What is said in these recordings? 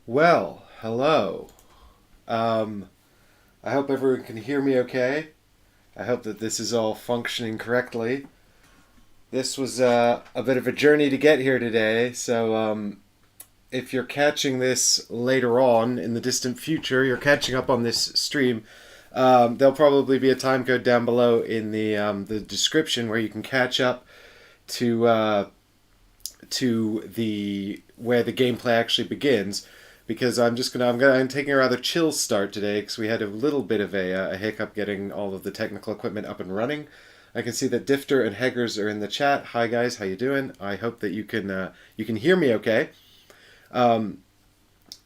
Well, hello. I hope everyone can hear me okay. I hope that this is all functioning correctly. This was a bit of a journey to get here today, so if you're catching this later on in the distant future, you're catching up on this stream. There'll probably be a time code down below in the description where you can catch up to the where the gameplay actually begins, because I'm taking a rather chill start today because we had a little bit of a hiccup getting all of the technical equipment up and running. I can see that Difter and Heggers are in the chat. Hi guys, how you doing? I hope that you can hear me okay, and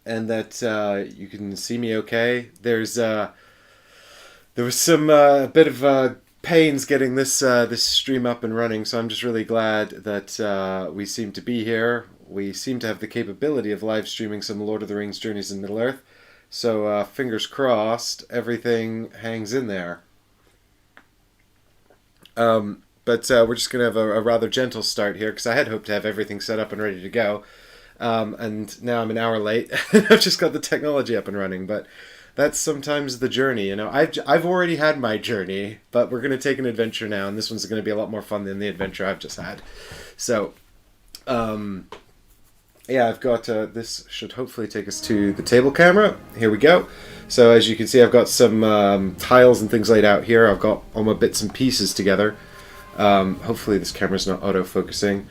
that you can see me okay. There was some bit of pains getting this stream up and running, so I'm just really glad that we seem to be here. We seem to have the capability of live streaming some Lord of the Rings Journeys in Middle-earth, so fingers crossed everything hangs in there. But we're just going to have a rather gentle start here, because I had hoped to have everything set up and ready to go, and now I'm an hour late. I've just got the technology up and running, but that's sometimes the journey, you know. I've already had my journey, but we're going to take an adventure now, and this one's going to be a lot more fun than the adventure I've just had. So, yeah, I've got, this should hopefully take us to the table camera. Here we go. So as you can see, I've got some tiles and things laid out here. I've got all my bits and pieces together. Hopefully this camera's not auto-focusing.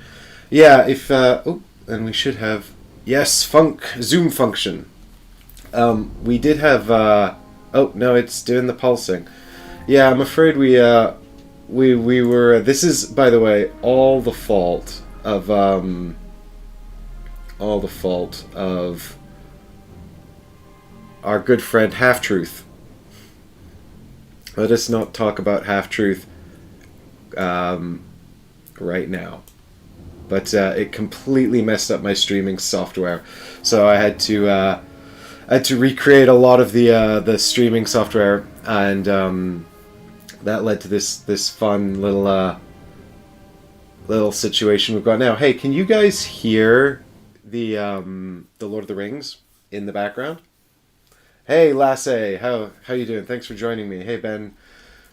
Yeah, and we should have, yes, zoom function. We did have, oh, no, it's doing the pulsing. Yeah, I'm afraid we were, this is, by the way, all the fault of our good friend Half-Truth. Let us not talk about Half-Truth right now. But it completely messed up my streaming software, so I had to recreate a lot of the streaming software, and that led to this fun little situation we've got now. Hey, can you guys hear the Lord of the Rings in the background? Hey, Lasse, how you doing? Thanks for joining me. Hey, Ben,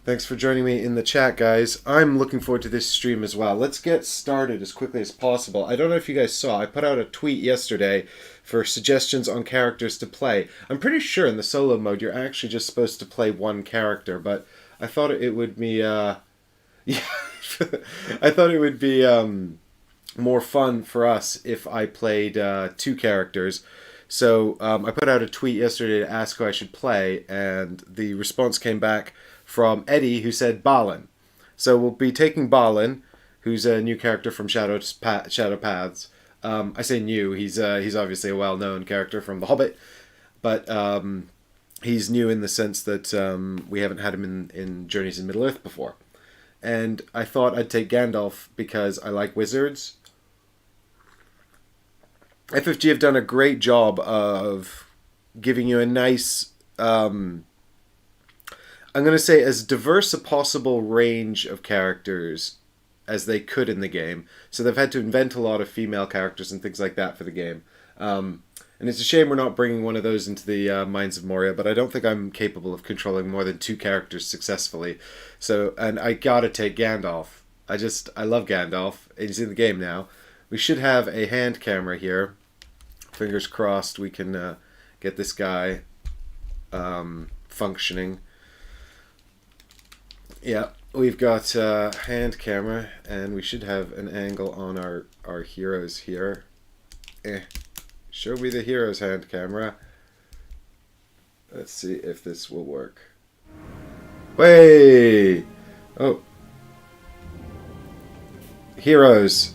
thanks for joining me in the chat, guys. I'm looking forward to this stream as well. Let's get started as quickly as possible. I don't know if you guys saw, I put out a tweet yesterday for suggestions on characters to play. I'm pretty sure in the solo mode you're actually just supposed to play one character, but I thought it would be yeah, I thought it would be more fun for us if I played two characters. So I put out a tweet yesterday to ask who I should play, and the response came back from Eddie, who said Balin. So we'll be taking Balin, who's a new character from Shadow Paths. I say new, he's obviously a well-known character from The Hobbit, but he's new in the sense that we haven't had him in Journeys in Middle-earth before. And I thought I'd take Gandalf because I like wizards. FFG have done a great job of giving you a nice, I'm going to say as diverse a possible range of characters as they could in the game. So they've had to invent a lot of female characters and things like that for the game. And it's a shame we're not bringing one of those into the Mines of Moria, but I don't think I'm capable of controlling more than two characters successfully. So, and I gotta take Gandalf. I love Gandalf. He's in the game now. We should have a hand camera here. Fingers crossed we can get this guy functioning. Yeah, we've got a hand camera, and we should have an angle on our heroes here. Show me the hero's hand camera. Let's see if this will work. Way! Oh. Heroes.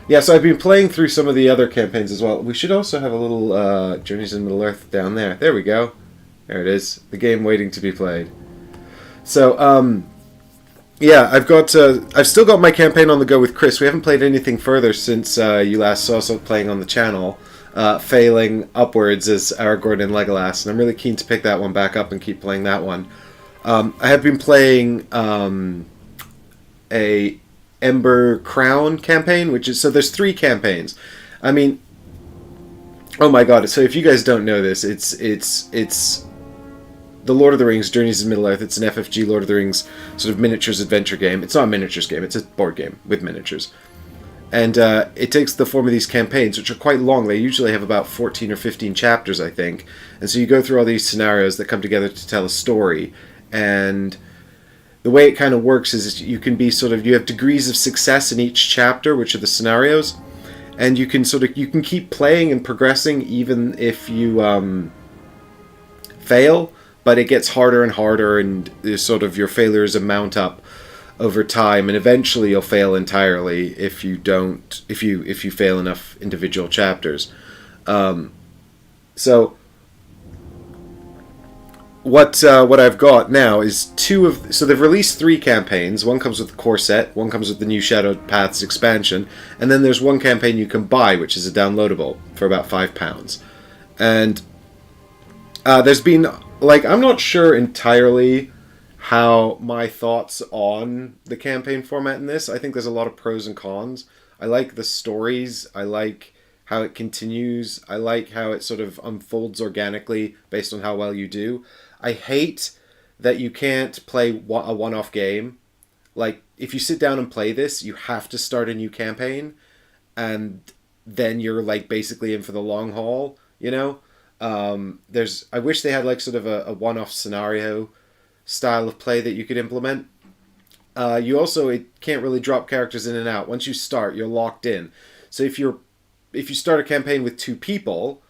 Yeah, so I've been playing through some of the other campaigns as well. We should also have a little Journeys in Middle-earth down there. There we go. There it is. The game waiting to be played. So, yeah, I've still got my campaign on the go with Chris. We haven't played anything further since you last saw us playing on the channel, failing upwards as Aragorn and Legolas, and I'm really keen to pick that one back up and keep playing that one. I have been playing a Ember Crown campaign, which is, so there's 3 campaigns. I mean, Oh my god! So if you guys don't know this, it's the Lord of the Rings Journeys in Middle Earth. It's an FFG Lord of the Rings sort of miniatures adventure game. It's not a miniatures game. It's a board game with miniatures. And it takes the form of these campaigns, which are quite long. They usually have about 14 or 15 chapters, I think. And so you go through all these scenarios that come together to tell a story. And the way it kind of works is you can be sort of, you have degrees of success in each chapter, which are the scenarios. And you can keep playing and progressing even if you fail. But it gets harder and harder, and your failures amount up over time, and eventually you'll fail entirely if you fail enough individual chapters. So what I've got now is so they've released 3 campaigns. One comes with the core set, one comes with the new Shadowed Paths expansion, and then there's one campaign you can buy, which is a downloadable for about £5. And there's been, I'm not sure entirely how my thoughts on the campaign format in this. I think there's a lot of pros and cons. I like the stories. I like how it continues. I like how it sort of unfolds organically based on how well you do. I hate that you can't play a one-off game. Like, if you sit down and play this, you have to start a new campaign, and then you're basically in for the long haul, you know? I wish they had sort of a one-off scenario style of play that you could implement. It can't really drop characters in and out. Once you start, you're locked in. So if you start a campaign with 2 people,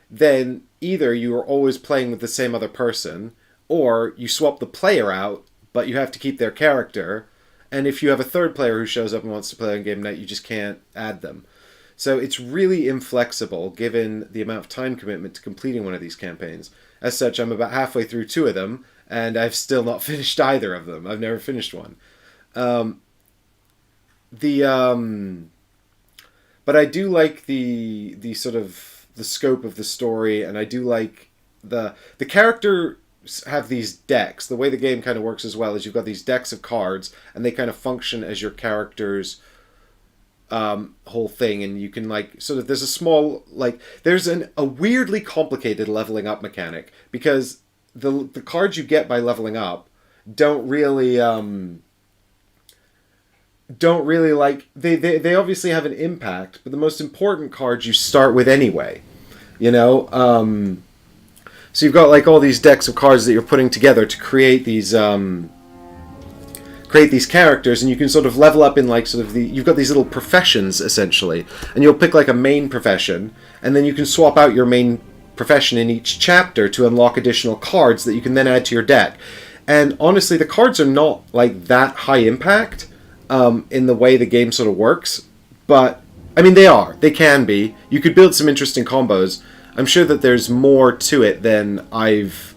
then either you are always playing with the same other person, or you swap the player out, but you have to keep their character. And if you have a third player who shows up and wants to play on game night, you just can't add them. So it's really inflexible given the amount of time commitment to completing one of these campaigns. As such, I'm about halfway through 2 of them, and I've still not finished either of them. I've never finished one. But I do like the sort of the scope of the story, and I do like the characters have these decks. The way the game kind of works as well is you've got these decks of cards, and they kind of function as your character's whole thing, and you can there's a small there's a weirdly complicated leveling up mechanic, because the cards you get by leveling up don't really they obviously have an impact, but the most important cards you start with anyway, you know. So you've got all these decks of cards that you're putting together to create these characters, and you can sort of level up in you've got these little professions essentially, and you'll pick a main profession, and then you can swap out your main profession in each chapter to unlock additional cards that you can then add to your deck. And honestly, the cards are not that high impact in the way the game sort of works, but I mean they can be. You could build some interesting combos. I'm sure that there's more to it than I've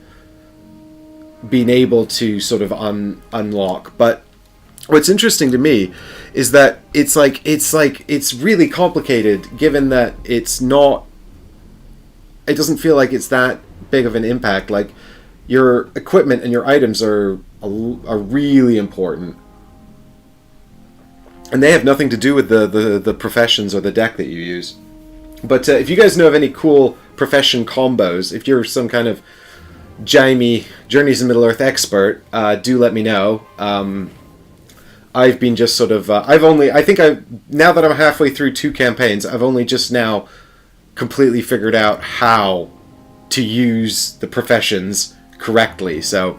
been able to sort of unlock. But what's interesting to me is that it's really complicated, given that it doesn't feel like it's that big of an impact. Your equipment and your items are really important, and they have nothing to do with the professions or the deck that you use. But if you guys know of any cool profession combos, if you're some kind of Jaime Journeys in Middle Earth expert, do let me know. I've been just sort of now that I'm halfway through 2 campaigns, I've only just now completely figured out how to use the professions correctly. So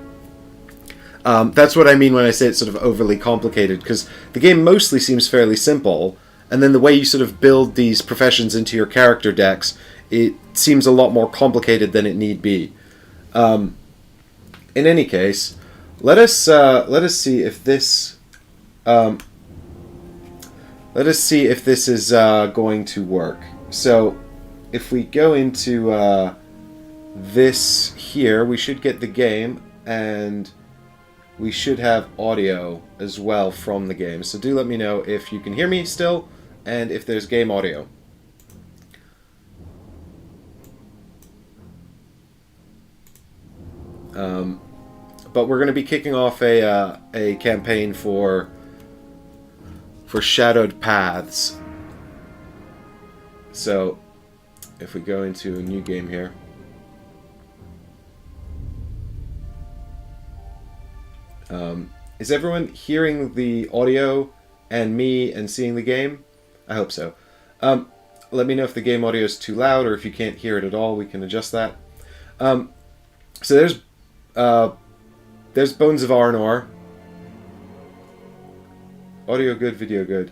that's what I mean when I say it's sort of overly complicated, because the game mostly seems fairly simple, and then the way you sort of build these professions into your character decks, it seems a lot more complicated than it need be. In any case, let us see if this is going to work. So if we go into this here, we should get the game, and we should have audio as well from the game. So do let me know if you can hear me still, and if there's game audio. But we're going to be kicking off a campaign for Shadowed Paths. So if we go into a new game here. Is everyone hearing the audio and me and seeing the game? I hope so. Let me know if the game audio is too loud or if you can't hear it at all. We can adjust that. So there's Bones of Arnor. Audio good, video good.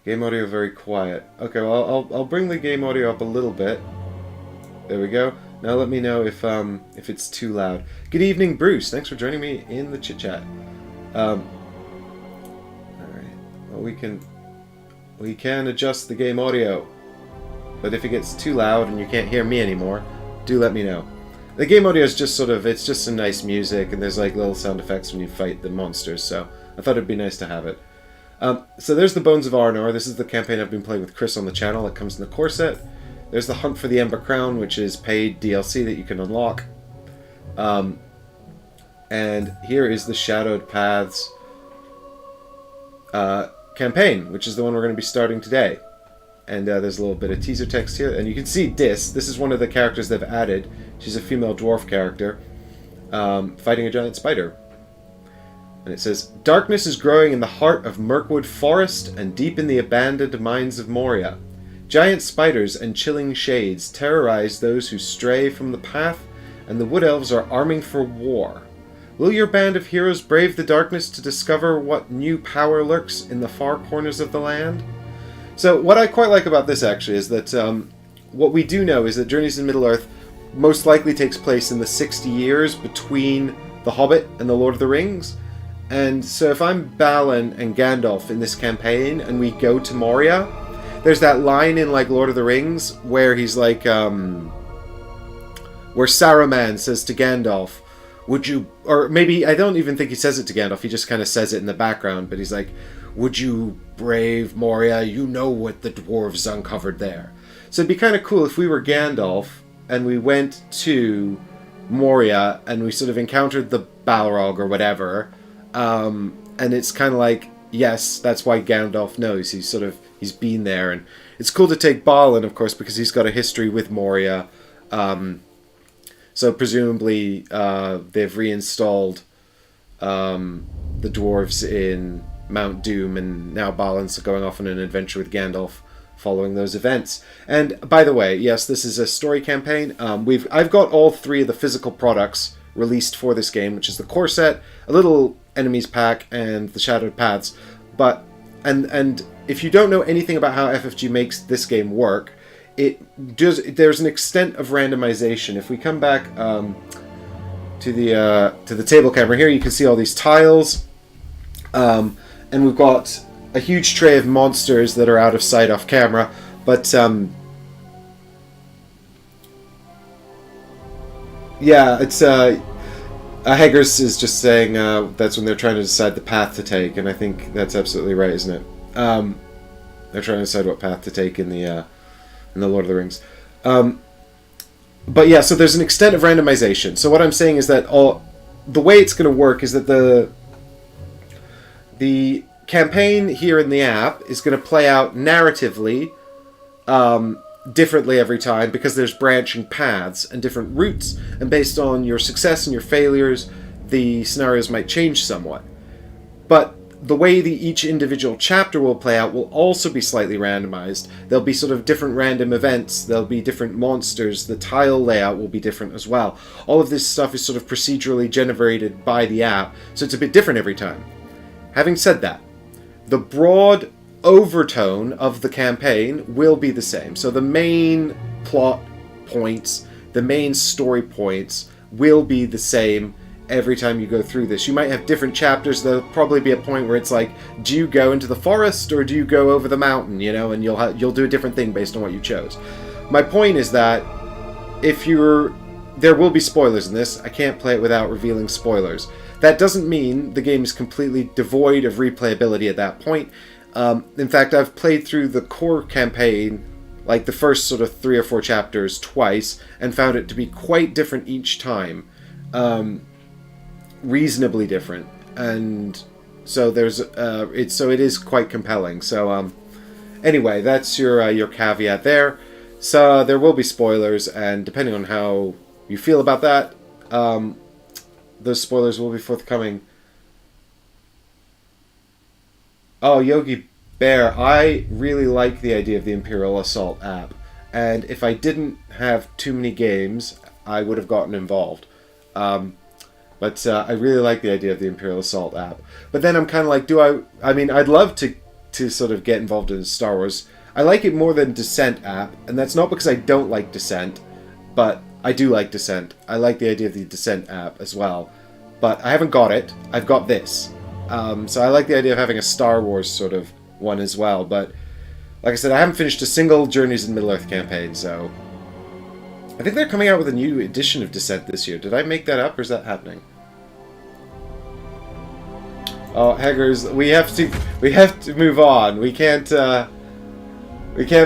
Game audio very quiet. Okay, well I'll bring the game audio up a little bit. There we go. Now let me know if it's too loud. Good evening, Bruce. Thanks for joining me in the chit chat. All right. Well, we can adjust the game audio, but if it gets too loud and you can't hear me anymore, do let me know. The game audio is just it's just some nice music, and there's like little sound effects when you fight the monsters. So I thought it'd be nice to have it. So there's the Bones of Arnor. This is the campaign I've been playing with Chris on the channel. It comes in the core set. There's the Hunt for the Ember Crown, which is paid DLC that you can unlock. And here is the Shadowed Paths campaign, which is the one we're going to be starting today. And there's a little bit of teaser text here. And you can see Dis. This is one of the characters they've added. She's a female dwarf character fighting a giant spider. And it says, "Darkness is growing in the heart of Mirkwood Forest and deep in the abandoned mines of Moria. Giant spiders and chilling shades terrorize those who stray from the path, and the wood elves are arming for war. Will your band of heroes brave the darkness to discover what new power lurks in the far corners of the land?" So what I quite like about this actually is that what we do know is that Journeys in Middle-earth most likely takes place in the 60 years between The Hobbit and The Lord of the Rings. And so if I'm Balin and Gandalf in this campaign and we go to Moria, there's that line in like Lord of the Rings where he's like, where Saruman says to Gandalf, "Would you," or maybe, I don't even think he says it to Gandalf, he just kind of says it in the background, but he's like, "Would you brave Moria? You know what the dwarves uncovered there." So it'd be kind of cool if we were Gandalf and we went to Moria and we sort of encountered the Balrog or whatever, and it's kind of like, yes, that's why Gandalf knows. He's been there, and it's cool to take Balin, of course, because he's got a history with Moria. So presumably they've reinstalled the dwarves in Mount Doom, and now Balin's going off on an adventure with Gandalf following those events. And by the way, yes, this is a story campaign. I've got all three of the physical products released for this game, which is the core set, a little enemies pack, and the Shadowed Paths. But and if you don't know anything about how FFG makes this game work, there's an extent of randomization. If we come back to the table camera here, you can see all these tiles, and we've got a huge tray of monsters that are out of sight off camera. But yeah, it's Haggers is just saying that's when they're trying to decide the path to take, and I think that's absolutely right, isn't it? They're trying to decide what path to take in the Lord of the Rings. But yeah, so there's an extent of randomization. So what I'm saying is that the way it's going to work is that the campaign here in the app is going to play out narratively differently every time, because there's branching paths and different routes, and based on your success and your failures, the scenarios might change somewhat. But the way each individual chapter will play out will also be slightly randomized. There'll be sort of different random events, there'll be different monsters, the tile layout will be different as well. All of this stuff is sort of procedurally generated by the app, so it's a bit different every time. Having said that, the broad overtone of the campaign will be the same. So the main plot points, the main story points will be the same every time you go through this. You might have different chapters. There'll probably be a point where it's like, do you go into the forest or do you go over the mountain, and you'll do a different thing based on what you chose. My point is that there will be spoilers in this. I can't play it without revealing spoilers. That doesn't mean the game is completely devoid of replayability at that point. In fact, I've played through the core campaign, like the first sort of 3 or 4 chapters, twice, and found it to be quite different each time. Reasonably different, and so it is quite compelling. So anyway, that's your caveat there. So there will be spoilers, and depending on how you feel about that, those spoilers will be forthcoming. Oh, Yogi Bear, I really like the idea of the Imperial Assault app, and if I didn't have too many games, I would have gotten involved. But I really like the idea of the Imperial Assault app. But then I'm kind of like, I mean, I'd love to sort of get involved in Star Wars. I like it more than Descent app, and that's not because I don't like Descent, but I do like Descent. I like the idea of the Descent app as well. But I haven't got it. I've got this. So I like the idea of having a Star Wars sort of one as well. But like I said, I haven't finished a single Journeys in Middle-earth campaign, so... I think they're coming out with a new edition of Descent this year. Did I make that up, or is that happening? Oh, Heggers, we have to move on. We can't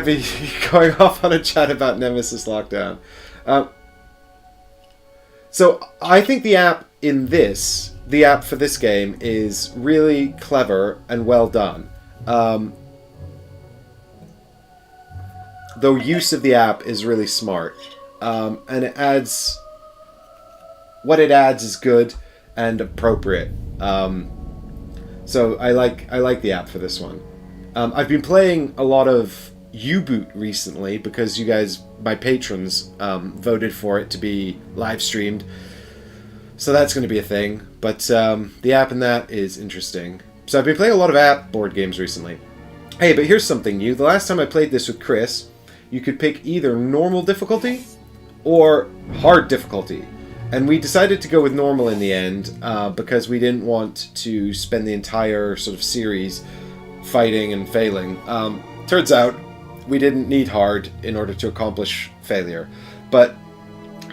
be going off on a chat about Nemesis Lockdown. So I think the app for this game is really clever and well done. The use of the app is really smart, and what it adds is good and appropriate. So I like the app for this one. I've been playing a lot of U-Boot recently because you guys, my patrons, voted for it to be live streamed. So that's going to be a thing. But the app in that is interesting. So I've been playing a lot of app board games recently. Hey, but here's something new. The last time I played this with Chris, you could pick either normal difficulty or hard difficulty. And we decided to go with normal in the end because we didn't want to spend the entire sort of series fighting and failing. Turns out we didn't need hard in order to accomplish failure. But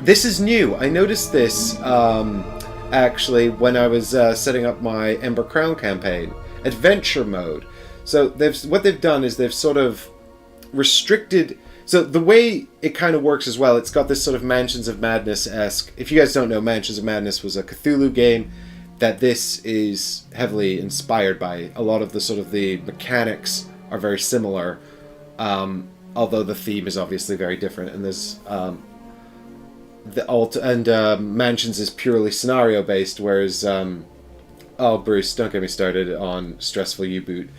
this is new. I noticed this actually when I was setting up my Ember Crown campaign. Adventure mode. So what they've done is they've sort of restricted... So the way it kind of works as well, it's got this sort of Mansions of Madness-esque... If you guys don't know, Mansions of Madness was a Cthulhu game that this is heavily inspired by. A lot of the sort of the mechanics are very similar, although the theme is obviously very different. And there's Mansions is purely scenario-based, whereas... oh, Bruce, don't get me started on Stressful U-Boot.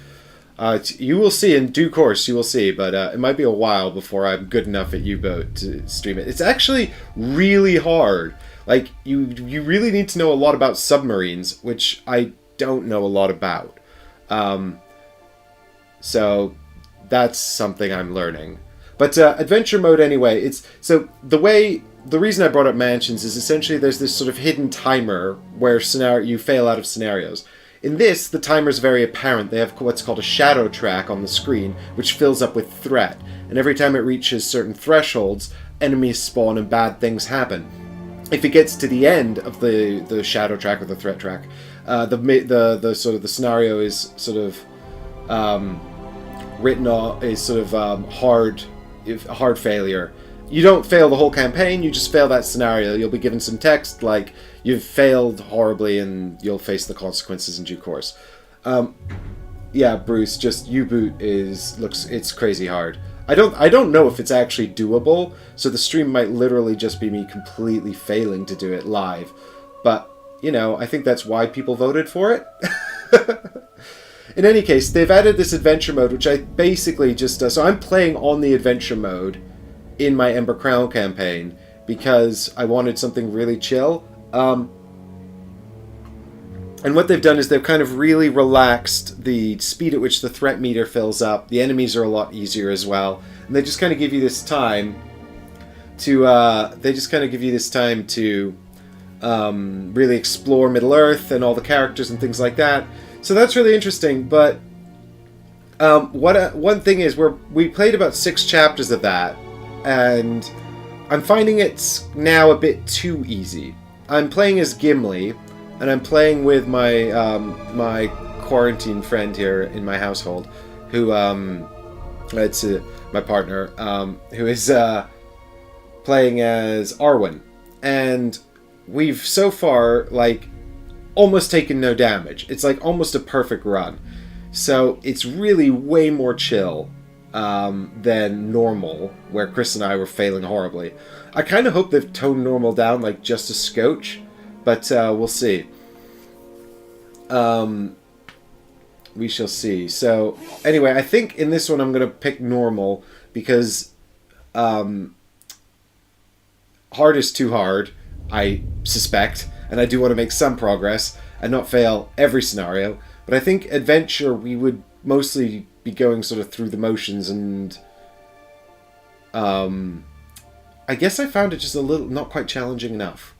You will see in due course, you will see, but it might be a while before I'm good enough at U-Boat to stream it. It's actually really hard. Like, you really need to know a lot about submarines, which I don't know a lot about. So that's something I'm learning. But adventure mode anyway, so the reason I brought up Mansions is essentially there's this sort of hidden timer where you fail out of scenarios. In this, the timer is very apparent. They have what's called a shadow track on the screen, which fills up with threat. And every time it reaches certain thresholds, enemies spawn and bad things happen. If it gets to the end of the shadow track or the threat track, the sort of the scenario is sort of written off, is sort of hard failure. You don't fail the whole campaign, you just fail that scenario. You'll be given some text like, you've failed horribly and you'll face the consequences in due course. Yeah, Bruce, just U-Boot it's crazy hard. I don't know if it's actually doable, so the stream might literally just be me completely failing to do it live. But, you know, I think that's why people voted for it. In any case, they've added this adventure mode, which I basically just... so I'm playing on the adventure mode in my Ember Crown campaign because I wanted something really chill. And what they've done is they've kind of really relaxed the speed at which the threat meter fills up. The enemies are a lot easier as well. And they just kind of give you this time to... really explore Middle-earth and all the characters and things like that. So that's really interesting, but... one thing is, we played about 6 chapters of that, and I'm finding it's now a bit too easy. I'm playing as Gimli, and I'm playing with my my quarantine friend here in my household, who it's my partner, who is playing as Arwen, and we've so far almost taken no damage. It's like almost a perfect run, so it's really way more chill. than normal, where Chris and I were failing horribly. I kind of hope they've toned normal down like just a scotch, but we'll see. We shall see. So, anyway, I think in this one I'm going to pick normal, because hard is too hard, I suspect, and I do want to make some progress and not fail every scenario. But I think adventure, we would mostly be going sort of through the motions, and I guess I found it just a little not quite challenging enough.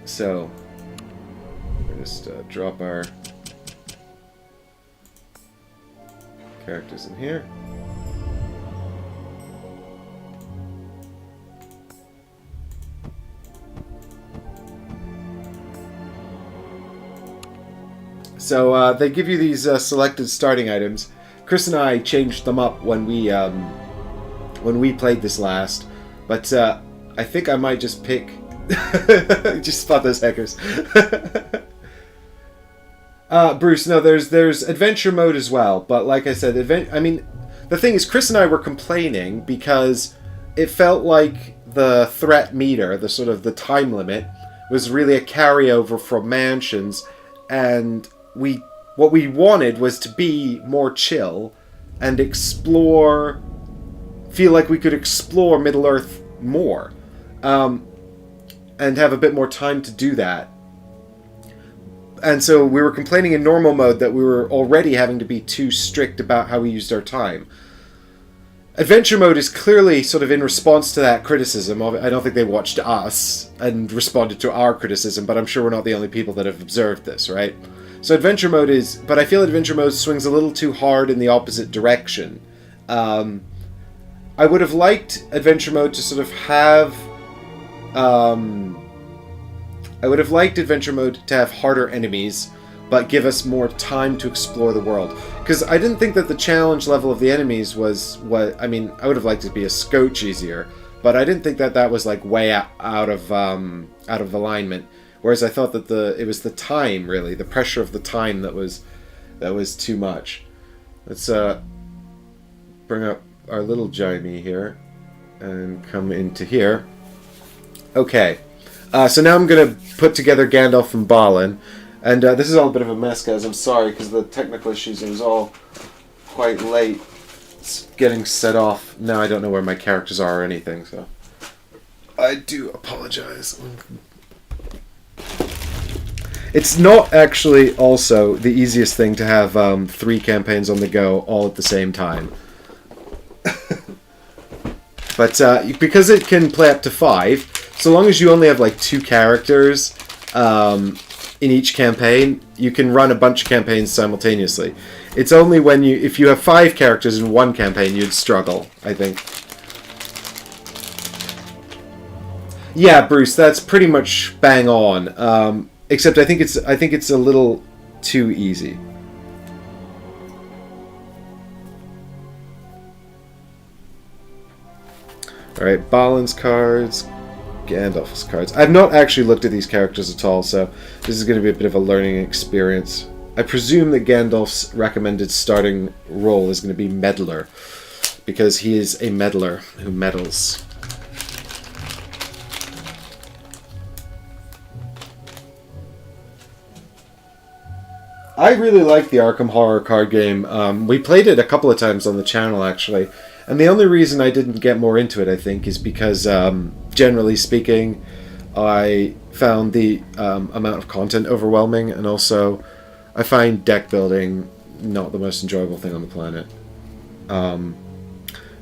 So we'll just drop our characters in here. So they give you these selected starting items. Chris and I changed them up when we played this last, but I think I might just pick. Just spot those hackers. Bruce, no, there's adventure mode as well, but like I said, I mean, the thing is, Chris and I were complaining because it felt like the threat meter, the sort of the time limit, was really a carryover from Mansions, and what we wanted was to be more chill and feel like we could explore Middle-earth more, and have a bit more time to do that. And so we were complaining in normal mode that we were already having to be too strict about how we used our time. Adventure mode is clearly sort of in response to that criticism. I don't think they watched us and responded to our criticism, but I'm sure we're not the only people that have observed this, right? So adventure mode is... But I feel adventure mode swings a little too hard in the opposite direction. I would have liked adventure mode to sort of have... I would have liked adventure mode to have harder enemies, but give us more time to explore the world. Because I didn't think that the challenge level of the enemies was what... I mean, I would have liked it to be a scotch easier, but I didn't think that that was like way out of alignment. Whereas I thought that it was the time, really, the pressure of the time that was too much. Let's bring up our little Jaime here and come into here. Okay, so now I'm going to put together Gandalf and Balin. And this is all a bit of a mess, guys. I'm sorry, because the technical issues, it was all quite late. It's getting set off. Now I don't know where my characters are or anything, so I do apologize. It's not actually also the easiest thing to have 3 campaigns on the go all at the same time. But because it can play up to 5, so long as you only have like 2 characters in each campaign, you can run a bunch of campaigns simultaneously. It's only when if you have 5 characters in one campaign, you'd struggle, I think. Yeah, Bruce, that's pretty much bang on. Except I think it's a little too easy. Alright, Balin's cards, Gandalf's cards. I've not actually looked at these characters at all, so this is going to be a bit of a learning experience. I presume that Gandalf's recommended starting role is going to be Meddler, because he is a meddler who meddles. I really like the Arkham Horror card game. We played it a couple of times on the channel, actually. And the only reason I didn't get more into it, I think, is because, generally speaking, I found the amount of content overwhelming, and also I find deck building not the most enjoyable thing on the planet.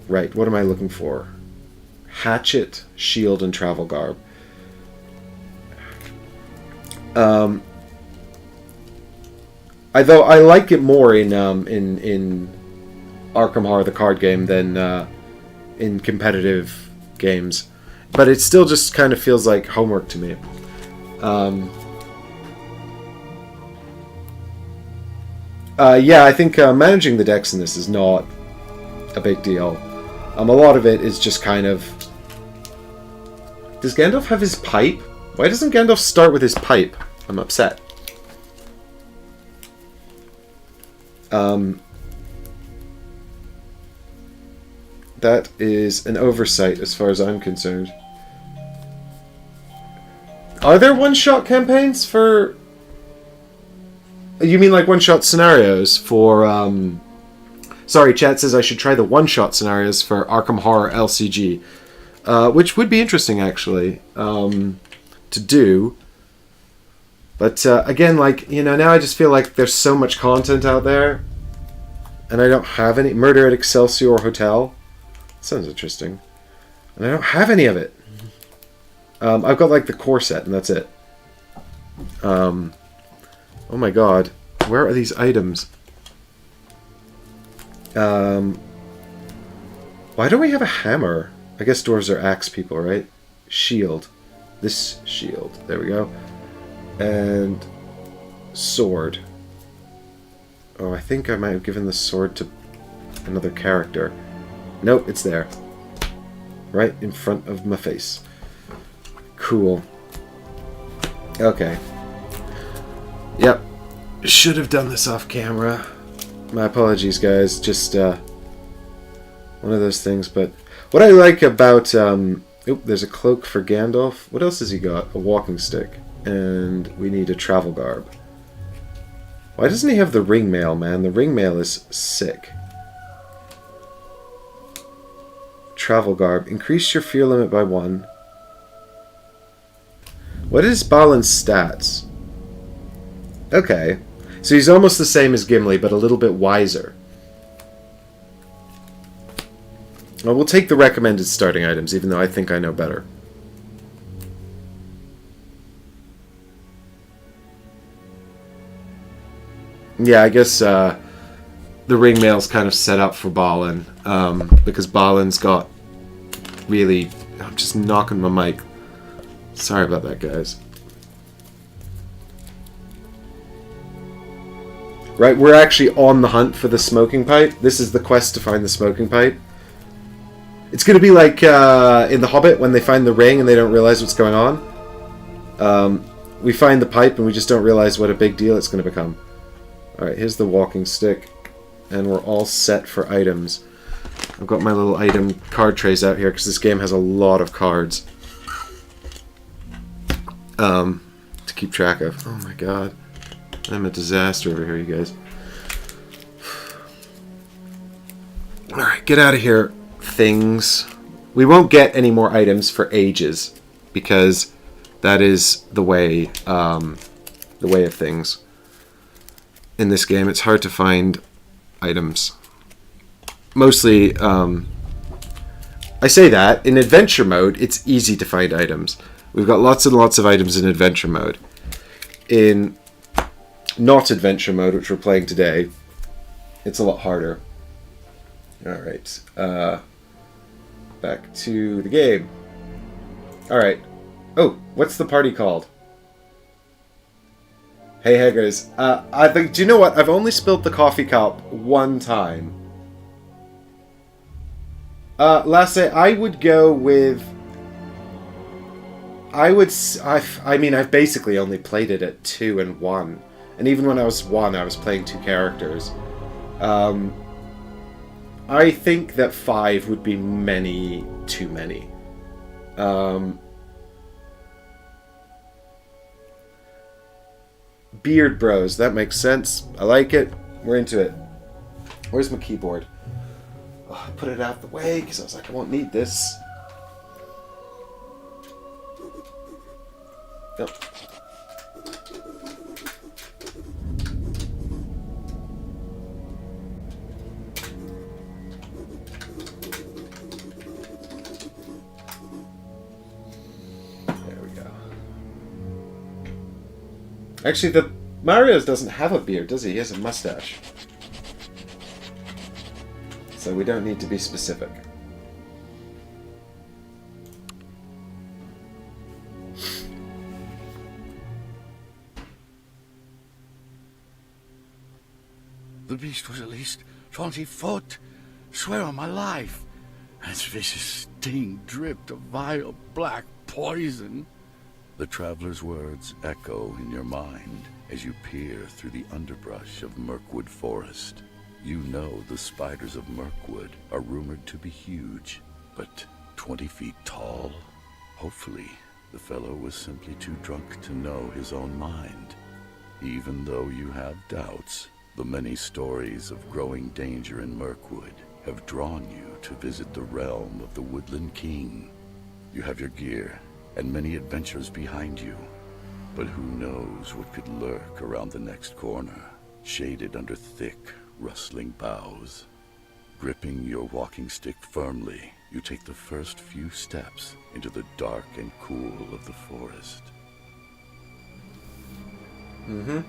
Right, what am I looking for? Hatchet, shield, and travel garb. Though I like it more in Arkham Horror, the card game, than in competitive games, but it still just kind of feels like homework to me. Yeah, I think managing the decks in this is not a big deal. A lot of it is just kind of... Does Gandalf have his pipe? Why doesn't Gandalf start with his pipe? I'm upset. That is an oversight as far as I'm concerned. Are there one-shot campaigns for... You mean like one-shot scenarios for... Sorry, chat says I should try the one-shot scenarios for Arkham Horror LCG. Which would be interesting, actually, to do. But, again, like, you know, now I just feel like there's so much content out there. And I don't have any. Murder at Excelsior Hotel. Sounds interesting. And I don't have any of it. I've got, like, the core set, and that's it. Oh my god. Where are these items? Why don't we have a hammer? I guess dwarves are axe people, right? Shield. This shield. There we go. And sword. Oh, I think I might have given the sword to another character. Nope, it's there. Right in front of my face. Cool. Okay. Yep. Should have done this off camera. My apologies, guys. Just, one of those things, but... What I like about, oop, there's a cloak for Gandalf. What else has he got? A walking stick. And we need a travel garb. Why doesn't he have the ring mail, man? The ring mail is sick. Travel garb. Increase your fear limit by 1. What is Balin's stats? Okay. So he's almost the same as Gimli, but a little bit wiser. Well, we'll take the recommended starting items, even though I think I know better. Yeah, I guess the ring mail's kind of set up for Balin, because Balin's got really... I'm just knocking my mic. Sorry about that, guys. Right, we're actually on the hunt for the smoking pipe. This is the quest to find the smoking pipe. It's going to be like in The Hobbit when they find the ring and they don't realize what's going on. We find the pipe and we just don't realize what a big deal it's going to become. Alright, here's the walking stick. And we're all set for items. I've got my little item card trays out here because this game has a lot of cards. To keep track of. Oh my god. I'm a disaster over here, you guys. Alright, get out of here, things. We won't get any more items for ages because that is the way of things. In this game, it's hard to find items. Mostly, I say that, in adventure mode, it's easy to find items. We've got lots and lots of items in adventure mode. In not adventure mode, which we're playing today, it's a lot harder. Alright, back to the game. Alright. Oh, what's the party called? Hey, Haggers. I think, do you know what? I've only spilled the coffee cup one time. Lasse, I would go with... I mean, I've basically only played it at 2 and 1. And even when I was 1, I was playing 2 characters. I think that 5 would be too many. Beard Bros, that makes sense. I like it. We're into it. Where's my keyboard? Oh, I put it out the way because I was like, I won't need this. Yep. There we go. Actually, the Mario's doesn't have a beard, does he? He has a mustache. So we don't need to be specific. The beast was at least 20 foot. Swear on my life. And its vicious sting dripped a vile black poison. The traveler's words echo in your mind as you peer through the underbrush of Mirkwood Forest. You know the spiders of Mirkwood are rumored to be huge, but 20 feet tall? Hopefully, the fellow was simply too drunk to know his own mind. Even though you have doubts, the many stories of growing danger in Mirkwood have drawn you to visit the realm of the Woodland King. You have your gear and many adventures behind you, but who knows what could lurk around the next corner, shaded under thick, rustling boughs. Gripping your walking stick firmly, you take the first few steps into the dark and cool of the forest. You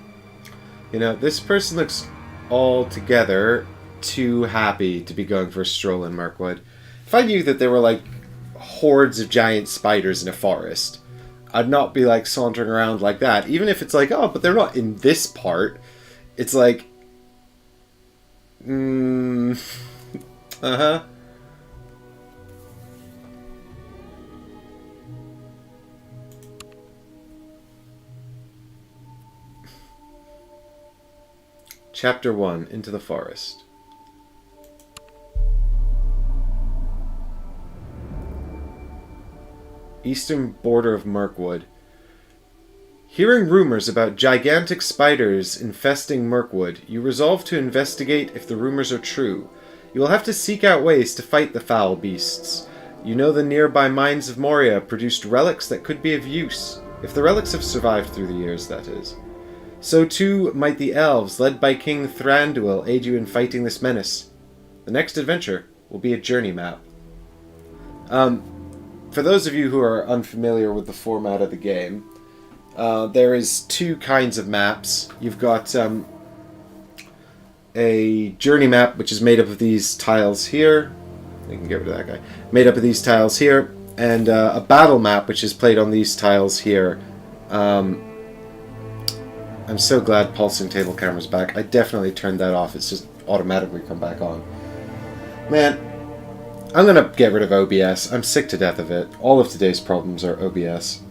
know, this person looks altogether too happy to be going for a stroll in Mirkwood. If I knew that there were, like, hordes of giant spiders in a forest, I'd not be, like, sauntering around like that. Even if it's like, oh, but they're not in this part. It's like... uh-huh. Chapter 1, Into the Forest. Eastern border of Mirkwood. Hearing rumors about gigantic spiders infesting Mirkwood, you resolve to investigate if the rumors are true. You will have to seek out ways to fight the foul beasts. You know the nearby mines of Moria produced relics that could be of use, if the relics have survived through the years, that is. So too might the elves, led by King Thranduil, aid you in fighting this menace. The next adventure will be a journey map. For those of you who are unfamiliar with the format of the game, there is two kinds of maps. You've got a journey map, which is made up of these tiles here. You can get rid of that guy. Made up of these tiles here. And a battle map, which is played on these tiles here. I'm so glad pulsing table camera's back. I definitely turned that off. It's just automatically come back on. Man, I'm gonna get rid of OBS. I'm sick to death of it. All of today's problems are OBS.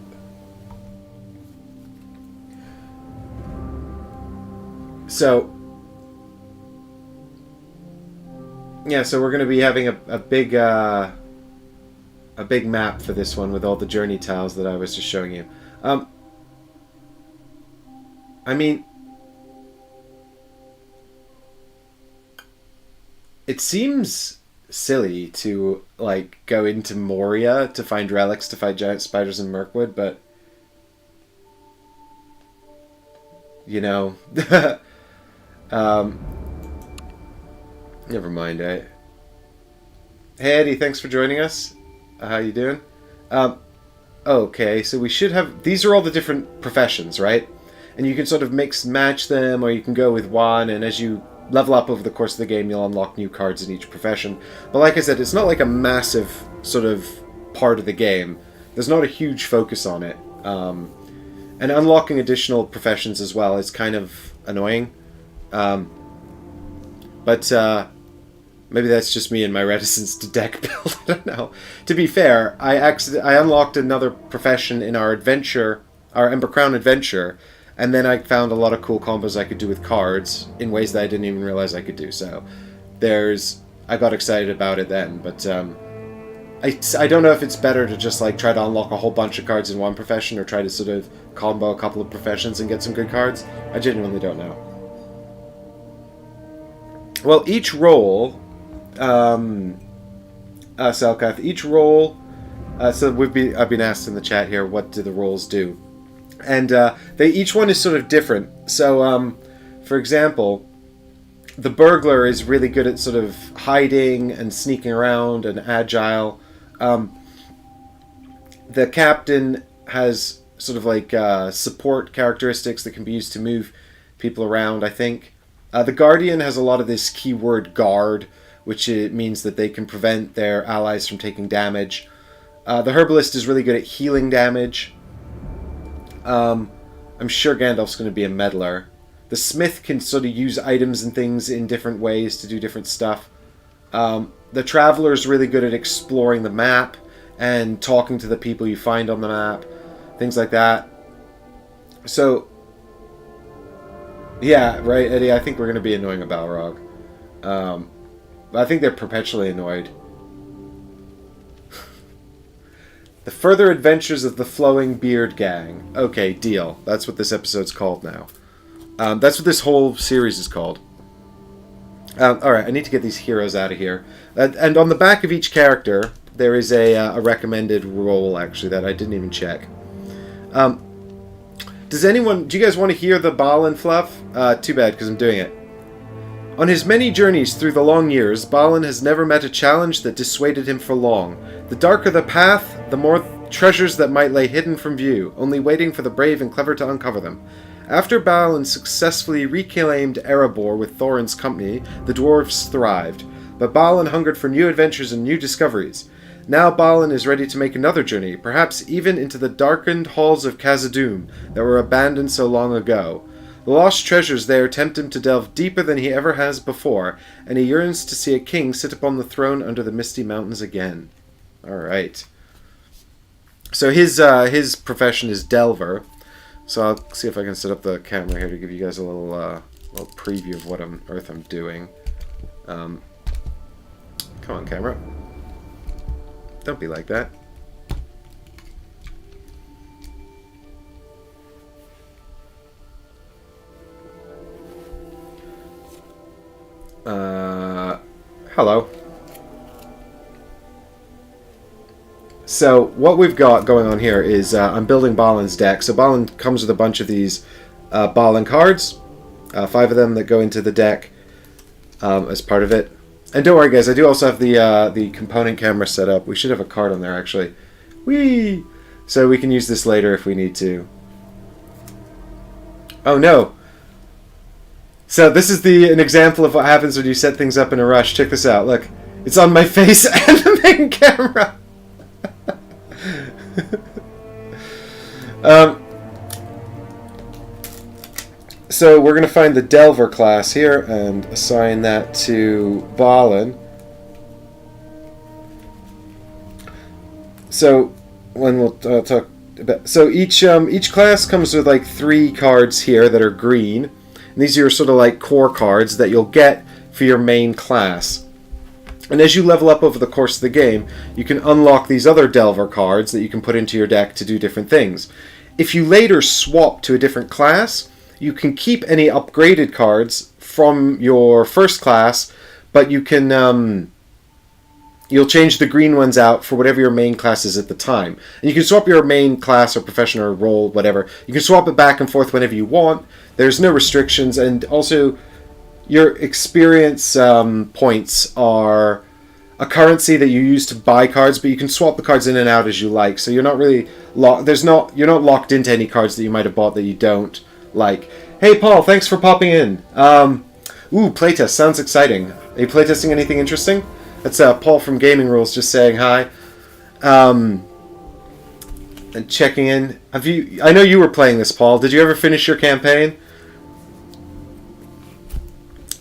So, yeah, so we're gonna be having a big map for this one with all the journey tiles that I was just showing you. I mean, it seems silly to, like, go into Moria to find relics to fight giant spiders in Mirkwood, but, you know, never mind. Hey Eddie, thanks for joining us. How you doing? Okay, so we should have... These are all the different professions, right? And you can sort of mix and match them, or you can go with one, and as you level up over the course of the game, you'll unlock new cards in each profession. But like I said, it's not like a massive sort of part of the game. There's not a huge focus on it. And unlocking additional professions as well is kind of annoying. But maybe that's just me and my reticence to deck build. I don't know. To be fair, I unlocked another profession in our adventure, our Ember Crown adventure, and then I found a lot of cool combos I could do with cards in ways that I didn't even realize I could do. So I got excited about it then, but I don't know if it's better to just like try to unlock a whole bunch of cards in one profession or try to sort of combo a couple of professions and get some good cards. I genuinely don't know. Well, each role, Selkath, each role, so I've been asked in the chat here, what do the roles do? And each one is sort of different. So, for example, the burglar is really good at sort of hiding and sneaking around and agile. The captain has sort of like support characteristics that can be used to move people around, I think. The guardian has a lot of this keyword guard, which it means that they can prevent their allies from taking damage. The herbalist is really good at healing damage. I'm sure Gandalf's going to be a meddler. The smith can sort of use items and things in different ways to do different stuff. The traveler is really good at exploring the map and talking to the people you find on the map, things like that. So, yeah, right, Eddie, I think we're going to be annoying a Balrog. I think they're perpetually annoyed. The Further Adventures of the Flowing Beard Gang. Okay, deal. That's what this episode's called now. That's what this whole series is called. Alright, I need to get these heroes out of here. And on the back of each character, there is a recommended role, actually, that I didn't even check. Do you guys want to hear the Balin fluff? Too bad, because I'm doing it. On his many journeys through the long years, Balin has never met a challenge that dissuaded him for long. The darker the path, the more treasures that might lay hidden from view, only waiting for the brave and clever to uncover them. After Balin successfully reclaimed Erebor with Thorin's company, the dwarves thrived. But Balin hungered for new adventures and new discoveries. Now Balin is ready to make another journey, perhaps even into the darkened halls of Khazad-dûm that were abandoned so long ago. The lost treasures there tempt him to delve deeper than he ever has before, and he yearns to see a king sit upon the throne under the misty mountains again. Alright. So his profession is Delver. So I'll see if I can set up the camera here to give you guys a little preview of what on earth I'm doing. Come on, camera. Don't be like that. Hello. So what we've got going on here is I'm building Balin's deck. So Balin comes with a bunch of these Balin cards, 5 of them that go into the deck as part of it. And don't worry, guys, I do also have the component camera set up. We should have a card on there, actually. Whee! So we can use this later if we need to. Oh no! So this is an example of what happens when you set things up in a rush. Check this out. Look, it's on my face and the main camera. So we're going to find the Delver class here and assign that to Balin. So when we'll talk about, so each class comes with like 3 cards here that are green. And these are sort of like core cards that you'll get for your main class. And as you level up over the course of the game, you can unlock these other Delver cards that you can put into your deck to do different things. If you later swap to a different class, you can keep any upgraded cards from your first class, but you can you'll change the green ones out for whatever your main class is at the time. And you can swap your main class or profession or role, whatever. You can swap it back and forth whenever you want. There's no restrictions, and also your experience points are a currency that you use to buy cards, but you can swap the cards in and out as you like. So you're not really you're not locked into any cards that you might have bought that you don't like. Hey Paul, thanks for popping in. Playtest sounds exciting. Are you playtesting anything interesting? That's Paul from Gaming Rules just saying hi. And checking in. I know you were playing this, Paul. Did you ever finish your campaign?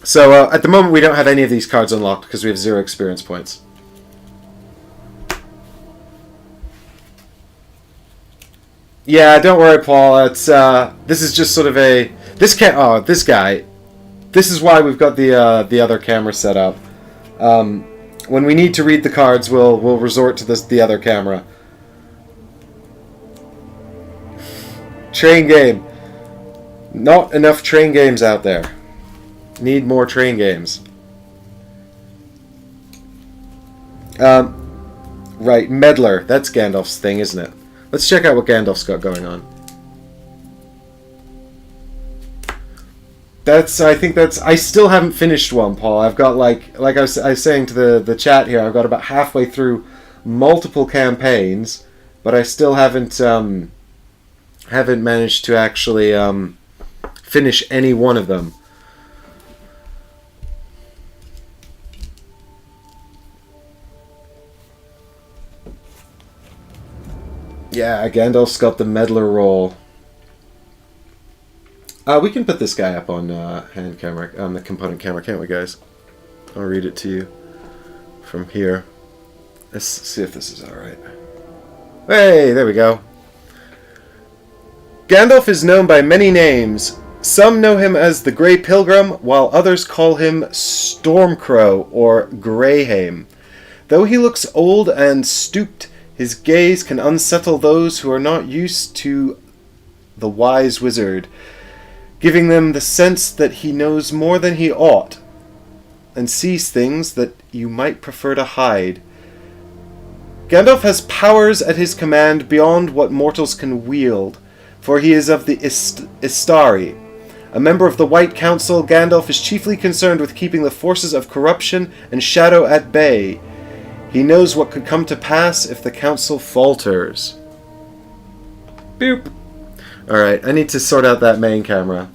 So at the moment we don't have any of these cards unlocked because we have 0 experience points. Yeah, don't worry, Paul. It's this is just sort of this guy. This is why we've got the other camera set up. When we need to read the cards, we'll resort to the other camera. Train game. Not enough train games out there. Need more train games. Right, Meddler. That's Gandalf's thing, isn't it? Let's check out what Gandalf's got going on. I still haven't finished one, Paul. I've got like I was saying to the chat here, I've got about halfway through multiple campaigns, but I still haven't managed to actually finish any one of them. Yeah, Gandalf's got the Meddler role. We can put this guy up on hand camera, on the component camera, can't we, guys? I'll read it to you from here. Let's see if this is alright. Hey, there we go. Gandalf is known by many names, Some know him as the Grey Pilgrim, while others call him Stormcrow or Greyhame. Though he looks old and stooped, his gaze can unsettle those who are not used to the wise wizard, giving them the sense that he knows more than he ought, and sees things that you might prefer to hide. Gandalf has powers at his command beyond what mortals can wield, for he is of the Istari. A member of the White Council, Gandalf is chiefly concerned with keeping the forces of corruption and shadow at bay. He knows what could come to pass if the Council falters. Boop. Alright, I need to sort out that main camera.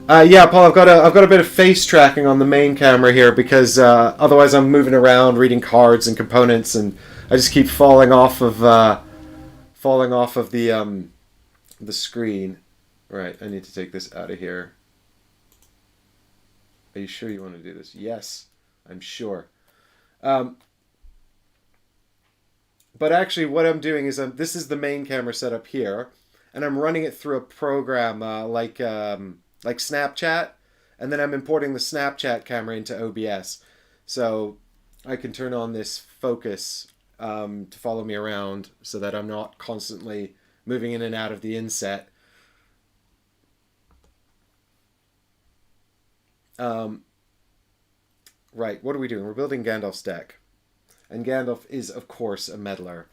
Yeah, Paul, I've got a bit of face tracking on the main camera here because otherwise I'm moving around, reading cards and components, and I just keep falling off of the screen. Right, I need to take this out of here. Are you sure you want to do this? Yes, I'm sure. But actually, what I'm doing is this is the main camera setup here, and I'm running it through a program like Snapchat, and then I'm importing the Snapchat camera into OBS, so I can turn on this focus to follow me around, so that I'm not constantly moving in and out of the inset. Right, what are we doing? We're building Gandalf's deck. And Gandalf is, of course, a meddler.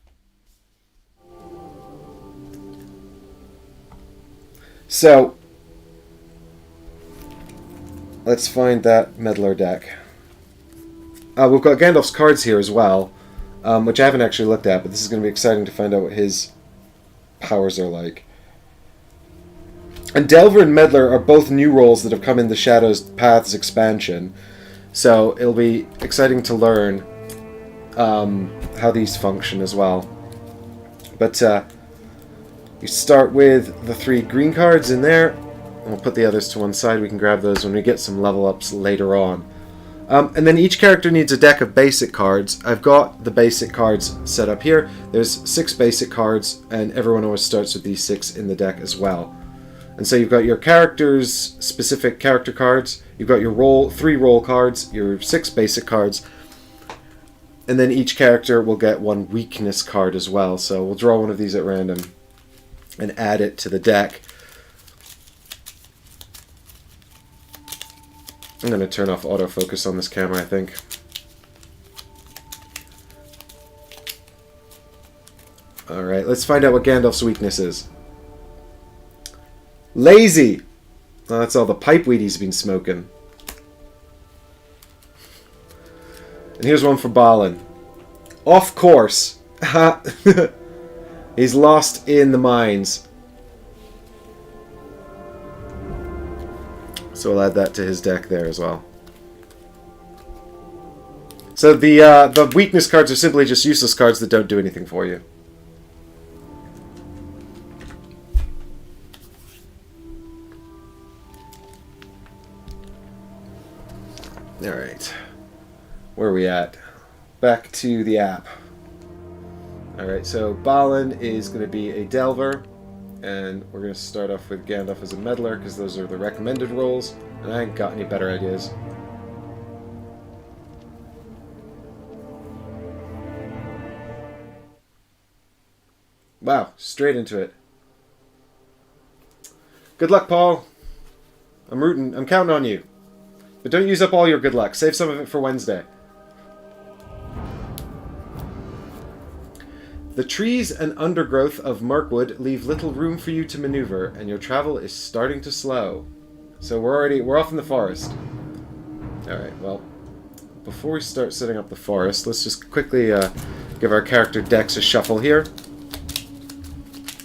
So, let's find that meddler deck. We've got Gandalf's cards here as well, which I haven't actually looked at, but this is going to be exciting to find out what his powers are like. And Delver and Meddler are both new roles that have come in the Shadows Paths expansion, so it'll be exciting to learn how these function as well. But you start with the 3 green cards in there, and we'll put the others to one side. We can grab those when we get some level ups later on. And then each character needs a deck of basic cards. I've got the basic cards set up here. There's 6 basic cards, and everyone always starts with these 6 in the deck as well. And so you've got your character's specific character cards, you've got your 3 roll cards, your 6 basic cards, and then each character will get 1 weakness card as well. So we'll draw one of these at random and add it to the deck. I'm going to turn off autofocus on this camera, I think. Alright, let's find out what Gandalf's weakness is. Lazy! Oh, that's all the pipe weed he's been smoking. And here's one for Balin. Off course. He's lost in the mines. So we'll add that to his deck there as well. So the weakness cards are simply just useless cards that don't do anything for you. Alright. Where are we at? Back to the app. Alright, so Balin is going to be a Delver. And we're going to start off with Gandalf as a Meddler, because those are the recommended roles. And I ain't got any better ideas. Wow, straight into it. Good luck, Paul. I'm rooting. I'm counting on you. But don't use up all your good luck. Save some of it for Wednesday. The trees and undergrowth of Mirkwood leave little room for you to maneuver, and your travel is starting to slow. So we're off in the forest. Alright, well, before we start setting up the forest, let's just quickly give our character decks a shuffle here.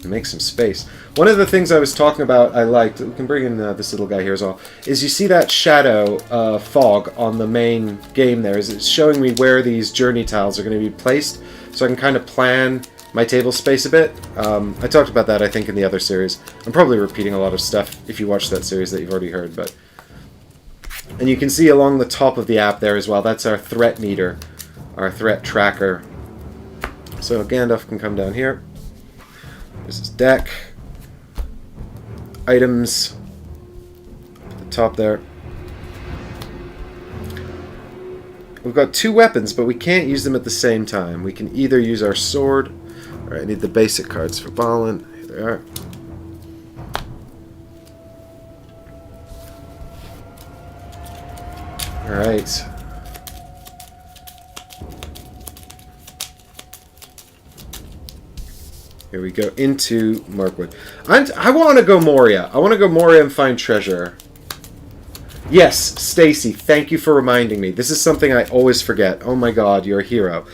And make some space. One of the things I was talking about I liked, we can bring in this little guy here as well, is you see that shadow fog on the main game there. It's showing me where these journey tiles are going to be placed, so I can kind of plan my table space a bit. I talked about that, I think, in the other series. I'm probably repeating a lot of stuff if you watch that series that you've already heard, but... And you can see along the top of the app there as well, that's our threat meter, our threat tracker. So Gandalf can come down here. There's his deck. items at the top there. We've got 2 weapons, but we can't use them at the same time. We can either use our sword. Alright, I need the basic cards for Balin. Here they are. Alright. Here we go into Markwood. I want to go Moria. I want to go Moria and find treasure. Yes, Stacy, thank you for reminding me. This is something I always forget. Oh my god, you're a hero.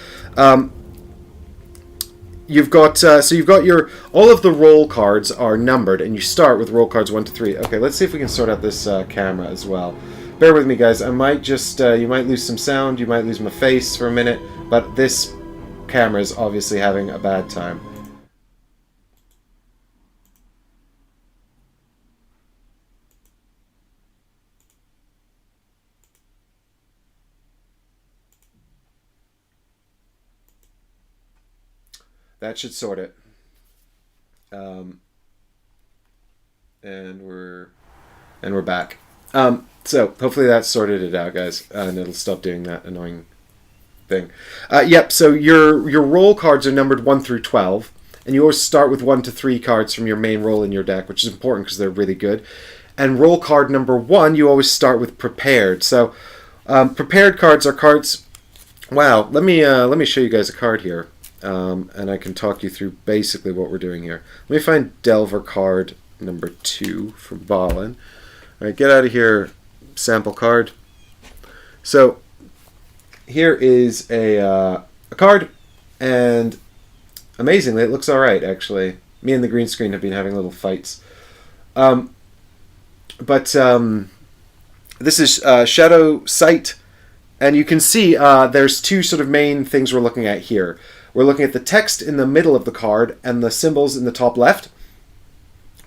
You've got so you've got your all of the roll cards are numbered, and you start with roll cards 1 to 3. Okay, let's see if we can sort out this camera as well. Bear with me, guys. I might just you might lose some sound, you might lose my face for a minute, but this camera is obviously having a bad time. That should sort it. And we're back. So hopefully that sorted it out, guys, and it'll stop doing that annoying thing. Yep. So your roll cards are numbered 1 through 12, and you always start with 1 to 3 cards from your main roll in your deck, which is important because they're really good. And roll card number 1, you always start with prepared. So prepared cards are cards. Wow. Let me show you guys a card here. And I can talk you through basically what we're doing here. Let me find Delver card number 2 from Balin. Alright, get out of here, sample card. So, here is a card, and amazingly, it looks alright, actually. Me and the green screen have been having little fights. This is Shadow Sight, and you can see there's 2 sort of main things we're looking at here. We're looking at the text in the middle of the card and the symbols in the top left.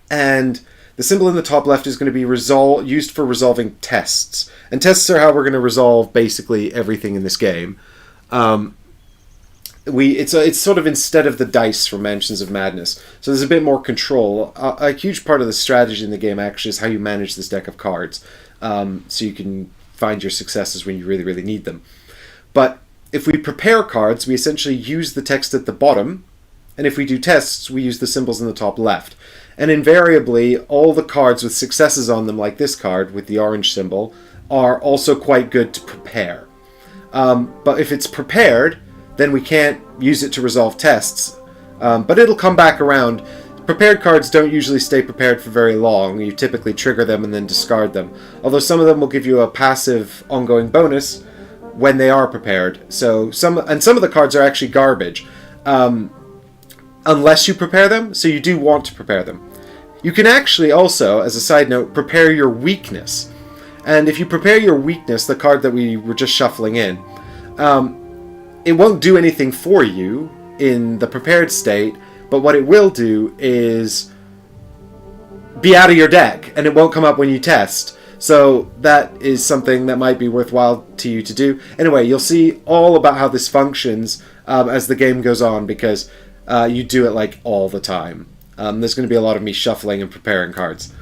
And the symbol in the top left is going to be used for resolving tests. And tests are how we're going to resolve basically everything in this game. It's sort of instead of the dice from Mansions of Madness. So there's a bit more control. A huge part of the strategy in the game actually is how you manage this deck of cards. So you can find your successes when you really, really need them. But if we prepare cards, we essentially use the text at the bottom, and if we do tests, we use the symbols in the top left. And invariably, all the cards with successes on them, like this card with the orange symbol, are also quite good to prepare. But if it's prepared, then we can't use it to resolve tests. But it'll come back around. Prepared cards don't usually stay prepared for very long. You typically trigger them and then discard them. Although some of them will give you a passive ongoing bonus when they are prepared. So some of the cards are actually garbage unless you prepare them, so you do want to prepare them. You can actually also, as a side note, prepare your weakness. And if you prepare your weakness, the card that we were just shuffling in, it won't do anything for you in the prepared state, but what it will do is be out of your deck, and it won't come up when you test. So that is something that might be worthwhile to you to do. Anyway, you'll see all about how this functions as the game goes on, because you do it like all the time. There's going to be a lot of me shuffling and preparing cards.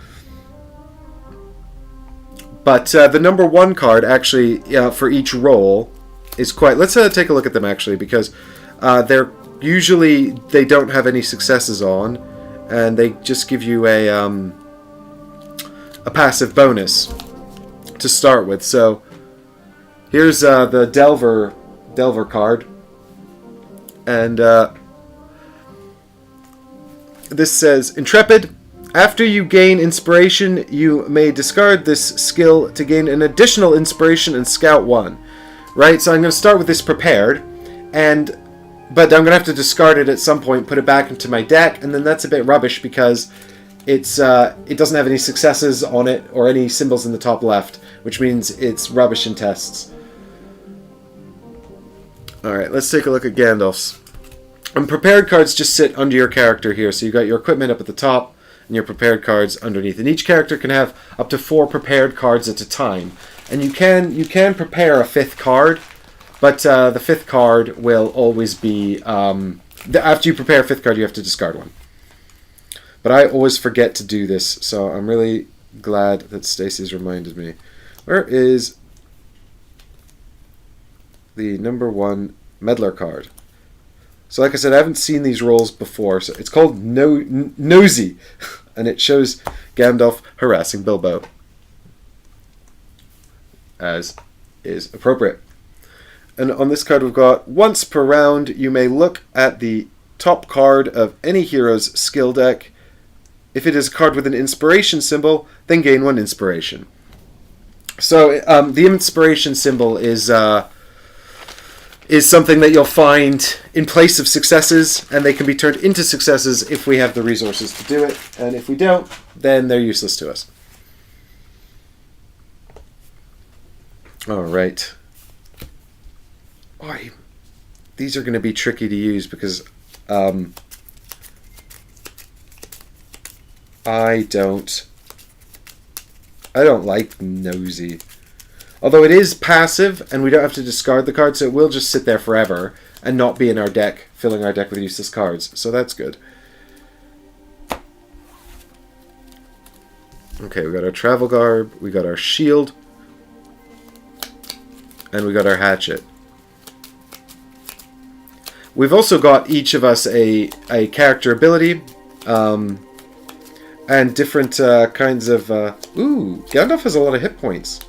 But the number 1 card actually for each roll is quite... Let's take a look at them actually, because they're usually they don't have any successes on, and they just give you a passive bonus to start with. So here's the Delver card, and this says, Intrepid, after you gain inspiration, you may discard this skill to gain an additional inspiration and scout 1. Right, so I'm going to start with this prepared, but I'm going to have to discard it at some point, put it back into my deck, and then that's a bit rubbish because it doesn't have any successes on it or any symbols in the top left, which means it's rubbish in tests. Alright, let's take a look at Gandalf's. And prepared cards just sit under your character here, so you've got your equipment up at the top and your prepared cards underneath. And each character can have up to 4 prepared cards at a time. And you can prepare a 5th card, but the 5th card will always be... after you prepare a 5th card, you have to discard one. But I always forget to do this, so I'm really glad that Stacey's reminded me. Where is the number 1 meddler card? So like I said, I haven't seen these rolls before, so it's called Nosy, and it shows Gandalf harassing Bilbo, as is appropriate. And on this card we've got, once per round, you may look at the top card of any hero's skill deck. If it is a card with an inspiration symbol, then gain 1 inspiration. So the inspiration symbol is something that you'll find in place of successes, and they can be turned into successes if we have the resources to do it, and if we don't, then they're useless to us. Alright. These are going to be tricky to use because I don't like Nosy. Although it is passive, and we don't have to discard the card, so it will just sit there forever and not be in our deck, filling our deck with useless cards. So that's good. Okay, we got our travel garb, we got our shield, and we got our hatchet. We've also got each of us a character ability, and different kinds of... Ooh, Gandalf has a lot of hit points.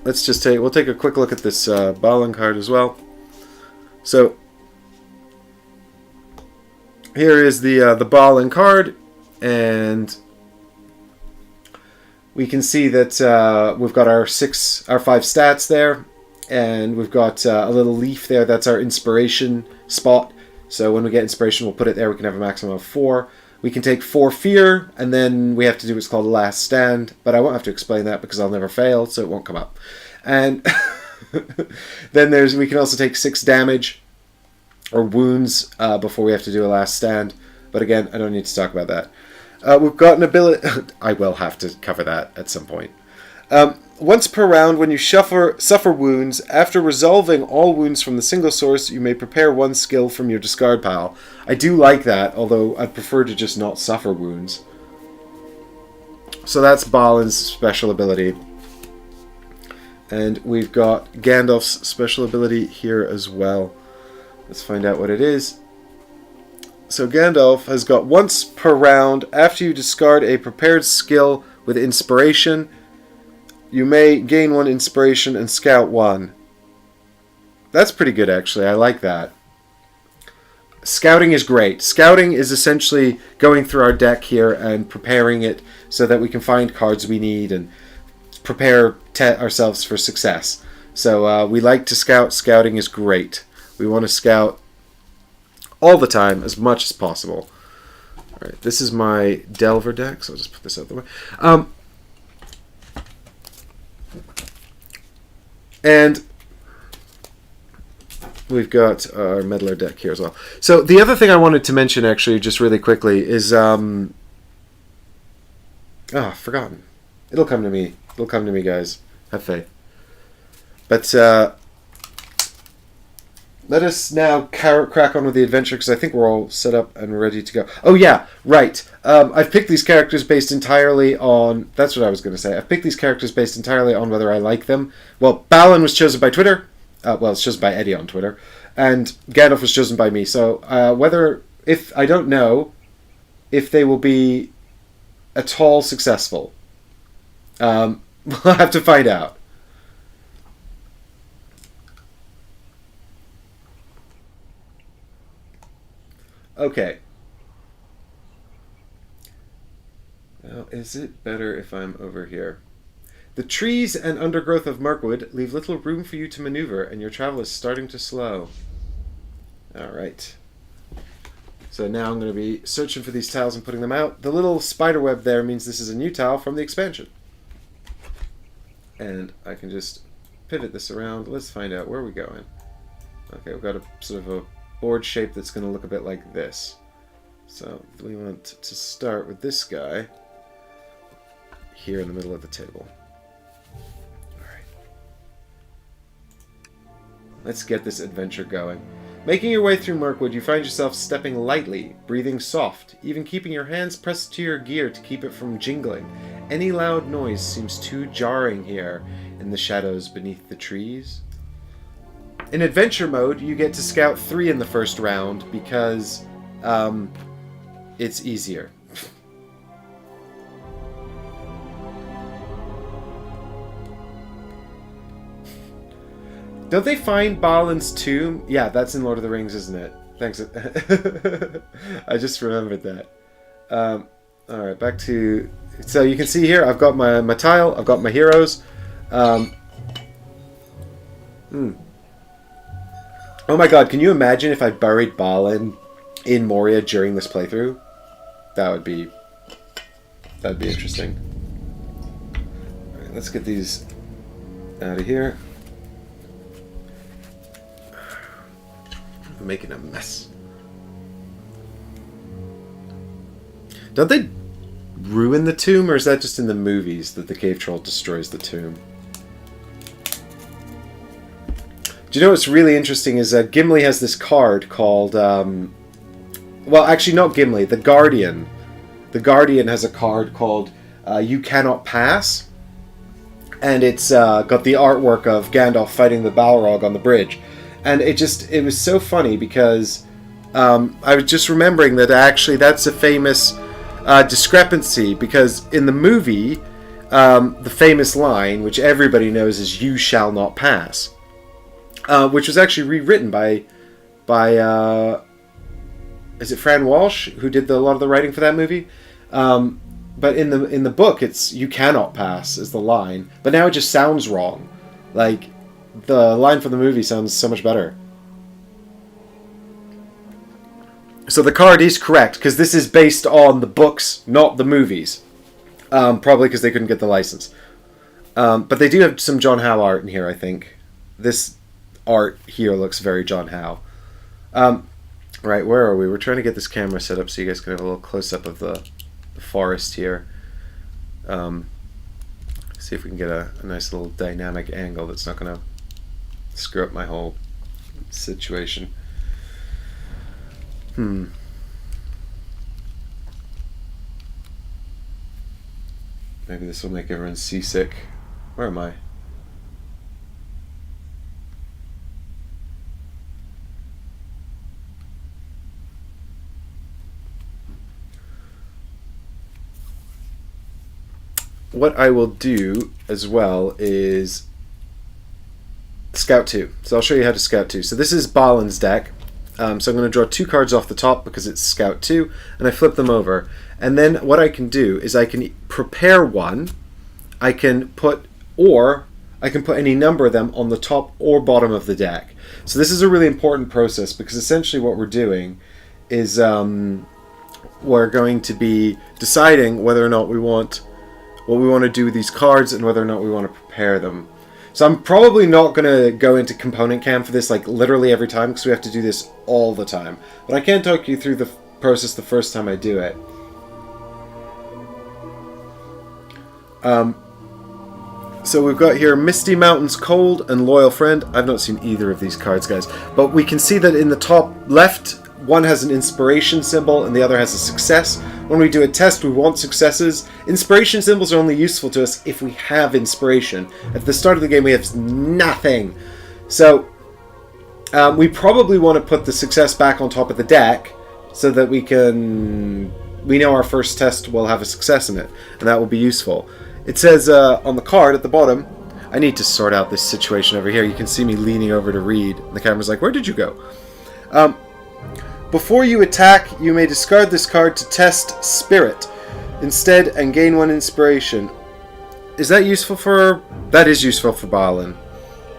Let's just we'll take a quick look at this Balin card as well. So here is the Balin card, and we can see that we've got our 5 stats there, and we've got a little leaf there. That's our inspiration spot. So when we get inspiration, we'll put it there. We can have a maximum of 4. We can take 4 fear, and then we have to do what's called a last stand. But I won't have to explain that because I'll never fail, so it won't come up. And then we can also take 6 damage or wounds before we have to do a last stand. But again, I don't need to talk about that. We've got an ability... I will have to cover that at some point. Once per round, when you suffer wounds, after resolving all wounds from the single source, you may prepare 1 skill from your discard pile. I do like that, although I'd prefer to just not suffer wounds. So that's Balin's special ability. And we've got Gandalf's special ability here as well. Let's find out what it is. So Gandalf has got once per round, after you discard a prepared skill with inspiration, you may gain 1 inspiration and scout 1. That's pretty good, actually. I like that. Scouting is great. Scouting is essentially going through our deck here and preparing it so that we can find cards we need and prepare ourselves for success. So we like to scout. Scouting is great. We want to scout all the time, as much as possible. Alright, this is my Delver deck, so I'll just put this out the way. And we've got our Meddler deck here as well. So the other thing I wanted to mention, actually, just really quickly, is... forgotten. It'll come to me. It'll come to me, guys. Have faith. But let us now crack on with the adventure, because I think we're all set up and ready to go. Oh yeah, right. I've picked these characters based entirely on... That's what I was going to say. I've picked these characters based entirely on whether I like them. Well, Balin was chosen by Twitter. Well, it's chosen by Eddie on Twitter. And Gandalf was chosen by me. So I don't know if they will be at all successful. We'll have to find out. Okay. Now, is it better if I'm over here? The trees and undergrowth of Mirkwood leave little room for you to maneuver, and your travel is starting to slow. Alright. So now I'm going to be searching for these tiles and putting them out. The little spider web there means this is a new tile from the expansion. And I can just pivot this around. Let's find out where we're going. Okay, we've got a sort of a board shape that's going to look a bit like this. So we want to start with this guy here in the middle of the table. Alright. Let's get this adventure going. Making your way through Mirkwood, you find yourself stepping lightly, breathing soft, even keeping your hands pressed to your gear to keep it from jingling. Any loud noise seems too jarring here in the shadows beneath the trees. In adventure mode, you get to scout 3 in the first round because it's easier. Don't they find Balin's tomb? Yeah, that's in Lord of the Rings, isn't it? Thanks. I just remembered that. Alright, back to... So you can see here, I've got my tile, I've got my heroes. Oh my god, can you imagine if I buried Balin in Moria during this playthrough? That'd be interesting. Alright, let's get these out of here. I'm making a mess. Don't they ruin the tomb, or is that just in the movies that the cave troll destroys the tomb? Do you know what's really interesting is that Gimli has this card called, well, actually not Gimli, the Guardian. The Guardian has a card called You Cannot Pass. And it's got the artwork of Gandalf fighting the Balrog on the bridge. And it was so funny because I was just remembering that actually that's a famous discrepancy, because in the movie, the famous line, which everybody knows, is "You shall not pass," which was actually rewritten by is it Fran Walsh, who did a lot of the writing for that movie? But in the book, it's "You cannot pass" is the line, but now it just sounds wrong. Like, the line from the movie sounds so much better. So the card is correct, because this is based on the books, not the movies. Probably because they couldn't get the license. But they do have some John Howe art in here, I think. This art here looks very John Howe. Right, where are we? We're trying to get this camera set up so you guys can have a little close-up of the forest here. See if we can get a nice little dynamic angle that's not going to screw up my whole situation. Maybe this will make everyone seasick. Where am I? What I will do as well is Scout 2. So I'll show you how to Scout 2. So this is Balin's deck. So I'm going to draw 2 cards off the top because it's Scout 2, and I flip them over. And then what I can do is I can prepare one. I can put any number of them on the top or bottom of the deck. So this is a really important process, because essentially what we're doing is we're going to be deciding whether or not we want what we want to do with these cards and whether or not we want to prepare them. So I'm probably not going to go into component cam for this like literally every time, because we have to do this all the time. But I can talk you through the process the first time I do it. So we've got here Misty Mountains Cold and Loyal Friend. I've not seen either of these cards, guys. But we can see that in the top left, one has an inspiration symbol and the other has a success. When we do a test, we want successes. Inspiration symbols are only useful to us if we have inspiration. At the start of the game, we have nothing. So we probably want to put the success back on top of the deck so that we know our first test will have a success in it, and that will be useful. It says on the card at the bottom, I need to sort out this situation over here. You can see me leaning over to read. And the camera's like, where did you go? Before you attack, you may discard this card to test Spirit instead and gain 1 inspiration. Is that useful for... That is useful for Balin,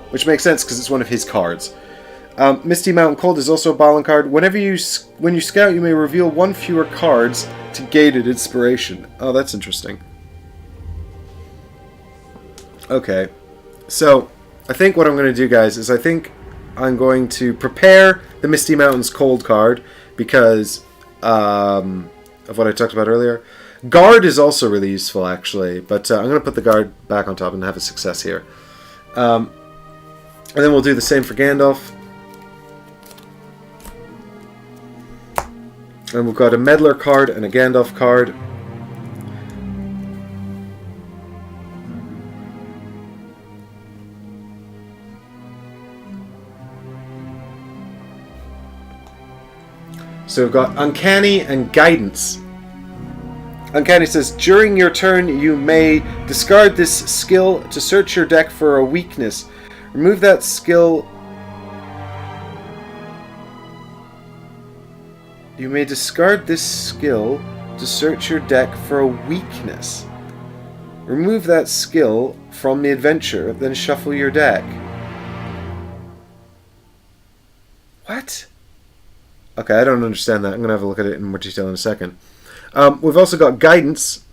which makes sense because it's one of his cards. Misty Mountain Cold is also a Balin card. When you scout, you may reveal 1 fewer cards to gain an inspiration. Oh, that's interesting. Okay, so I think what I'm going to do, guys, is I think I'm going to prepare the Misty Mountains Cold card because of what I talked about earlier. Guard is also really useful, actually, but I'm going to put the guard back on top and have a success here. And then we'll do the same for Gandalf. And we've got a Meddler card and a Gandalf card. So we've got Uncanny and Guidance. Uncanny says, during your turn you may discard this skill to search your deck for a weakness. Remove that skill. You may discard this skill to search your deck for a weakness. Remove that skill from the adventure, then shuffle your deck. What? Okay, I don't understand that. I'm going to have a look at it in more detail in a second. We've also got Guidance,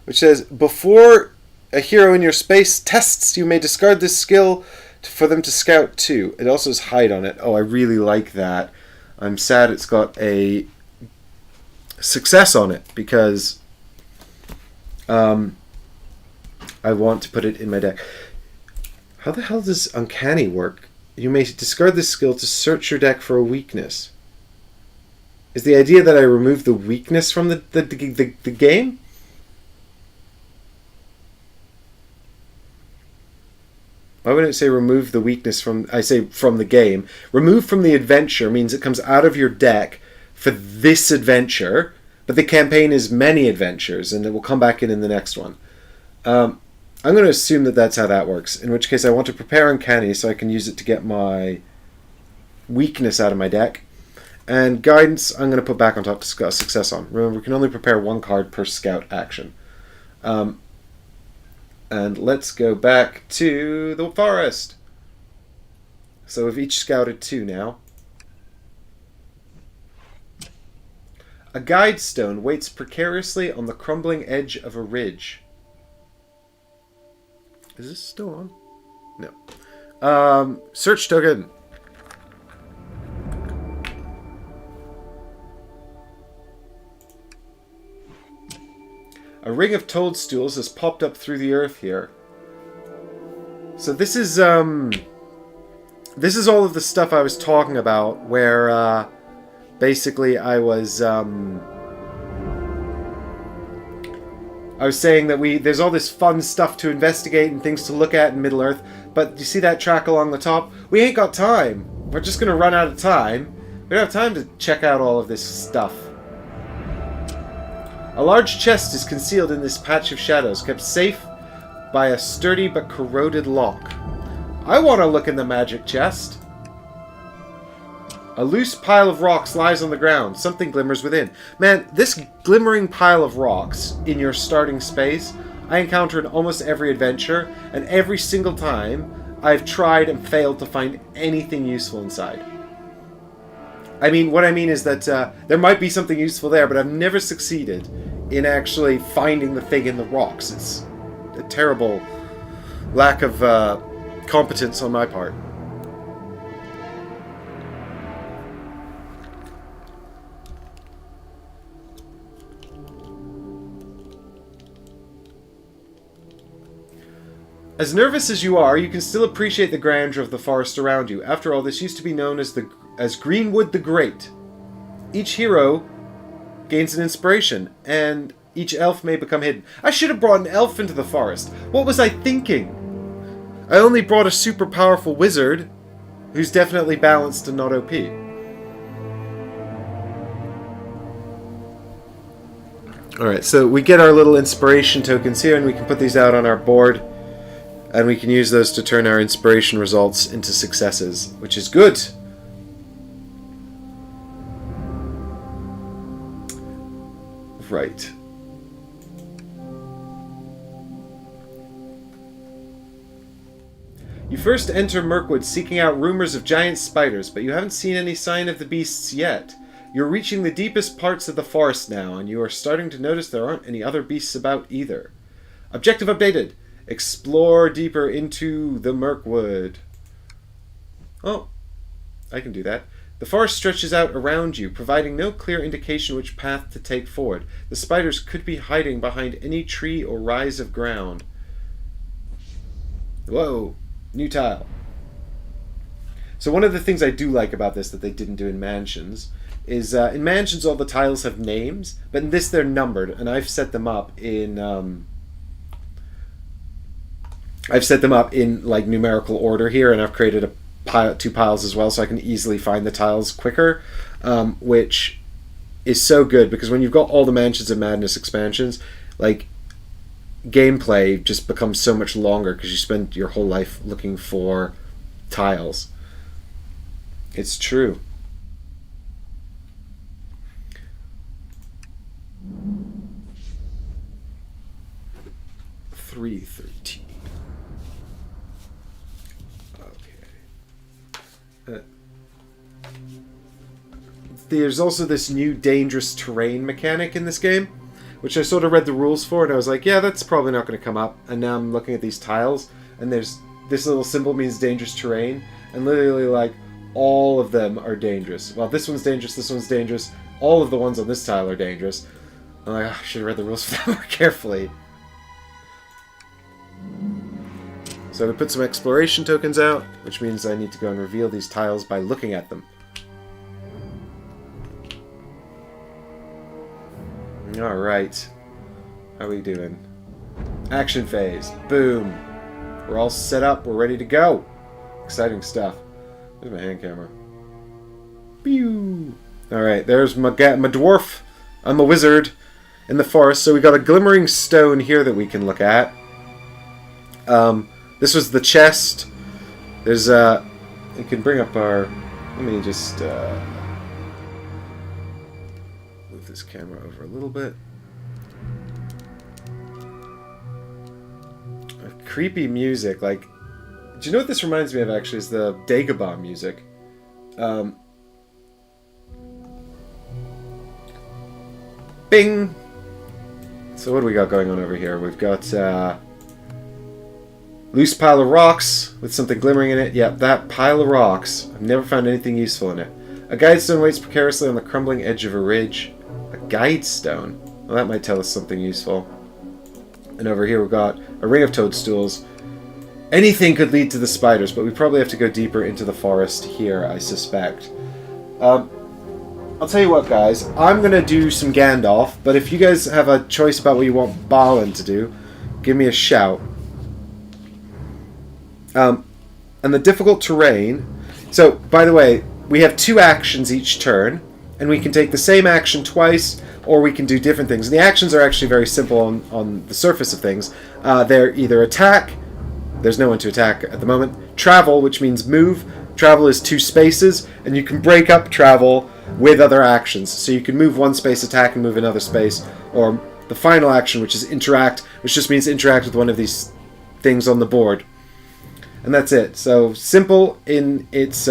which says, before a hero in your space tests, you may discard this skill for them to scout too. It also has Hide on it. Oh, I really like that. I'm sad it's got a success on it because I want to put it in my deck. How the hell does Uncanny work? You may discard this skill to search your deck for a weakness. Is the idea that I remove the weakness from the game? Why wouldn't it say remove the weakness from... I say from the game. Remove from the adventure means it comes out of your deck for this adventure, but the campaign is many adventures, and it will come back in the next one. I'm going to assume that that's how that works, in which case I want to prepare Uncanny so I can use it to get my weakness out of my deck. And Guidance, I'm going to put back on top to success on. Remember, we can only prepare one card per scout action. And let's go back to the forest. So we've each scouted 2 now. A guide stone waits precariously on the crumbling edge of a ridge. Is this still on? No. Search token. A ring of toadstools has popped up through the earth here. So this is all of the stuff I was talking about, where basically I was saying that there's all this fun stuff to investigate and things to look at in Middle Earth, but you see that track along the top? We ain't got time. We're just gonna run out of time. We don't have time to check out all of this stuff. A large chest is concealed in this patch of shadows, kept safe by a sturdy but corroded lock. I want to look in the magic chest. A loose pile of rocks lies on the ground. Something glimmers within. Man, this glimmering pile of rocks in your starting space, I encounter in almost every adventure, and every single time I've tried and failed to find anything useful inside. What I mean is that there might be something useful there, but I've never succeeded in actually finding the thing in the rocks. It's a terrible lack of competence on my part. As nervous as you are, you can still appreciate the grandeur of the forest around you. After all, this used to be known as Greenwood the Great. Each hero gains an inspiration, and each elf may become hidden. I should have brought an elf into the forest. What was I thinking? I only brought a super powerful wizard who's definitely balanced and not OP. Alright, so we get our little inspiration tokens here, and we can put these out on our board, and we can use those to turn our inspiration results into successes, which is good. Right. You first enter Mirkwood seeking out rumors of giant spiders, but you haven't seen any sign of the beasts yet. You're reaching the deepest parts of the forest now, and you are starting to notice there aren't any other beasts about either. Objective updated. Explore deeper into the Mirkwood. Oh, I can do that. The forest stretches out around you, providing no clear indication which path to take forward. The spiders could be hiding behind any tree or rise of ground. Whoa, new tile. So one of the things I do like about this that they didn't do in Mansions is in mansions all the tiles have names, but in this they're numbered, and I've set them up in like numerical order here, and I've created a pile, 2 piles as well, so I can easily find the tiles quicker, which is so good because when you've got all the Mansions of Madness expansions, like, gameplay just becomes so much longer because you spend your whole life looking for tiles. It's true. $3.13. Okay. There's also this new dangerous terrain mechanic in this game, which I sort of read the rules for, and I was like, yeah, that's probably not going to come up. And now I'm looking at these tiles, and there's this little symbol means dangerous terrain, and literally, like, all of them are dangerous. Well, this one's dangerous, this one's dangerous, all of the ones on this tile are dangerous. I'm like, oh, I should have read the rules for that more carefully. So we put some exploration tokens out, which means I need to go and reveal these tiles by looking at them. Alright. How are we doing? Action phase. Boom. We're all set up. We're ready to go. Exciting stuff. There's my hand camera. Pew! Alright, there's my dwarf. I'm a wizard in the forest. So we got a glimmering stone here that we can look at. This was the chest. There's you can bring up our... Let me just move this camera over a little bit. Creepy music, like... Do you know what this reminds me of, actually, is the Dagobah music. Bing! So what do we got going on over here? We've got, loose pile of rocks with something glimmering in it. Yep, that pile of rocks. I've never found anything useful in it. A guide stone waits precariously on the crumbling edge of a ridge. A guide stone? Well, that might tell us something useful. And over here we've got a ring of toadstools. Anything could lead to the spiders, but we probably have to go deeper into the forest here, I suspect. I'll tell you what, guys. I'm going to do some Gandalf, but if you guys have a choice about what you want Balin to do, give me a shout. And the difficult terrain... So, by the way, we have 2 actions each turn, and we can take the same action twice, or we can do different things. And the actions are actually very simple on the surface of things. They're either attack... There's no one to attack at the moment. Travel, which means move. Travel is 2 spaces, and you can break up travel with other actions. So you can move 1 space, attack, and move another space. Or the final action, which is interact, which just means interact with one of these things on the board. And that's it. So simple in its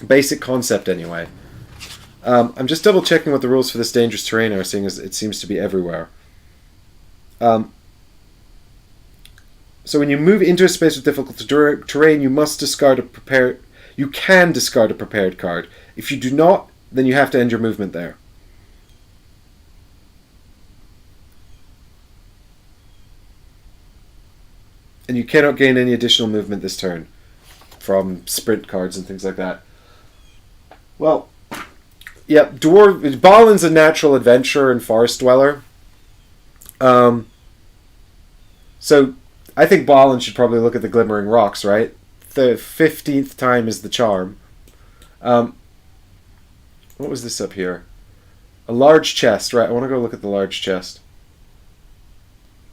basic concept, anyway. I'm just double checking what the rules for this dangerous terrain are, seeing as it seems to be everywhere. So when you move into a space with difficult terrain, you must discard a prepared... You can discard a prepared card. If you do not, then you have to end your movement there. And you cannot gain any additional movement this turn from sprint cards and things like that. Well, yeah, Balin's a natural adventurer and forest dweller. So I think Balin should probably look at the glimmering rocks, right? The 15th time is the charm. What was this up here? A large chest, right? I want to go look at the large chest.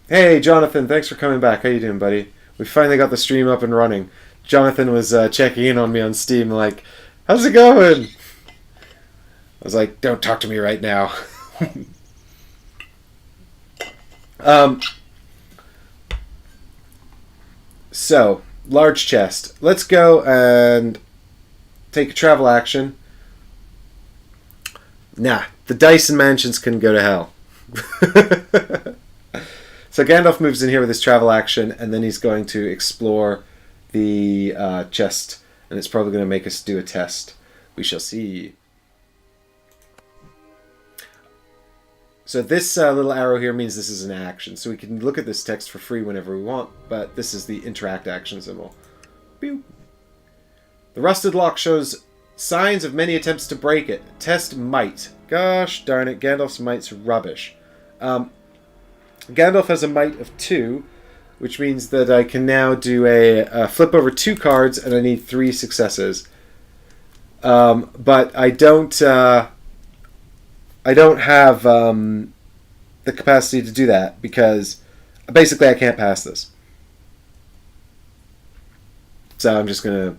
Hey, Jonathan, thanks for coming back. How you doing, buddy? We finally got the stream up and running. Jonathan was checking in on me on Steam, like, how's it going? I was like, don't talk to me right now. So, large chest. Let's go and take a travel action. Nah, the dice and mansions can go to hell. So Gandalf moves in here with his travel action, and then he's going to explore the chest, and it's probably going to make us do a test. We shall see. So this little arrow here means this is an action, so we can look at this text for free whenever we want, but this is the interact action symbol. Pew. The rusted lock shows Signs of many attempts to break it. Test might. Gosh darn it, Gandalf's might's rubbish. Gandalf has a might of 2, which means that I can now do a flip over 2 cards, and I need 3 successes. But I don't have the capacity to do that because basically I can't pass this. So I'm just gonna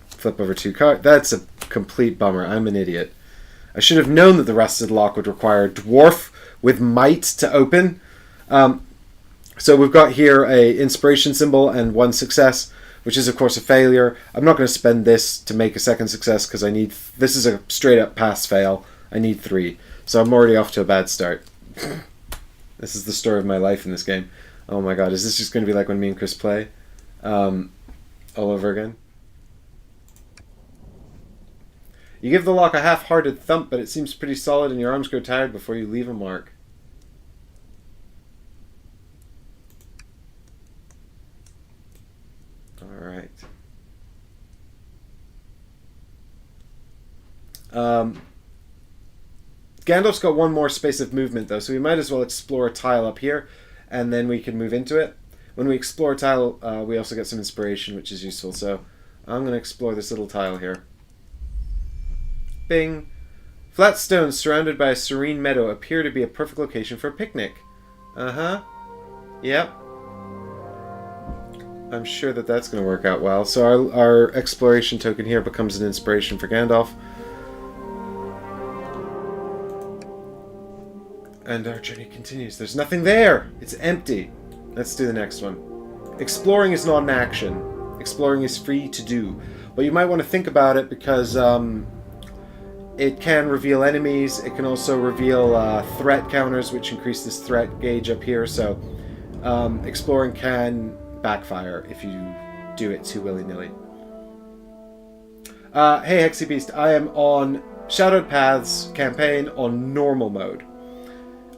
flip over 2 cards. That's a complete bummer. I'm an idiot. I should have known that the rusted lock would require dwarf with might to open. So we've got here a inspiration symbol and 1 success, which is of course a failure. I'm not going to spend this to make a second success because I need... This is a straight up pass fail. I need 3. So I'm already off to a bad start. This is the story of my life in this game. Oh my god, is this just going to be like when me and Chris play? All over again? You give the lock a half-hearted thump, but it seems pretty solid and your arms grow tired before you leave a mark. Alright. Gandalf's got 1 more space of movement, though, so we might as well explore a tile up here, and then we can move into it. When we explore a tile, we also get some inspiration, which is useful, so I'm going to explore this little tile here. Bing! Flat stones surrounded by a serene meadow appear to be a perfect location for a picnic. Uh-huh. Yep. I'm sure that that's going to work out well. So our exploration token here becomes an inspiration for Gandalf. And our journey continues. There's nothing there! It's empty. Let's do the next one. Exploring is not an action. Exploring is free to do. But you might want to think about it because it can reveal enemies. It can also reveal threat counters, which increase this threat gauge up here. So exploring can backfire if you do it too willy-nilly. Hey Hexy Beast, I am on Shadowed Paths campaign on normal mode.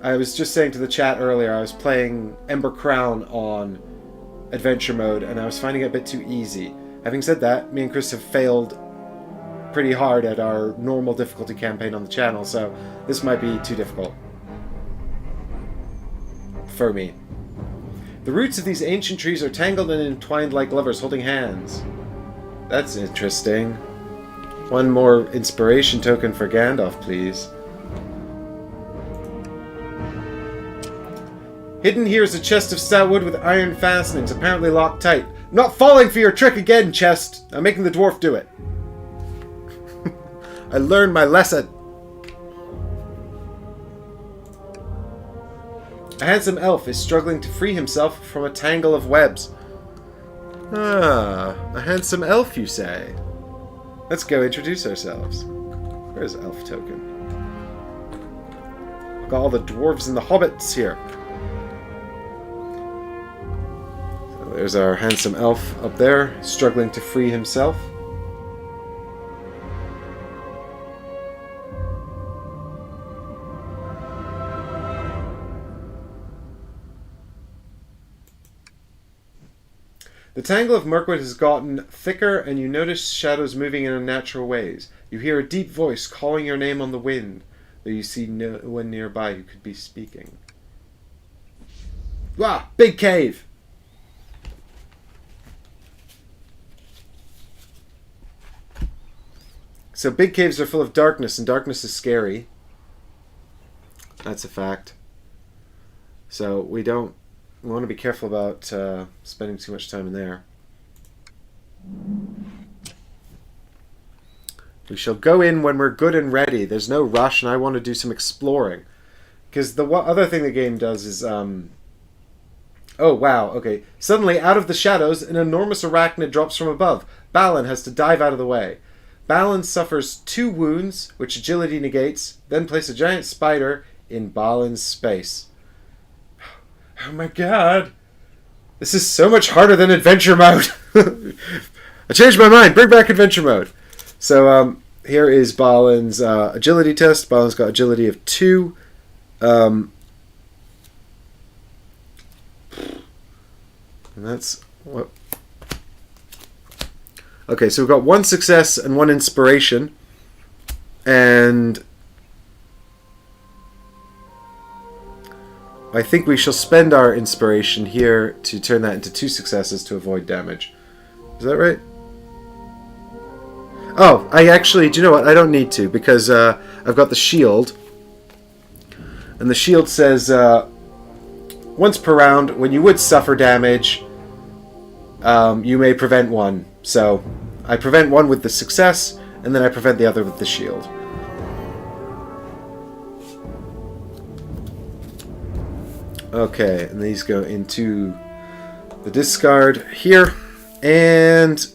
I was just saying to the chat earlier, I was playing Ember Crown on adventure mode, and I was finding it a bit too easy. Having said that, me and Chris have failed pretty hard at our normal difficulty campaign on the channel, so this might be too difficult for me. The roots of these ancient trees are tangled and entwined like lovers holding hands. That's interesting. 1 more inspiration token for Gandalf, please. Hidden here is a chest of stout wood with iron fastenings, apparently locked tight. I'm not falling for your trick again, chest! I'm making the dwarf do it. I learned my lesson. A handsome elf is struggling to free himself from a tangle of webs. Ah, a handsome elf, you say? Let's go introduce ourselves. Where's elf token? Got all the dwarves and the hobbits here. So there's our handsome elf up there, struggling to free himself. The tangle of Mirkwood has gotten thicker, and you notice shadows moving in unnatural ways. You hear a deep voice calling your name on the wind, though you see no one nearby who could be speaking. Ah! Big cave! So big caves are full of darkness, and darkness is scary. That's a fact. So we want to be careful about spending too much time in there. We shall go in when we're good and ready. There's no rush, and I want to do some exploring. Because the other thing the game does is... Oh, wow, okay. Suddenly, out of the shadows, an enormous arachnid drops from above. Balin has to dive out of the way. Balin suffers 2 wounds, which agility negates, then place a giant spider in Balin's space. Oh my god. This is so much harder than adventure mode. I changed my mind. Bring back adventure mode. So here is Balin's agility test. Balin's got agility of 2. And that's what... Okay, so we've got 1 success and 1 inspiration. And I think we shall spend our inspiration here to turn that into 2 successes to avoid damage. Is that right? Oh, I actually, do you know what? I don't need to, because I've got the shield. And the shield says, once per round, when you would suffer damage, you may prevent 1. So, I prevent 1 with the success, and then I prevent the other with the shield. Okay, and these go into the discard here. And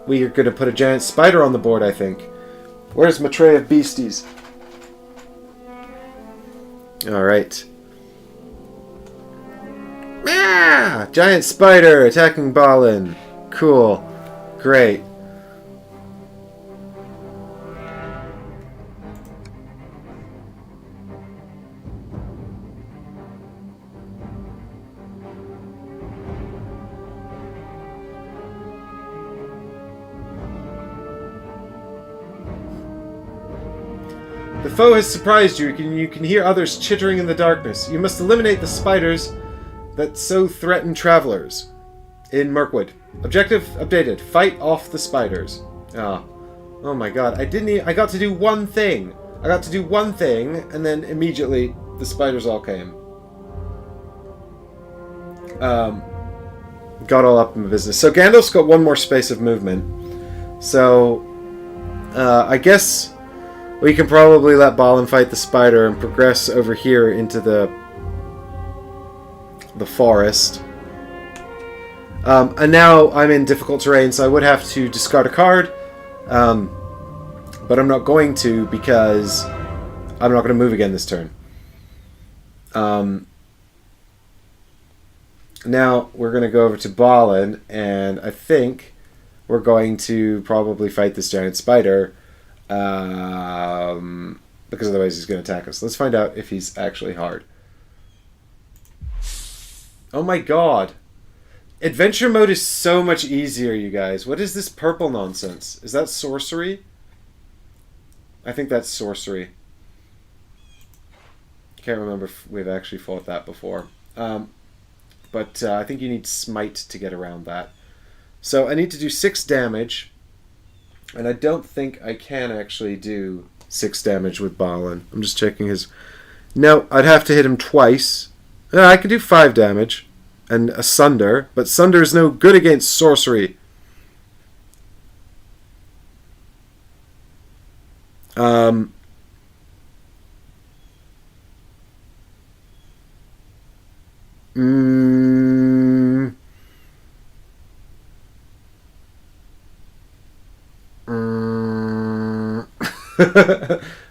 we are going to put a giant spider on the board, I think. Where's my tray of beasties? Alright. Ah! Giant spider attacking Balin. Cool. Great. The foe has surprised you. You can hear others chittering in the darkness. You must eliminate the spiders that so threaten travelers. In Mirkwood. Objective updated. Fight off the spiders. Ah. Oh my god. I got to do one thing. I got to do one thing, and then immediately the spiders all came. Got all up in the business. So Gandalf's got 1 more space of movement. So, I guess we can probably let Balin fight the spider and progress over here into the forest. And now I'm in difficult terrain, so I would have to discard a card. But I'm not going to, because I'm not going to move again this turn. Now we're going to go over to Balin, and I think we're going to probably fight this giant spider. Because otherwise he's going to attack us. Let's find out if he's actually hard. Oh my god. Adventure mode is so much easier, you guys. What is this purple nonsense? Is that sorcery? I think that's sorcery. Can't remember if we've actually fought that before. But I think you need smite to get around that. So I need to do 6 damage. And I don't think I can actually do 6 damage with Balin. I'm just checking his... No, I'd have to hit him twice. I can do 5 damage. And a Sunder. But Sunder is no good against sorcery.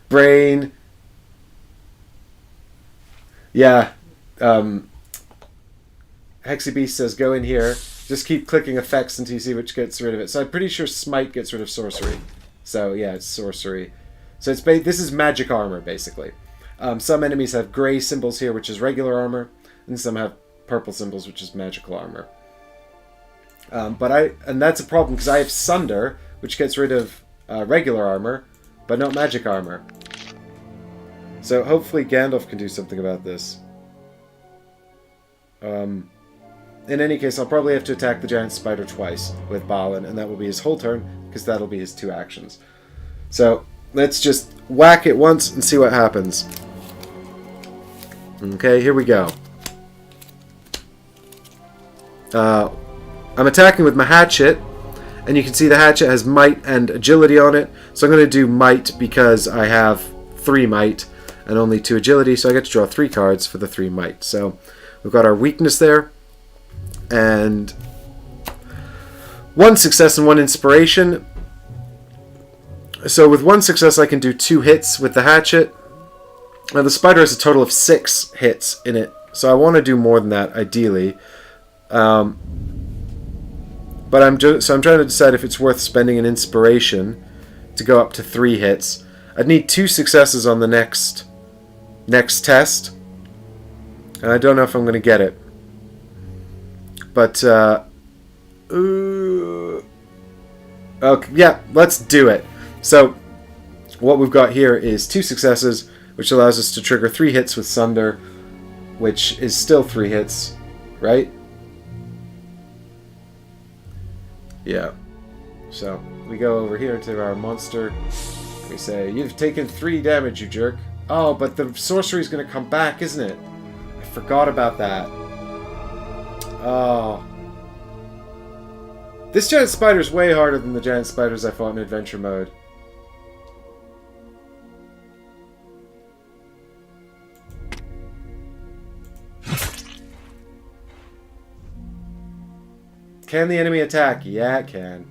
Brain. Yeah. Hexybeast says go in here. Just keep clicking effects until you see which gets rid of it. So I'm pretty sure Smite gets rid of sorcery. So yeah, it's sorcery. So it's this is magic armor basically. Some enemies have gray symbols here, which is regular armor, and some have purple symbols, which is magical armor. And that's a problem because I have Sunder, which gets rid of regular armor, but not magic armor. So hopefully Gandalf can do something about this. In any case, I'll probably have to attack the giant spider twice with Balin, and that will be his whole turn, because that'll be his 2 actions. So, let's just whack it once and see what happens. Okay, here we go. I'm attacking with my hatchet, and you can see the hatchet has might and agility on it, so I'm going to do might because I have 3 might and only 2 agility, so I get to draw 3 cards for the 3 might. So, we've got our weakness there. And 1 success and 1 inspiration. So with 1 success I can do 2 hits with the hatchet. Now the spider has a total of 6 hits in it, so I want to do more than that ideally. But I'm trying to decide if it's worth spending an inspiration to go up to 3 hits. I'd need 2 successes on the next test, and I don't know if I'm going to get it. But, Okay, yeah, let's do it. So, what we've got here is 2 successes, which allows us to trigger 3 hits with Sunder, which is still 3 hits, right? Yeah. So, we go over here to our monster. We say, "You've taken 3 damage, you jerk." Oh, but the sorcery's going to come back, isn't it? I forgot about that. Oh. This giant spider's way harder than the giant spiders I fought in adventure mode. Can the enemy attack? Yeah, it can.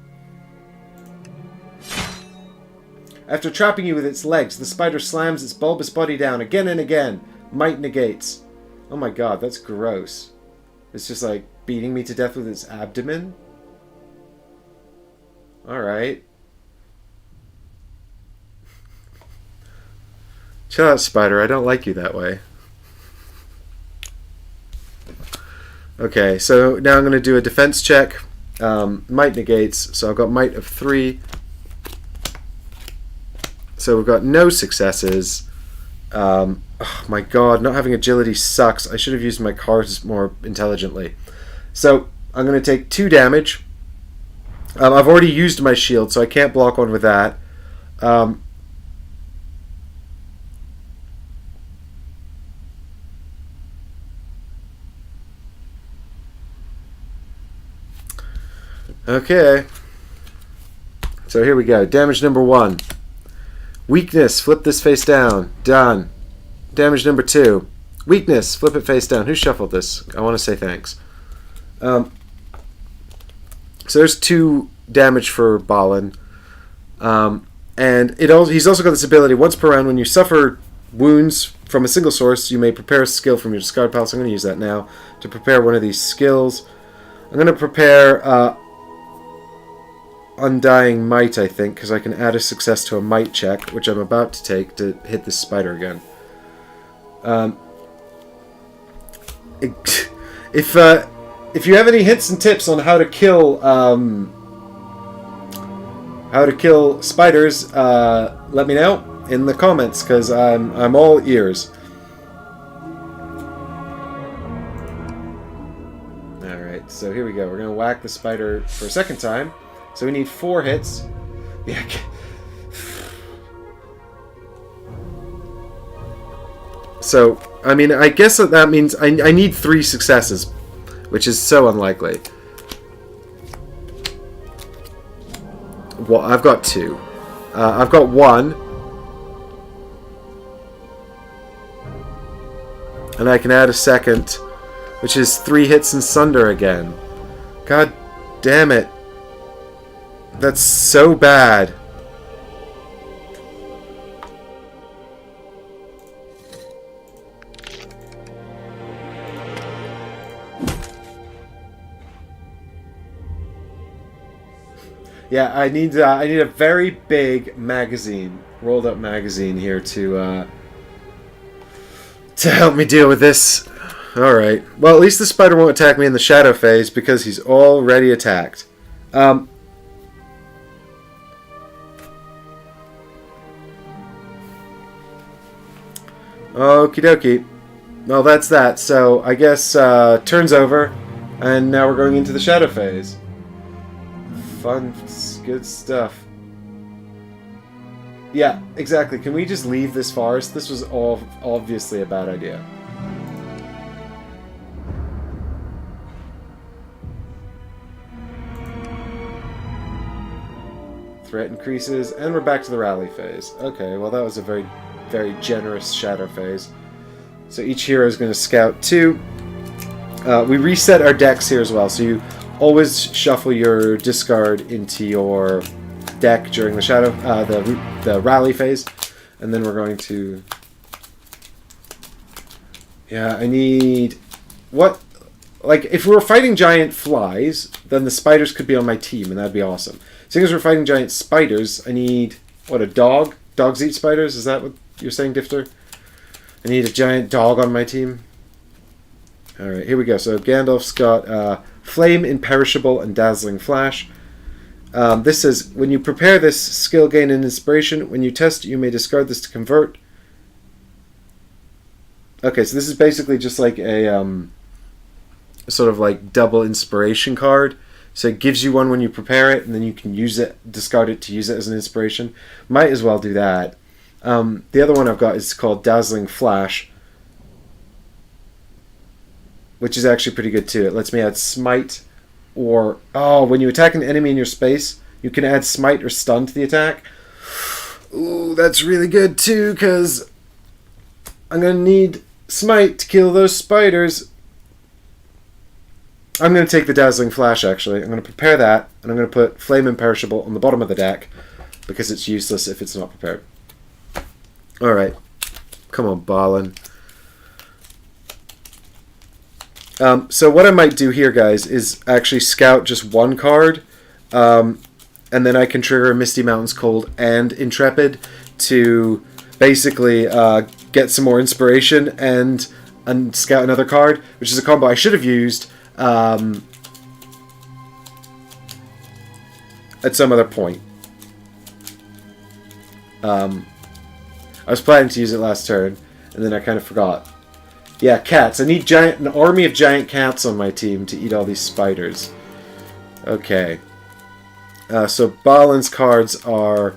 After trapping you with its legs, the spider slams its bulbous body down again and again. Might negates. Oh my god, that's gross. It's just like beating me to death with its abdomen? Alright. Chill out, spider. I don't like you that way. Okay, so now I'm going to do a defense check. Might negates, so I've got might of 3. So we've got no successes. Oh my god, not having agility sucks. I should have used my cards more intelligently. So I'm going to take 2 damage. I've already used my shield, so I can't block one with that. Okay. So here we go. Damage number 1. Weakness. Flip this face down. Done. Damage number 2. Weakness. Flip it face down. Who shuffled this? I want to say thanks. So there's 2 damage for Balin. And he's also got this ability. Once per round, when you suffer wounds from a single source, you may prepare a skill from your discard pile. So I'm going to use that now to prepare one of these skills. I'm going to prepare Undying Might, I think, because I can add a success to a might check, which I'm about to take to hit this spider again. If you have any hints and tips on how to kill spiders, let me know in the comments, because I'm all ears. All right, so here we go. We're gonna whack the spider for a second time. So we need 4 hits. Yeah. So, I mean, I guess that means I need 3 successes, which is so unlikely. Well, I've got 2. I've got 1. And I can add a second, which is 3 hits and Sunder again. God damn it. That's so bad. Yeah, I need a very big magazine, rolled up magazine here to help me deal with this. All right. Well, at least the spider won't attack me in the shadow phase because he's already attacked. Okie dokie. Well, that's that. So, I guess turn's over, and now we're going into the shadow phase. Fun, good stuff. Yeah, exactly. Can we just leave this forest? This was all obviously a bad idea. Threat increases, and we're back to the rally phase. Okay, well that was a very, very generous shadow phase. So each hero is going to scout 2. We reset our decks here as well, so you always shuffle your discard into your deck during the shadow, the rally phase, and then we're going to. Yeah, I need what? Like, if we were fighting giant flies, then the spiders could be on my team, and that'd be awesome. Seeing as we're fighting giant spiders, I need what, a dog? Dogs eat spiders? Is that what you're saying, Difter? I need a giant dog on my team. All right, here we go. So Gandalf's got Flame, Imperishable, and Dazzling Flash. This says, when you prepare this skill, gain an inspiration. When you test it, you may discard this to convert. Okay, so this is basically just like a sort of like double inspiration card. So it gives you one when you prepare it, and then you can use it, discard it to use it as an inspiration. Might as well do that. The other one I've got is called Dazzling Flash, which is actually pretty good too. It lets me add Smite, or when you attack an enemy in your space, you can add Smite or Stun to the attack. Ooh, that's really good too, because I'm going to need Smite to kill those spiders. I'm going to take the Dazzling Flash, actually. I'm going to prepare that, and I'm going to put Flame Imperishable on the bottom of the deck, because it's useless if it's not prepared. Alright. Come on, Balin. So what I might do here, guys, is actually scout just one card, and then I can trigger Misty Mountains Cold and Intrepid to basically get some more inspiration and scout another card, which is a combo I should have used at some other point. I was planning to use it last turn, and then I kind of forgot. Yeah, cats. I need an army of giant cats on my team to eat all these spiders. Okay. So Balin's cards are...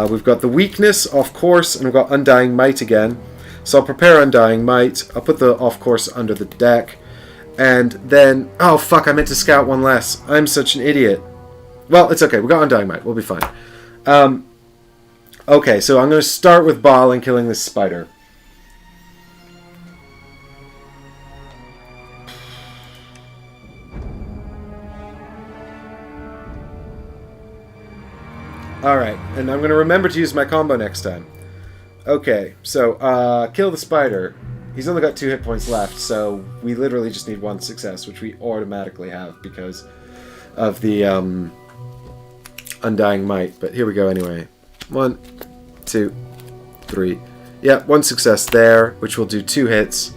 we've got the Weakness, off course, and we've got Undying Might again. So I'll prepare Undying Might. I'll put the off course under the deck. And then... Oh, fuck, I meant to scout one less. I'm such an idiot. Well, it's okay. We got Undying Might. We'll be fine. Okay, so I'm going to start with Balin killing this spider. Alright, and I'm going to remember to use my combo next time. Okay, so, kill the spider. He's only got 2 hit points left, so we literally just need 1 success, which we automatically have because of the Undying Might. But here we go anyway. 1, 2, 3. Yeah, 1 success there, which will do 2 hits,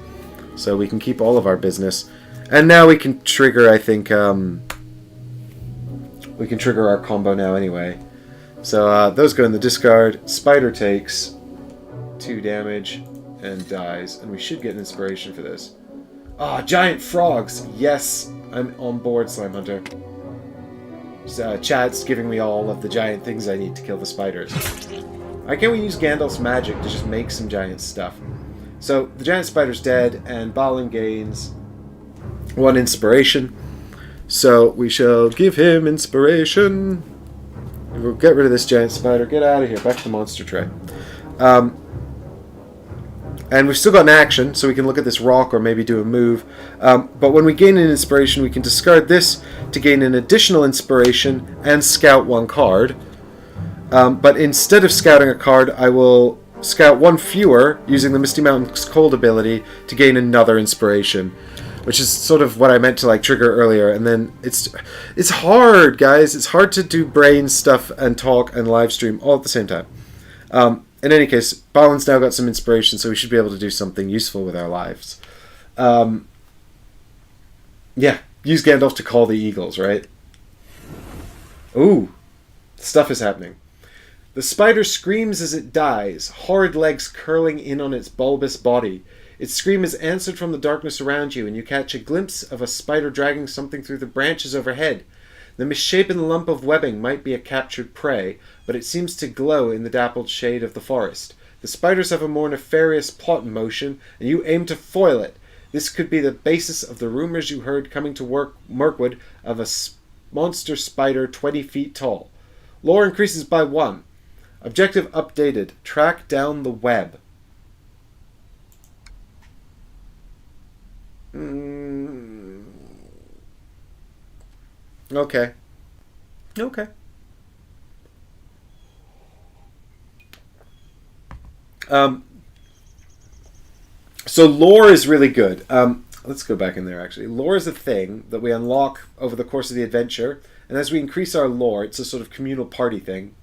so we can keep all of our business. And now we can trigger, I think, we can trigger our combo now anyway. So those go in the discard. Spider takes 2 damage and dies. And we should get an inspiration for this. Giant frogs! Yes! I'm on board, Slime Hunter. Chat's giving me all of the giant things I need to kill the spiders. Why can't we use Gandalf's magic to just make some giant stuff? So the giant spider's dead, and Balin gains 1 inspiration. So we shall give him inspiration. We'll get rid of this giant spider. Get out of here. Back to the monster tray. And we've still got an action, so we can look at this rock or maybe do a move. But when we gain an inspiration, we can discard this to gain an additional inspiration and scout 1 card. But instead of scouting a card, I will scout 1 fewer using the Misty Mountains Cold ability to gain another inspiration. Which is sort of what I meant to like trigger earlier, and then it's hard, guys. It's hard to do brain stuff and talk and live stream all at the same time. In any case, Balin's now got some inspiration, so we should be able to do something useful with our lives. Yeah, use Gandalf to call the eagles, right? Ooh, stuff is happening. The spider screams as it dies, horrid legs curling in on its bulbous body. Its scream is answered from the darkness around you, and you catch a glimpse of a spider dragging something through the branches overhead. The misshapen lump of webbing might be a captured prey, but it seems to glow in the dappled shade of the forest. The spiders have a more nefarious plot in motion, and you aim to foil it. This could be the basis of the rumors you heard coming to Mirkwood of a monster spider 20 feet tall. Lore increases by 1. Objective updated. Track down the web. Okay. Okay. So lore is really good. Let's go back in there, actually. Lore is a thing that we unlock over the course of the adventure, and as we increase our lore, it's a sort of communal party thing,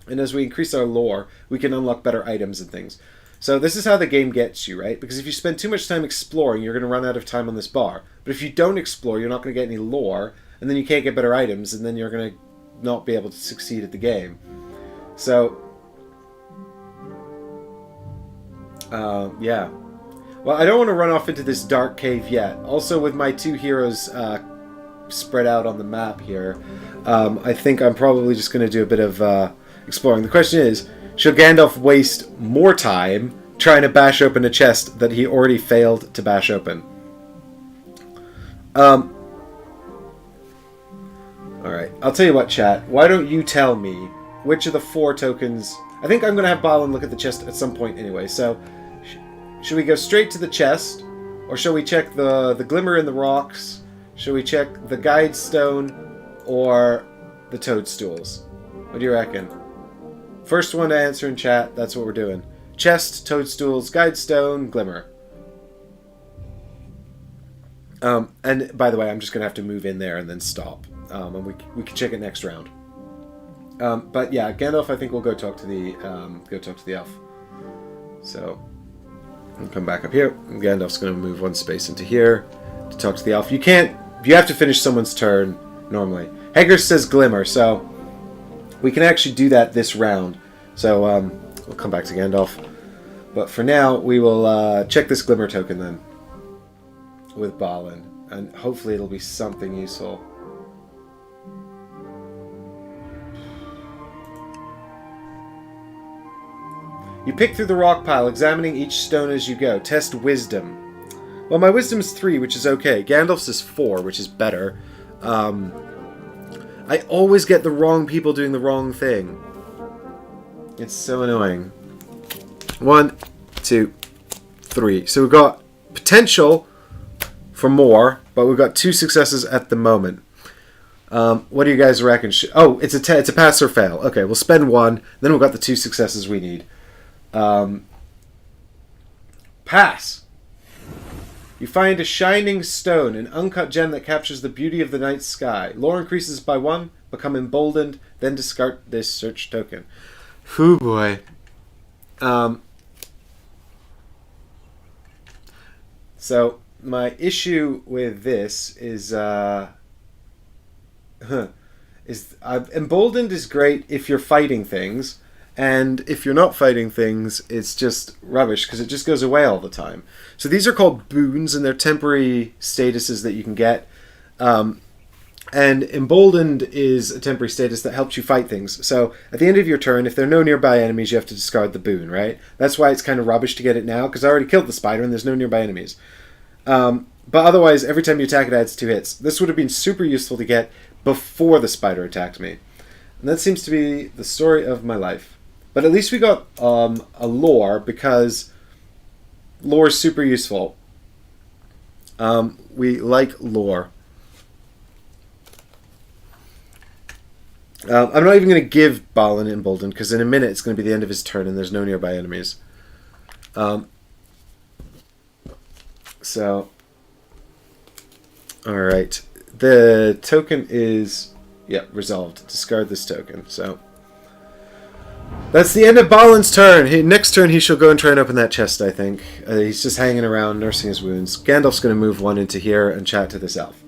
and as we increase our lore, we can unlock better items and things. So this is how the game gets you, right? Because if you spend too much time exploring, you're going to run out of time on this bar. But if you don't explore, you're not going to get any lore, and then you can't get better items, and then you're going to not be able to succeed at the game. So, yeah. Well, I don't want to run off into this dark cave yet. Also, with my two heroes spread out on the map here, I think I'm probably just going to do a bit of exploring. The question is, should Gandalf waste more time trying to bash open a chest that he already failed to bash open? Alright, I'll tell you what, chat. Why don't you tell me which of the 4 tokens... I think I'm going to have Balin look at the chest at some point anyway, so... Should we go straight to the chest? Or shall we check the glimmer in the rocks? Shall we check the guide stone? Or the toadstools? What do you reckon? First one to answer in chat, that's what we're doing. Chest, toadstools, guide stone, glimmer. And by the way, I'm just going to have to move in there and then stop. And we can check it next round. But yeah, Gandalf, I think we'll go talk to the elf. So, we'll come back up here. Gandalf's going to move 1 space into here to talk to the elf. You have to finish someone's turn normally. Hager says glimmer, so we can actually do that this round. So, we'll come back to Gandalf. But for now, we will check this glimmer token then with Balin, and hopefully it'll be something useful. You pick through the rock pile, examining each stone as you go. Test wisdom. Well, my wisdom is 3, which is okay. Gandalf's is 4, which is better. I always get the wrong people doing the wrong thing. It's so annoying. 1, 2, 3. So we've got potential for more, but we've got 2 successes at the moment. What do you guys reckon? Oh, it's a pass or fail. Okay, we'll spend 1, then we've got the 2 successes we need. Pass. You find a shining stone, an uncut gem that captures the beauty of the night sky. Lore increases by 1, become emboldened, then discard this search token. Whoo boy. So my issue with this is emboldened is great if you're fighting things, and if you're not fighting things, it's just rubbish because it just goes away all the time. So these are called boons, and they're temporary statuses that you can get. And emboldened is a temporary status that helps you fight things. So at the end of your turn, if there are no nearby enemies, you have to discard the boon, right? That's why it's kind of rubbish to get it now, because I already killed the spider and there's no nearby enemies. But otherwise, every time you attack, it adds 2 hits. This would have been super useful to get before the spider attacked me. And that seems to be the story of my life. But at least we got a lore, because lore is super useful. We like lore. I'm not even going to give Balin Emboldened, because in a minute it's going to be the end of his turn and there's no nearby enemies. So, alright. The token is, resolved. Discard this token. So, that's the end of Balin's turn. Next turn he shall go and try and open that chest, I think. He's just hanging around, nursing his wounds. Gandalf's going to move 1 into here and chat to this elf.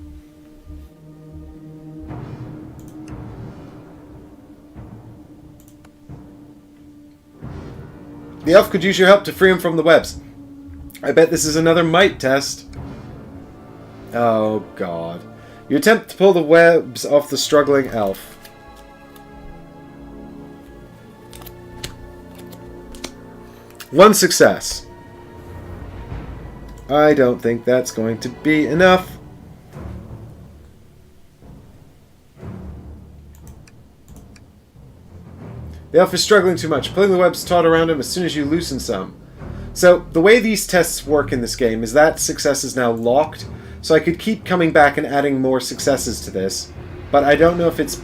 The elf could use your help to free him from the webs. I bet this is another might test. Oh, God. You attempt to pull the webs off the struggling elf. One success. I don't think that's going to be enough. The elf is struggling too much. Pulling the webs taut around him as soon as you loosen some. So, the way these tests work in this game is that success is now locked. So I could keep coming back and adding more successes to this. But I don't know if it's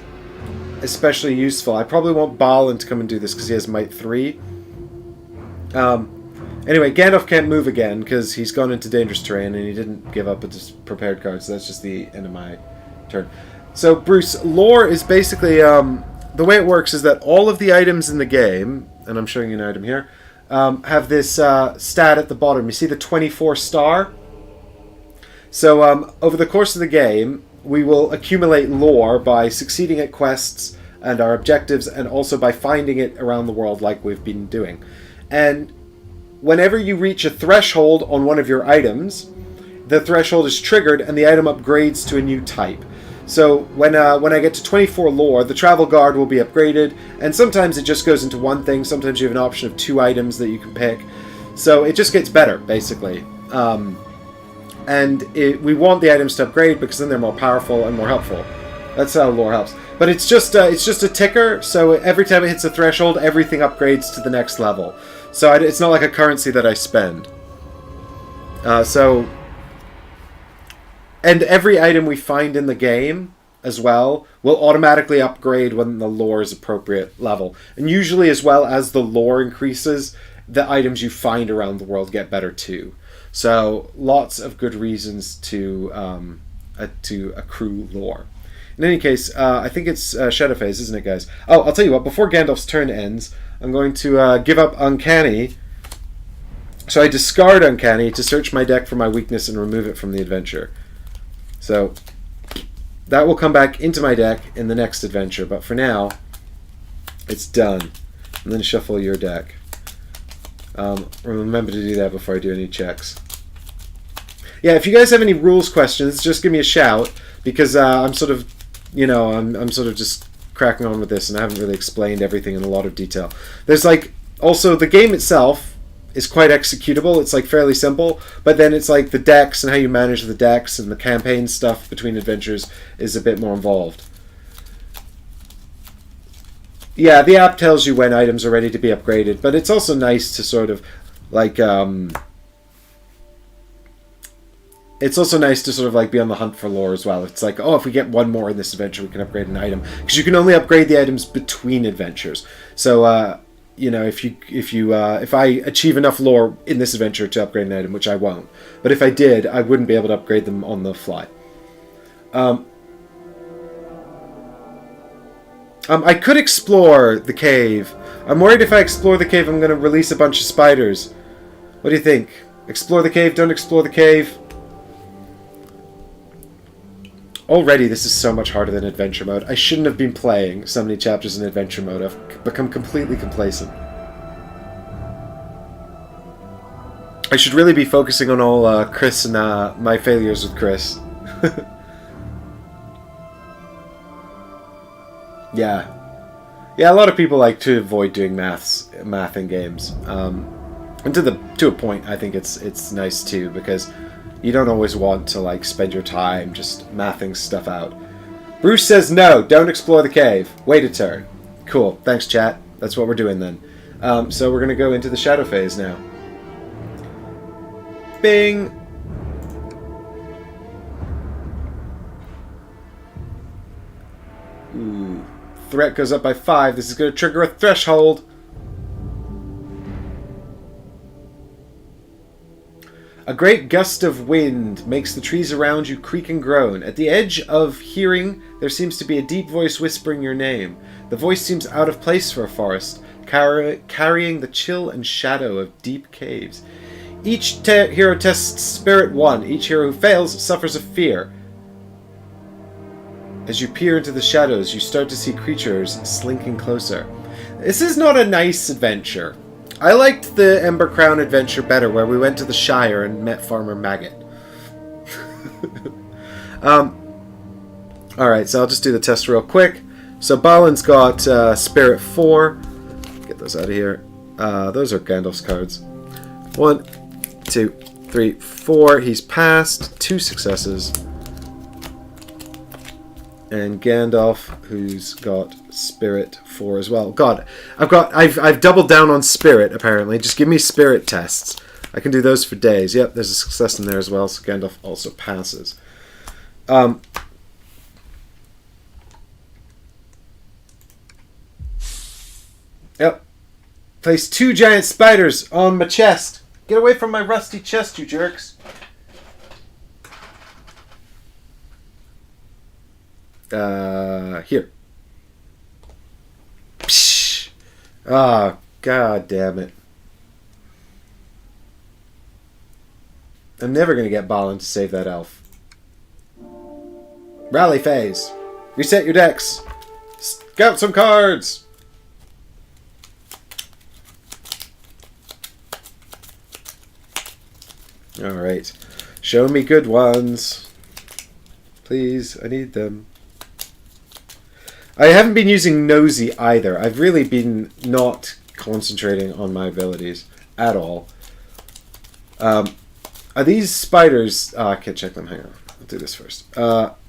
especially useful. I probably want Balin to come and do this because he has Might 3. Anyway, Gandalf can't move again because he's gone into dangerous terrain and he didn't give up his prepared card. So that's just the end of my turn. So, Bruce, lore is basically... the way it works is that all of the items in the game, and I'm showing you an item here, have this stat at the bottom. You see the 24 star? So over the course of the game, we will accumulate lore by succeeding at quests and our objectives, and also by finding it around the world like we've been doing. And whenever you reach a threshold on one of your items, the threshold is triggered and the item upgrades to a new type. So when I get to 24 lore, the travel guard will be upgraded, and sometimes it just goes into one thing. Sometimes you have an option of 2 items that you can pick. So it just gets better, basically. We want the items to upgrade because then they're more powerful and more helpful. That's how lore helps. But it's just a ticker, so every time it hits a threshold, everything upgrades to the next level. So it's not like a currency that I spend. And every item we find in the game, as well, will automatically upgrade when the lore is appropriate level. And usually, as well as the lore increases, the items you find around the world get better too. So lots of good reasons to accrue lore. In any case, I think it's Shadow Phase, isn't it, guys? Oh, I'll tell you what, before Gandalf's turn ends, I'm going to give up Uncanny. So I discard Uncanny to search my deck for my weakness and remove it from the adventure. So that will come back into my deck in the next adventure, but for now, it's done. And then shuffle your deck. Remember to do that before I do any checks. Yeah, if you guys have any rules questions, just give me a shout, because I'm sort of, I'm sort of just cracking on with this, and I haven't really explained everything in a lot of detail. There's also the game itself is quite executable. It's fairly simple, but then it's the decks and how you manage the decks and the campaign stuff between adventures is a bit more involved. Yeah, the app tells you when items are ready to be upgraded, but it's also nice to sort of it's also nice to sort of be on the hunt for lore as well. It's if we get one more in this adventure, we can upgrade an item, because you can only upgrade the items between adventures. So if I achieve enough lore in this adventure to upgrade an item, which I won't, but if I did, I wouldn't be able to upgrade them on the fly. I could explore the cave. I'm worried if I explore the cave, I'm going to release a bunch of spiders. What do you think? Explore the cave? Don't explore the cave? Already, this is so much harder than adventure mode. I shouldn't have been playing so many chapters in adventure mode. I've become completely complacent. I should really be focusing on all Chris and my failures with Chris. Yeah. Yeah, a lot of people like to avoid doing math in games. And to a point, I think it's nice too, because you don't always want to spend your time just mathing stuff out. Bruce says no, don't explore the cave. Wait a turn. Cool, thanks chat. That's what we're doing then. So we're going to go into the Shadow Phase now. Bing! Ooh. Threat goes up by 5. This is going to trigger a threshold. A great gust of wind makes the trees around you creak and groan. At the edge of hearing, there seems to be a deep voice whispering your name. The voice seems out of place for a forest, carrying the chill and shadow of deep caves. Each hero tests Spirit 1. Each hero who fails suffers a fear. As you peer into the shadows, you start to see creatures slinking closer. This is not a nice adventure. I liked the Ember Crown adventure better, where we went to the Shire and met Farmer Maggot. Alright, so I'll just do the test real quick. So Balin's got Spirit 4. Get those out of here. Those are Gandalf's cards. 1, 2, 3, 4. He's passed. 2 successes. And Gandalf, who's got Spirit 4 as well. God, I've doubled down on Spirit, apparently. Just give me Spirit tests. I can do those for days. Yep, there's a success in there as well, so Gandalf also passes. Yep. Place 2 giant spiders on my chest. Get away from my rusty chest, you jerks. Here. Psh. Ah, god damn it. I'm never gonna get Balin to save that elf. Rally phase. Reset your decks. Scout some cards. Alright. Show me good ones. Please, I need them. I haven't been using Nosy either. I've really been not concentrating on my abilities at all. Are these spiders... I can't check them. Hang on. I'll do this first.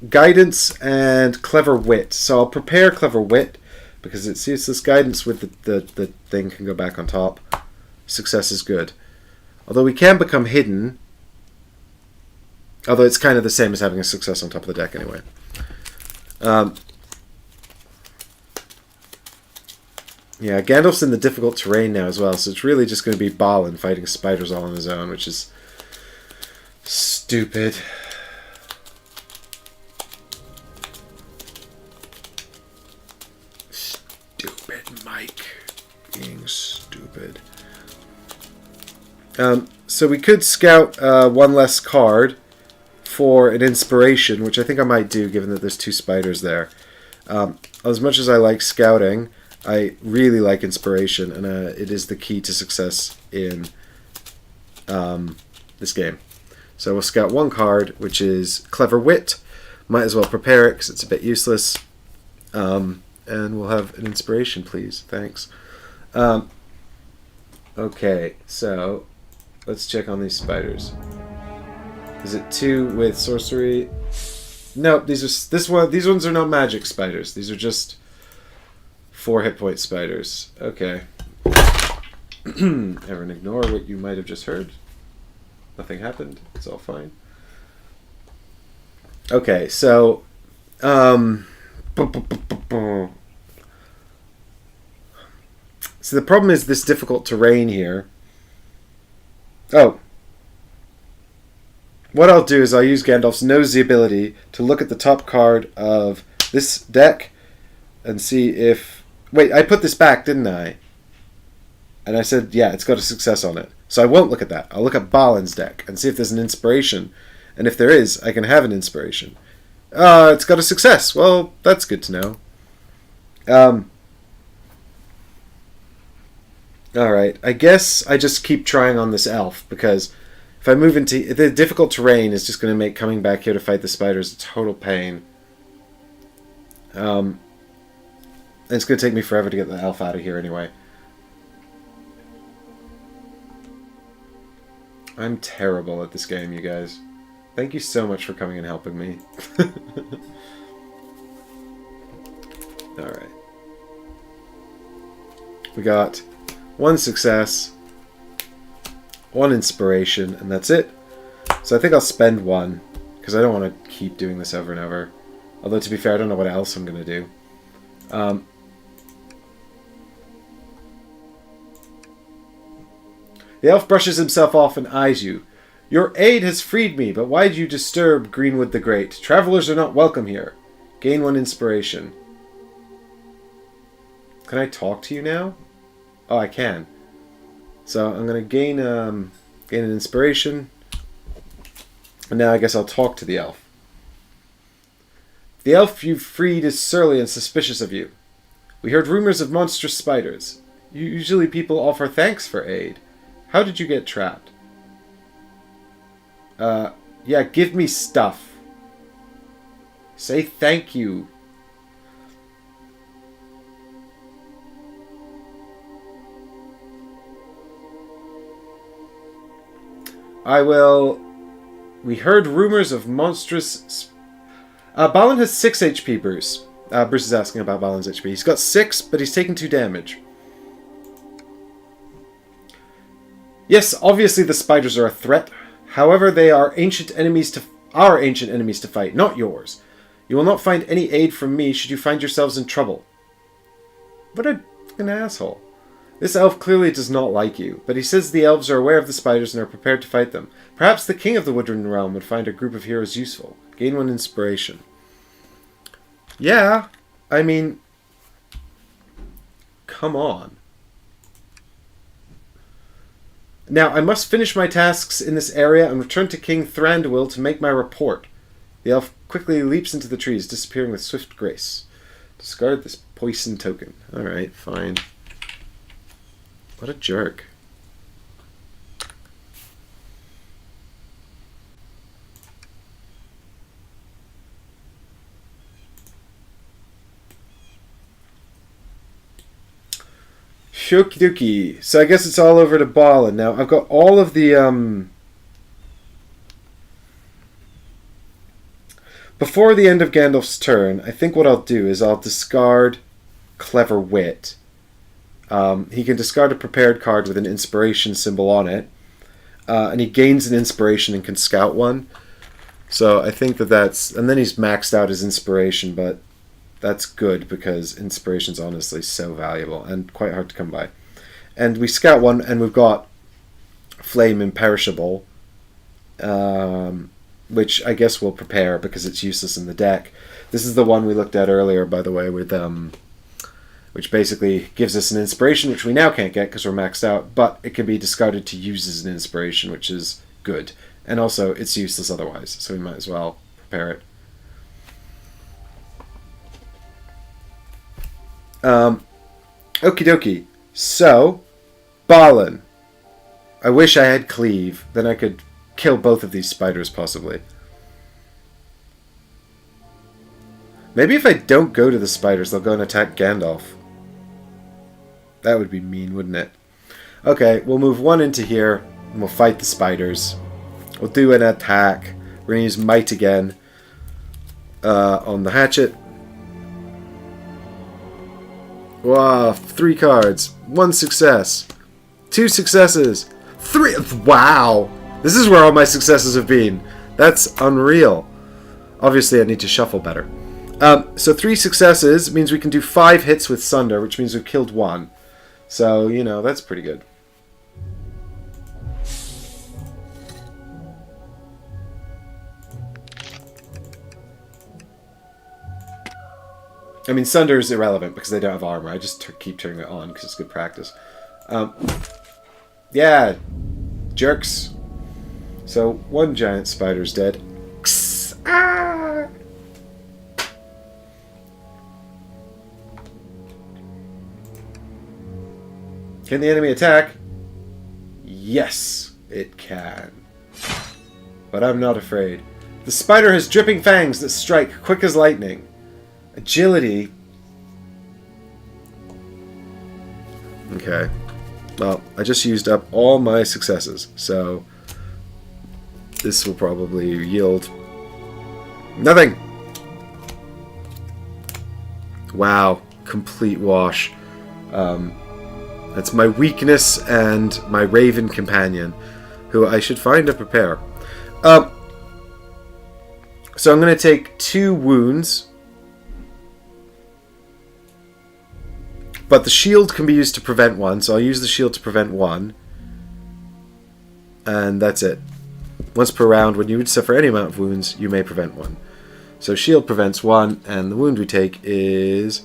Guidance and Clever Wit. So I'll prepare Clever Wit because it's useless. Guidance with the thing can go back on top. Success is good. Although we can become hidden. Although it's kind of the same as having a success on top of the deck anyway. Yeah, Gandalf's in the difficult terrain now as well, so it's really just going to be Balin fighting spiders all on his own, which is stupid. Stupid Mike. Being stupid. So we could scout one less card for an inspiration, which I think I might do given that there's two spiders there. As much as I like scouting, I really like inspiration, and it is the key to success in this game. So we'll scout one card, which is Clever Wit. Might as well prepare it because it's a bit useless. And we'll have an inspiration, please. Thanks. Okay, so let's check on these spiders. Is it 2 with sorcery? No, these ones are not magic spiders. These are just 4 hit point spiders. Okay. Everyone ignore what you might have just heard. Nothing happened. It's all fine. Okay, so so the problem is this difficult terrain here. Oh. What I'll do is I'll use Gandalf's Nosy ability to look at the top card of this deck and see if... Wait, I put this back, didn't I? And I said, yeah, it's got a success on it. So I won't look at that. I'll look at Balin's deck and see if there's an inspiration. And if there is, I can have an inspiration. It's got a success. Well, that's good to know. Alright, I guess I just keep trying on this elf, because if I move into... The difficult terrain is just going to make coming back here to fight the spiders a total pain. And it's going to take me forever to get the elf out of here anyway. I'm terrible at this game, you guys. Thank you so much for coming and helping me. Alright. We got 1 success, 1 inspiration, and that's it. So I think I'll spend 1, because I don't want to keep doing this over and over. Although, to be fair, I don't know what else I'm going to do. The elf brushes himself off and eyes you. Your aid has freed me, but why do you disturb Greenwood the Great? Travelers are not welcome here. Gain 1 inspiration. Can I talk to you now? Oh, I can. So I'm going to gain an inspiration. And now I guess I'll talk to the elf. The elf you've freed is surly and suspicious of you. We heard rumors of monstrous spiders. Usually people offer thanks for aid. How did you get trapped? Yeah, give me stuff. Say thank you. I will... We heard rumors of monstrous... Balin has 6 HP, Bruce. Bruce is asking about Balin's HP. He's got 6, but he's taken 2 damage. Yes, obviously the spiders are a threat. However, they are our ancient enemies to fight, not yours. You will not find any aid from me should you find yourselves in trouble. What a fucking asshole. This elf clearly does not like you, but he says the elves are aware of the spiders and are prepared to fight them. Perhaps the king of the Woodland Realm would find a group of heroes useful. Gain 1 inspiration. Yeah, I mean... Come on. Now, I must finish my tasks in this area and return to King Thranduil to make my report. The elf quickly leaps into the trees, disappearing with swift grace. Discard this poison token. Alright, fine. What a jerk. Shoki dokie. So I guess it's all over to Balin now. I've got all of the before the end of Gandalf's turn, I think what I'll do is I'll discard Clever Wit. He can discard a prepared card with an inspiration symbol on it. And he gains an inspiration and can scout one. So I think that's... And then he's maxed out his inspiration, but that's good because inspiration's honestly so valuable and quite hard to come by. And we scout one, and we've got Flame Imperishable, which I guess we'll prepare because it's useless in the deck. This is the one we looked at earlier, by the way, with which basically gives us an inspiration, which we now can't get because we're maxed out, but it can be discarded to use as an inspiration, which is good. And also, it's useless otherwise, so we might as well prepare it. Okie dokie. So, Balin. I wish I had Cleave. Then I could kill both of these spiders, possibly. Maybe if I don't go to the spiders, they'll go and attack Gandalf. That would be mean, wouldn't it? Okay, we'll move one into here, and we'll fight the spiders. We'll do an attack. We're going to use Might again on the hatchet. Wow, 3 cards. 1 success. 2 successes. 3... Wow! This is where all my successes have been. That's unreal. Obviously, I need to shuffle better. So 3 successes means we can do 5 hits with Sunder, which means we've killed 1. So, you know, that's pretty good. I mean, Sunder is irrelevant because they don't have armor. I just keep turning it on because it's good practice. Yeah, jerks. So, 1 giant spider's dead. Ah! Can the enemy attack? Yes, it can. But I'm not afraid. The spider has dripping fangs that strike quick as lightning. Agility. Okay. Well, I just used up all my successes, so this will probably yield nothing. Wow, complete wash. That's my weakness and my Raven companion, who I should find and prepare. So I'm going to take 2 wounds. But the shield can be used to prevent 1, so I'll use the shield to prevent 1. And that's it. Once per round, when you would suffer any amount of wounds, you may prevent 1. So shield prevents 1, and the wound we take is...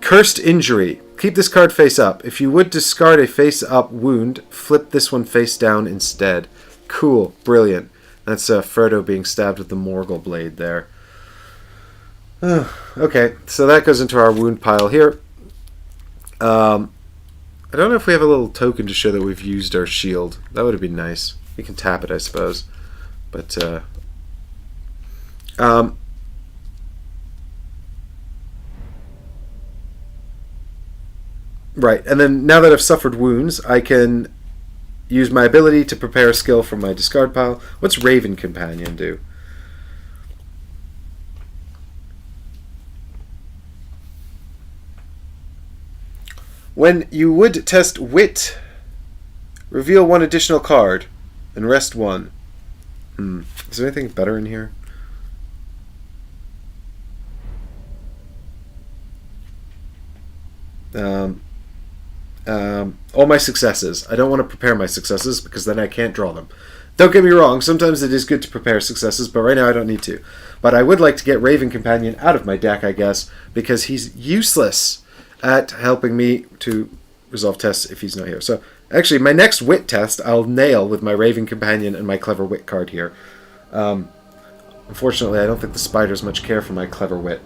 Cursed Injury. Keep this card face up. If you would discard a face-up wound, flip this one face down instead. Cool. Brilliant. That's Frodo being stabbed with the Morgul blade there. Okay, so that goes into our wound pile here. I don't know if we have a little token to show that we've used our shield. That would have been nice. We can tap it, I suppose. But, right, and then now that I've suffered wounds, I can use my ability to prepare a skill from my discard pile. What's Raven Companion do? When you would test Wit, reveal 1 additional card and rest 1. Is there anything better in here? All my successes. I don't want to prepare my successes because then I can't draw them. Don't get me wrong, sometimes it is good to prepare successes, but right now I don't need to. But I would like to get Raven Companion out of my deck, I guess, because he's useless at helping me to resolve tests if he's not here. So, actually, my next Wit test I'll nail with my Raven Companion and my Clever Wit card here. Unfortunately, I don't think the spiders much care for my clever wit.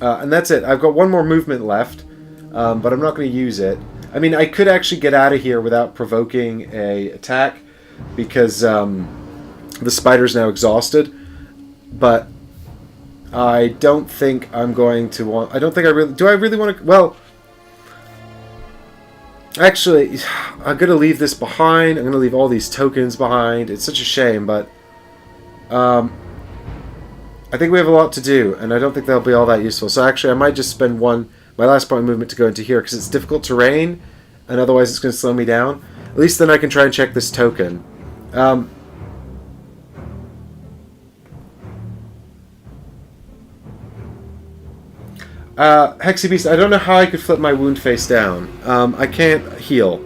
And that's it. I've got one more movement left, but I'm not going to use it. I mean, I could actually get out of here without provoking a attack, because the spider's now exhausted. But I don't think I'm going to want... I don't think I really... Do I really want to... Well... Actually, I'm going to leave this behind. I'm going to leave all these tokens behind. It's such a shame, but... I think we have a lot to do, and I don't think they'll be all that useful. So actually, I might just spend my last point of movement to go into here, because it's difficult terrain, and otherwise it's going to slow me down. At least then I can try and check this token. Hexy Beast, I don't know how I could flip my wound face down. I can't heal.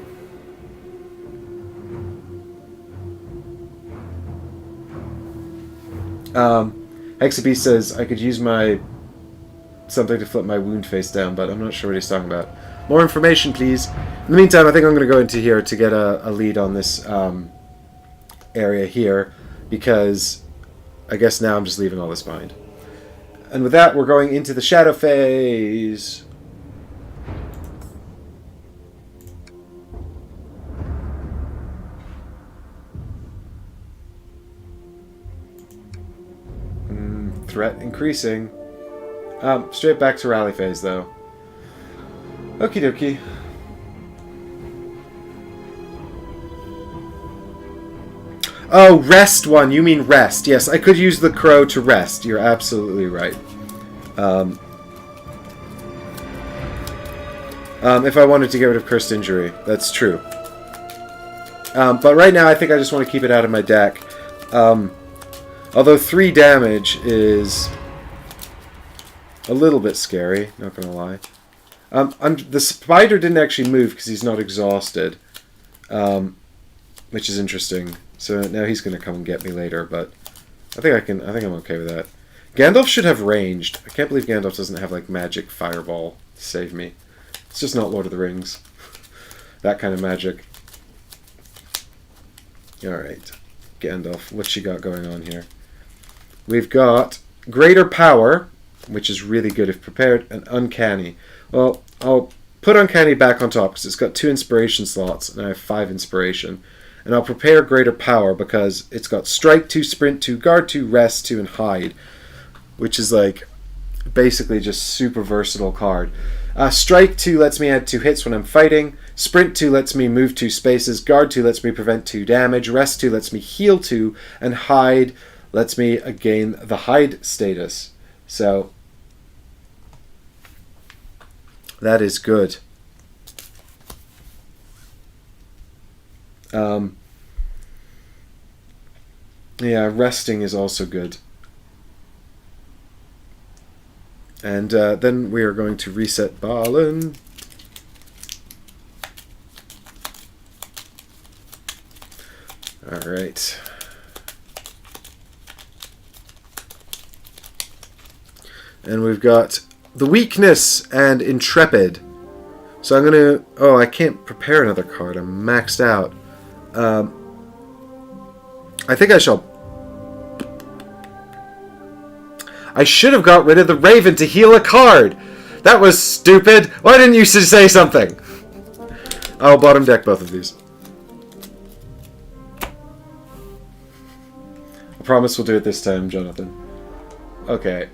Hexy Beast says I could use my something to flip my wound face down, but I'm not sure what he's talking about. More information, please. In the meantime, I think I'm going to go into here to get a lead on this area here, because I guess now I'm just leaving all this behind. And with that, we're going into the shadow phase. Threat increasing. Straight back to rally phase, though. Okie dokie. Oh, rest one. You mean rest. Yes, I could use the crow to rest. You're absolutely right. If I wanted to get rid of cursed injury. That's true. But right now, I think I just want to keep it out of my deck. Although 3 damage is a little bit scary, not gonna lie. The spider didn't actually move because he's not exhausted, which is interesting. So now he's gonna come and get me later, but I think I'm okay with that. Gandalf should have ranged. I can't believe Gandalf doesn't have like magic fireball to save me. It's just not Lord of the Rings. That kind of magic. Alright. Gandalf, what you got going on here? We've got Greater Power, which is really good if prepared, and Uncanny. Well, I'll put Uncanny back on top because it's got 2 inspiration slots, and I have 5 inspiration. And I'll prepare Greater Power because it's got Strike 2, Sprint 2, Guard 2, Rest 2, and Hide, which is like basically just super versatile card. Strike 2 lets me add 2 hits when I'm fighting. Sprint 2 lets me move 2 spaces. Guard 2 lets me prevent 2 damage. Rest 2 lets me heal 2. And Hide lets me gain the Hide status. So that is good. Yeah, resting is also good. And then we are going to reset Balin. Alright. And we've got the Weakness and Intrepid. So I'm going to... Oh, I can't prepare another card. I'm maxed out. I think I shall... I should have got rid of the Raven to heal a card. That was stupid. Why didn't you say something? I'll bottom deck both of these. I promise we'll do it this time, Jonathan. Okay.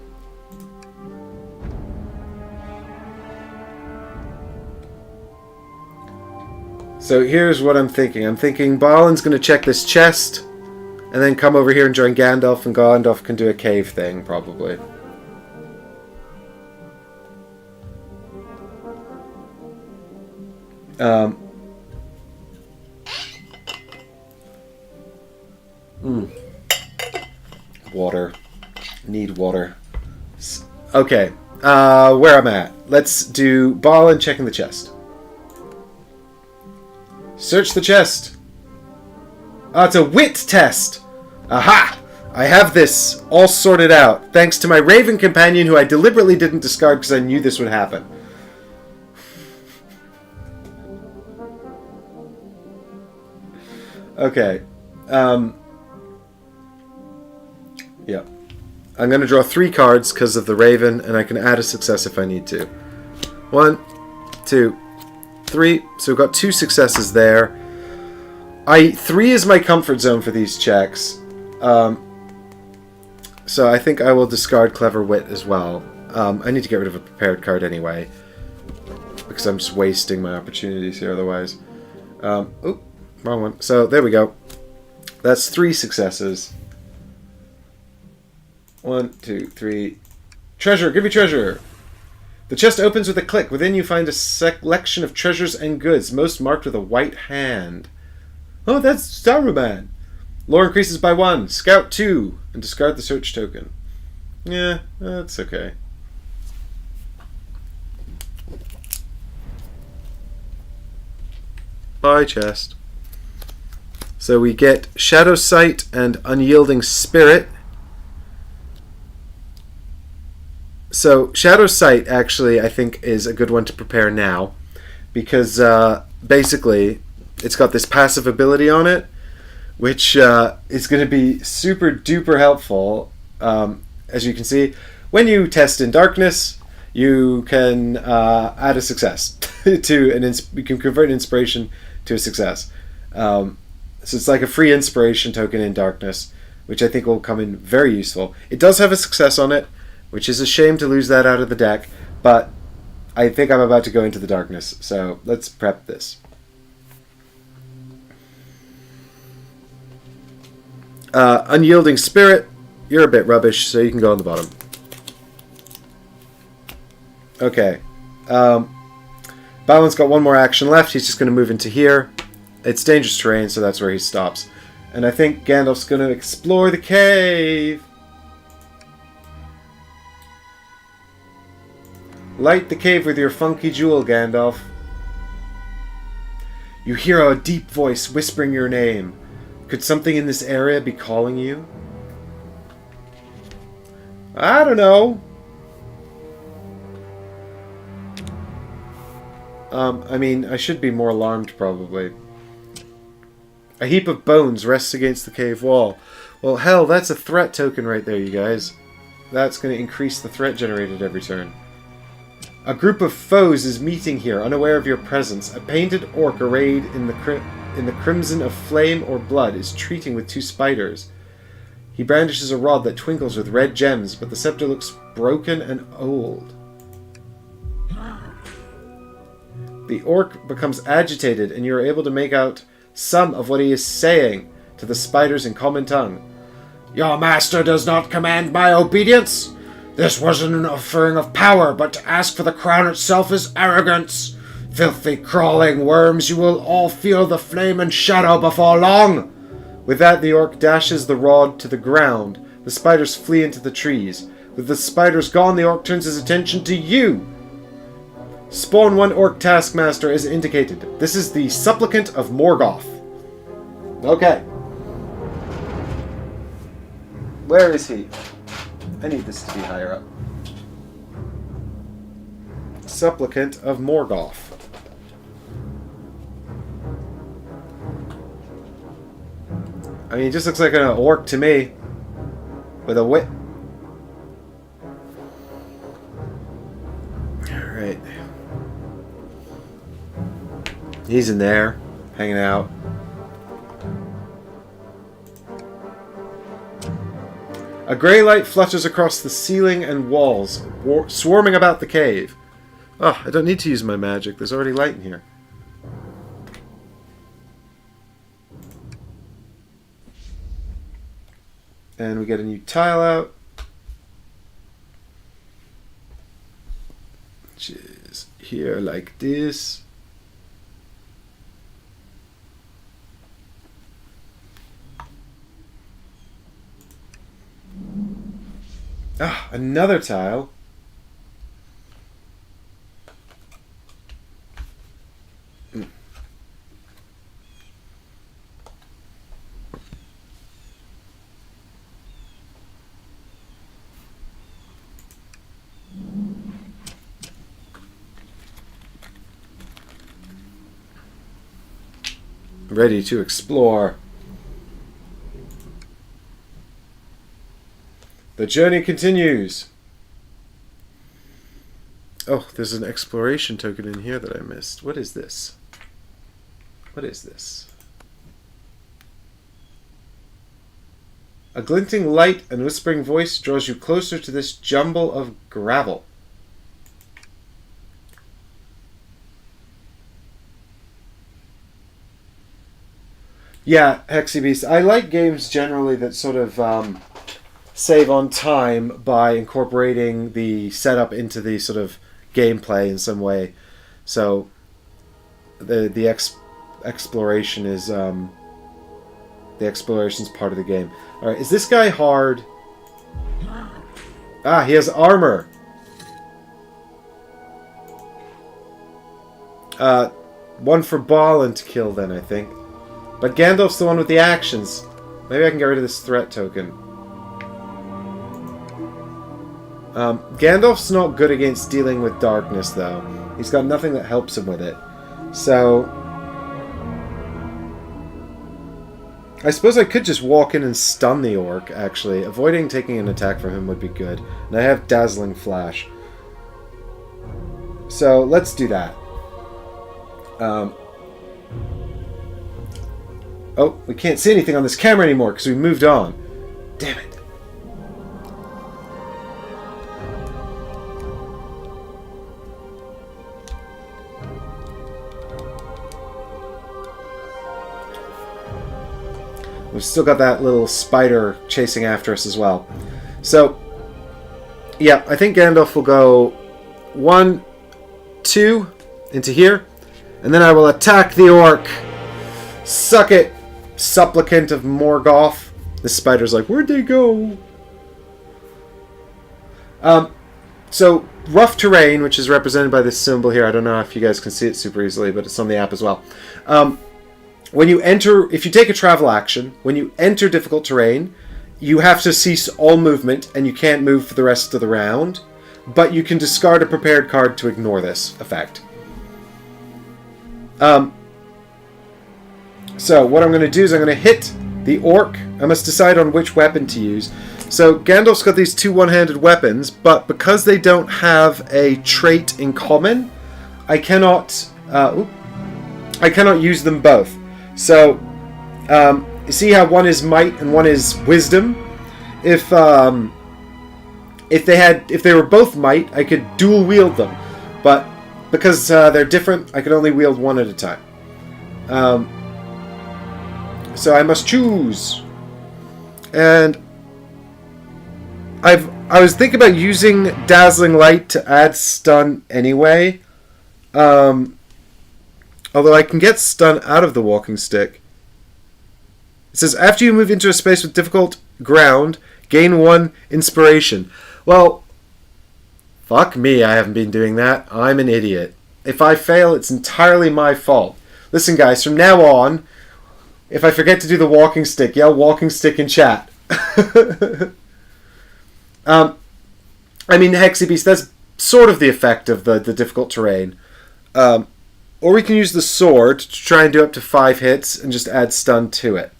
So here's what I'm thinking. I'm thinking Balin's going to check this chest, and then come over here and join Gandalf, and Gandalf can do a cave thing, probably. Water. Need water. Okay. Where I'm at. Let's do Balin checking the chest. Search the chest. Ah, it's a wit test. Aha! I have this all sorted out, thanks to my Raven companion, who I deliberately didn't discard because I knew this would happen. Okay. Yeah. I'm going to draw 3 cards because of the Raven, and I can add a success if I need to. 1, 2, 3. So we've got 2 successes there. 3 is my comfort zone for these checks. So I think I will discard Clever Wit as well. I need to get rid of a prepared card anyway, because I'm just wasting my opportunities here otherwise. Oh, wrong one. So there we go. That's 3 successes. 1, 2, 3. Treasure! Give me treasure! The chest opens with a click. Within you find a selection of treasures and goods, most marked with a white hand. Oh, that's Saruman! Lore increases by 1. Scout 2. And discard the search token. Yeah, that's okay. Bye, chest. So we get Shadow Sight and Unyielding Spirit. So Shadow Sight actually I think is a good one to prepare now, because basically it's got this passive ability on it, which is going to be super duper helpful. As you can see, when you test in darkness, you can add a success to you can convert an inspiration to a success. So it's like a free inspiration token in darkness, which I think will come in very useful. It does have a success on it, which is a shame to lose that out of the deck, but I think I'm about to go into the darkness, so let's prep this. Unyielding Spirit, you're a bit rubbish, so you can go on the bottom. Okay. Balon's got one more action left. He's just going to move into here. It's dangerous terrain, so that's where he stops. And I think Gandalf's going to explore the cave. Light the cave with your funky jewel, Gandalf. You hear a deep voice whispering your name. Could something in this area be calling you? I don't know. I mean, I should be more alarmed, probably. A heap of bones rests against the cave wall. Well, hell, that's a threat token right there, you guys. That's going to increase the threat generated every turn. A group of foes is meeting here, unaware of your presence. A painted orc arrayed in the crimson of flame or blood is treating with 2 spiders. He brandishes a rod that twinkles with red gems, but the scepter looks broken and old. The orc becomes agitated, and you are able to make out some of what he is saying to the spiders in common tongue. Your master does not command my obedience. This wasn't an offering of power, but to ask for the crown itself is arrogance. Filthy crawling worms, you will all feel the flame and shadow before long. With that, the orc dashes the rod to the ground. The spiders flee into the trees. With the spiders gone, the orc turns his attention to you. Spawn 1 orc taskmaster is indicated. This is the supplicant of Morgoth. Okay. Where is he? I need this to be higher up. Supplicant of Morgoth. I mean, he just looks like an orc to me. With a whip. Alright. He's in there, hanging out. A grey light flutters across the ceiling and walls, swarming about the cave. Oh, I don't need to use my magic. There's already light in here. And we get a new tile out. Which is here like this. Ah, another tile. Ready to explore. The journey continues. Oh, there's an exploration token in here that I missed. What is this? What is this? A glinting light and whispering voice draws you closer to this jumble of gravel. Yeah, Hexy Beast. I like games generally that sort of save on time by incorporating the setup into the sort of gameplay in some way. So the exploration is the exploration's part of the game. All right, is this guy hard? Ah, he has armor. One for Balin to kill then, I think. But Gandalf's the one with the actions. Maybe I can get rid of this threat token. Gandalf's not good against dealing with darkness, though. He's got nothing that helps him with it. So I suppose I could just walk in and stun the orc, actually. Avoiding taking an attack from him would be good. And I have Dazzling Flash. So let's do that. Oh, we can't see anything on this camera anymore because we moved on. Damn it. We've still got that little spider chasing after us as well. So, yeah, I think Gandalf will go 1, 2 into here, and then I will attack the orc. Suck it, supplicant of Morgoth. The spider's like, where'd they go? So, rough terrain, which is represented by this symbol here. I don't know if you guys can see it super easily, but it's on the app as well. When you enter, if you take a travel action, when you enter difficult terrain, you have to cease all movement, and you can't move for the rest of the round, but you can discard a prepared card to ignore this effect. So what I'm going to do is I'm going to hit the orc. I must decide on which weapon to use. So Gandalf's got these two one-handed weapons, but because they don't have a trait in common, I cannot use them both. So you see how one is might and one is wisdom? If they were both might, I could dual wield them, but because they're different, I can only wield one at a time. So I must choose, and I was thinking about using Dazzling Light to add stun anyway. Although I can get stun out of the walking stick. It says, after you move into a space with difficult ground, gain 1 inspiration. Well, fuck me, I haven't been doing that. I'm an idiot. If I fail, it's entirely my fault. Listen, guys, from now on, if I forget to do the walking stick, yell walking stick in chat. I mean, Hexy Beast, that's sort of the effect of the difficult terrain. Or we can use the sword to try and do up to 5 hits and just add stun to it.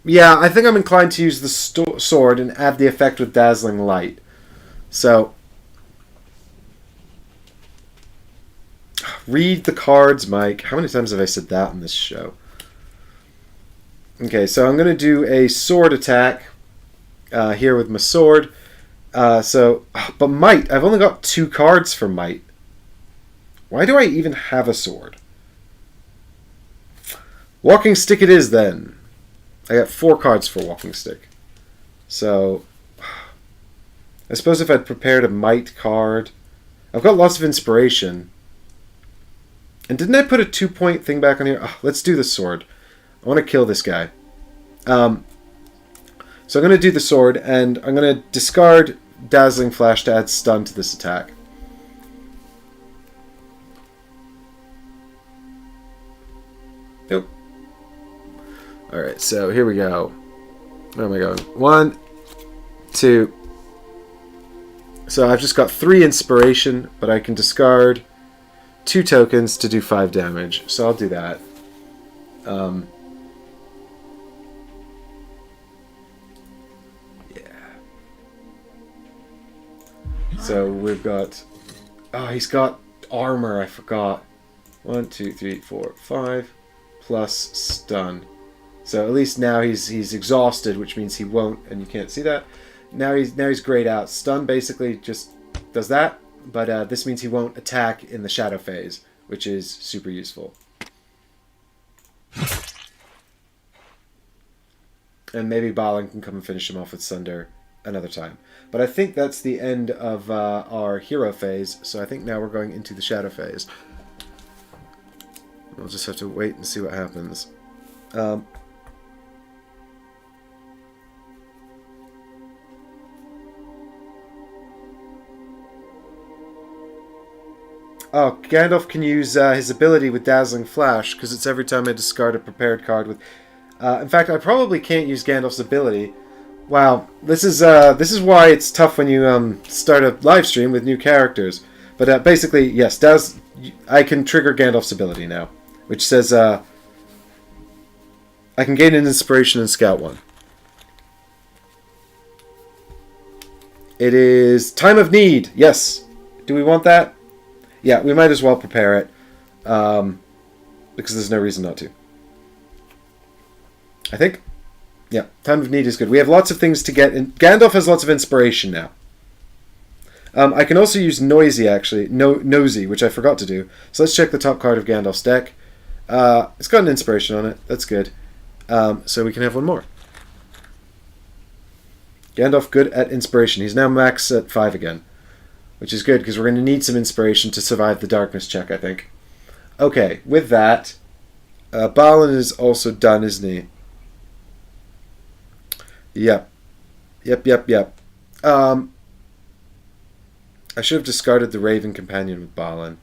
Yeah, I think I'm inclined to use the sword and add the effect with Dazzling Light. So, read the cards, Mike. How many times have I said that in this show? Okay, so I'm going to do a sword attack here with my sword. But might, I've only got 2 cards for might. Why do I even have a sword? Walking stick it is then. I got 4 cards for walking stick. So, I suppose if I'd prepared a might card. I've got lots of inspiration. And didn't I put a 2-point thing back on here? Oh, let's do the sword. I want to kill this guy. So I'm going to do the sword, and I'm going to discard Dazzling Flash to add stun to this attack. Nope. Alright, so here we go. Where am I going? 1, 2. So I've just got 3 inspiration, but I can discard 2 tokens to do 5 damage. So I'll do that. So we've got... Oh, he's got armor, I forgot. 1, 2, 3, 4, 5. Plus stun. So at least now he's exhausted, which means he won't, and you can't see that. Now he's grayed out. Stun basically just does that, but this means he won't attack in the shadow phase, which is super useful. And maybe Balin can come and finish him off with Sunder another time. But I think that's the end of our hero phase, so I think now we're going into the shadow phase. We'll just have to wait and see what happens. Oh, Gandalf can use his ability with Dazzling Flash, because it's every time I discard a prepared card with... in fact, I probably can't use Gandalf's ability. Wow, this is why it's tough when you start a live stream with new characters. But basically, yes, I can trigger Gandalf's ability now, which says I can gain an inspiration in Scout 1. It is Time of Need. Yes. Do we want that? Yeah, we might as well prepare it, because there's no reason not to. I think. Yeah, Time of Need is good. We have lots of things to get. Gandalf has lots of inspiration now. I can also use Nosy, actually. Nosy, which I forgot to do. So let's check the top card of Gandalf's deck. It's got an inspiration on it. That's good. So we can have one more. Gandalf good at inspiration. He's now max at 5 again. Which is good, because we're going to need some inspiration to survive the darkness check, I think. Okay, with that, Balin is also done, isn't he? Yep. Yep. I should have discarded the Raven Companion with Balin.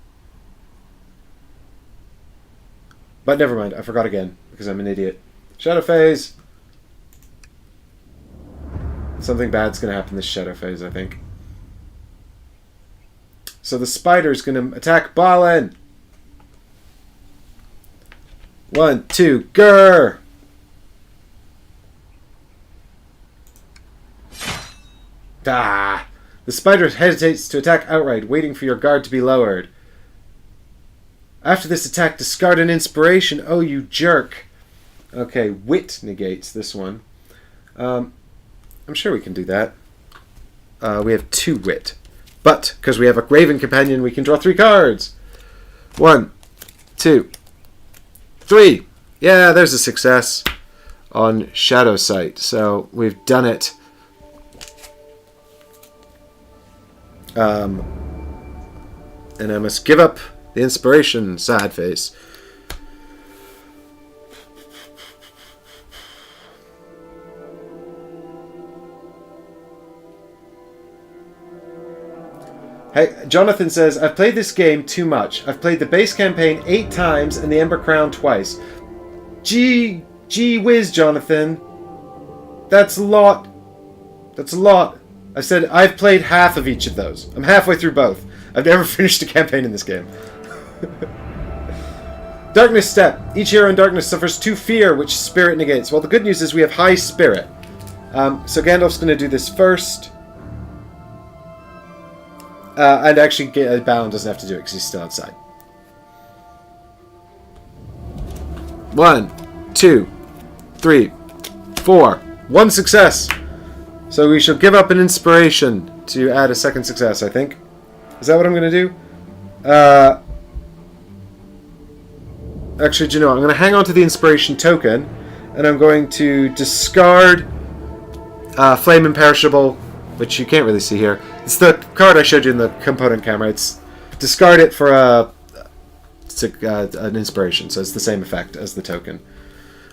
But never mind, I forgot again, because I'm an idiot. Shadow Phase! Something bad's going to happen this Shadow Phase, I think. So the spider's going to attack Balin. 1, 2, grr! Ah! The spider hesitates to attack outright, waiting for your guard to be lowered. After this attack, discard an inspiration. Oh, you jerk. Okay, wit negates this one. I'm sure we can do that. We have 2 wit. But, because we have a Raven Companion, we can draw 3 cards. 1, 2, 3. Yeah, there's a success on Shadow Sight. So, we've done it. And I must give up the inspiration, sad face. Hey, Jonathan says, I've played this game too much. I've played the base campaign 8 times and the Ember Crown twice. Gee whiz, Jonathan. That's a lot. That's a lot. I said I've played half of each of those. I'm halfway through both. I've never finished a campaign in this game. Darkness Step. Each hero in Darkness suffers 2 fear, which Spirit negates. Well, the good news is we have high Spirit. So Gandalf's going to do this first. And actually, Balin doesn't have to do it because he's still outside. 1, 2, 3, 4. 1 success. So we shall give up an inspiration to add a second success, I think. Is that what I'm going to do? Actually, do you know what? I'm going to hang on to the inspiration token, and I'm going to discard Flame Imperishable, which you can't really see here. It's the card I showed you in the component camera. It's discard it for an inspiration, so it's the same effect as the token.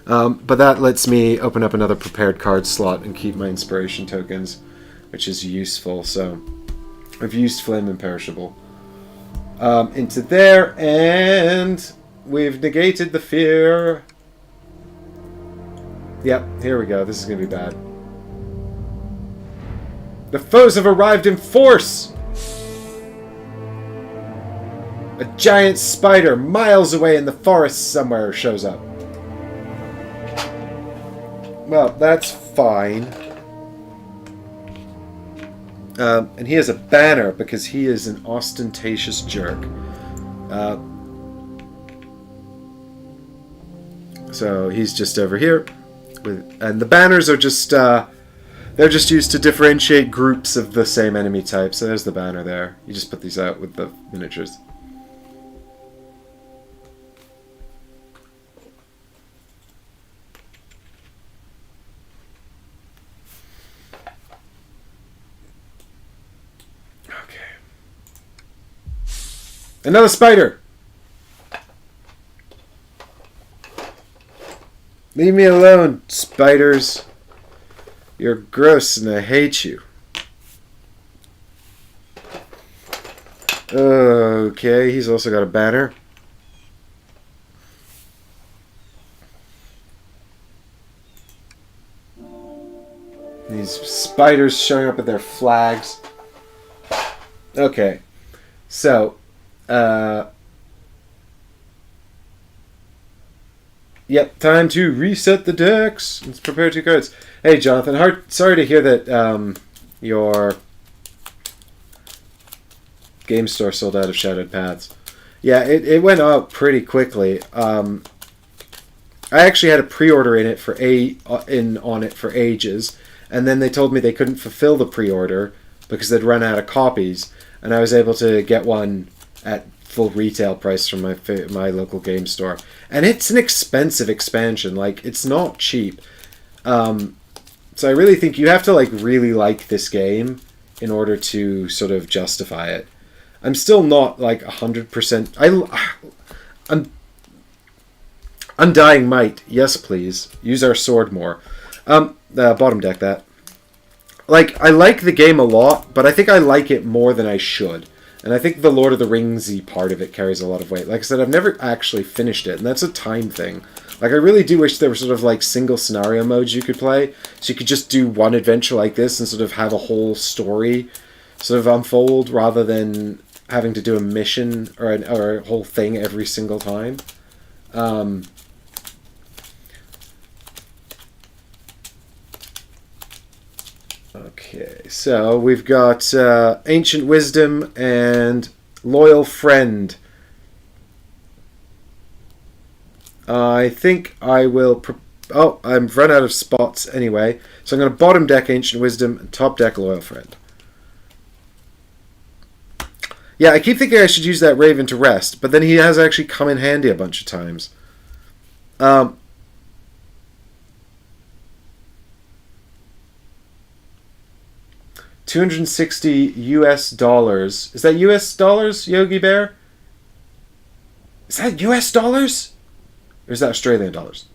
But that lets me open up another prepared card slot and keep my inspiration tokens, which is useful. So I've used Flame Imperishable into there, and we've negated the fear. Yep, here we go. This is going to be bad. The foes have arrived in force! A giant spider miles away in the forest somewhere shows up. Well, that's fine. And he has a banner because he is an ostentatious jerk. So he's just over here. And the banners are just... they're just used to differentiate groups of the same enemy type. So there's the banner there. You just put these out with the miniatures. Another spider! Leave me alone, spiders. You're gross and I hate you. Okay, he's also got a banner. These spiders showing up with their flags. Okay, so... Yep, time to reset the decks. Let's prepare 2 cards. Hey, Jonathan, sorry to hear that your game store sold out of Shadowed Paths. Yeah, it went out pretty quickly. I actually had a pre-order in it on it for ages, and then they told me they couldn't fulfill the pre-order because they'd run out of copies, and I was able to get one at full retail price from my local game store. And it's an expensive expansion. Like, it's not cheap. So I really think you have to really like this game in order to sort of justify it. I'm still not 100%. Undying Might. Yes, please. Use our sword more. Bottom deck that. I like the game a lot, but I think I like it more than I should. And I think the Lord of the Ringsy part of it carries a lot of weight. Like I said, I've never actually finished it, and that's a time thing. I really do wish there were sort of single scenario modes you could play, so you could just do one adventure like this and sort of have a whole story sort of unfold rather than having to do a mission or a whole thing every single time. Okay, so we've got Ancient Wisdom and Loyal Friend. I think I will... I've run out of spots anyway. So I'm going to bottom deck Ancient Wisdom and top deck Loyal Friend. Yeah, I keep thinking I should use that Raven to rest, but then he has actually come in handy a bunch of times. $260 US. Is that US dollars, Yogi Bear? Is that US dollars? Or is that Australian dollars?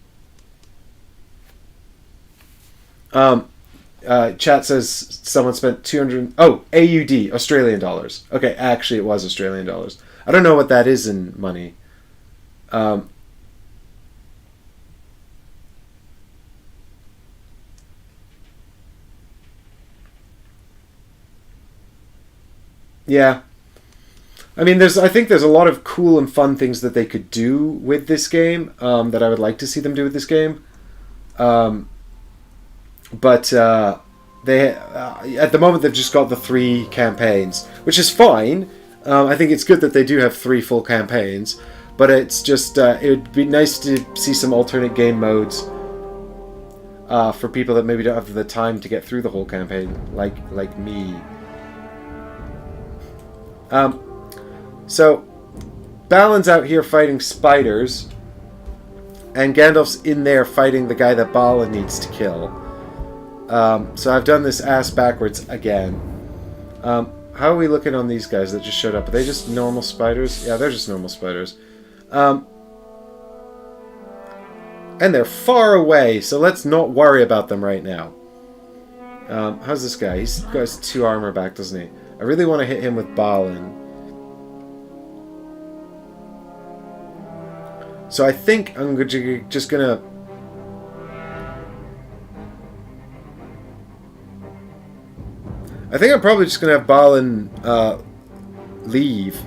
Chat says someone spent 200... Oh, AUD, Australian dollars. Okay, actually it was Australian dollars. I don't know what that is in money. Yeah. I mean, I think there's a lot of cool and fun things that they could do with this game that I would like to see them do with this game. But they at the moment they've just got the 3 campaigns, which is fine. I think it's good that they do have 3 full campaigns, but it's just it would be nice to see some alternate game modes for people that maybe don't have the time to get through the whole campaign, like me. So Balin's out here fighting spiders, and Gandalf's in there fighting the guy that Balin needs to kill. So I've done this ass backwards again. How are we looking on these guys that just showed up? Are they just normal spiders? Yeah, they're just normal spiders. And they're far away, so let's not worry about them right now. How's this guy? He's got 2 armor back, doesn't he? I really want to hit him with Balin. So I think I'm just gonna... I think I'm probably just gonna have Balin leave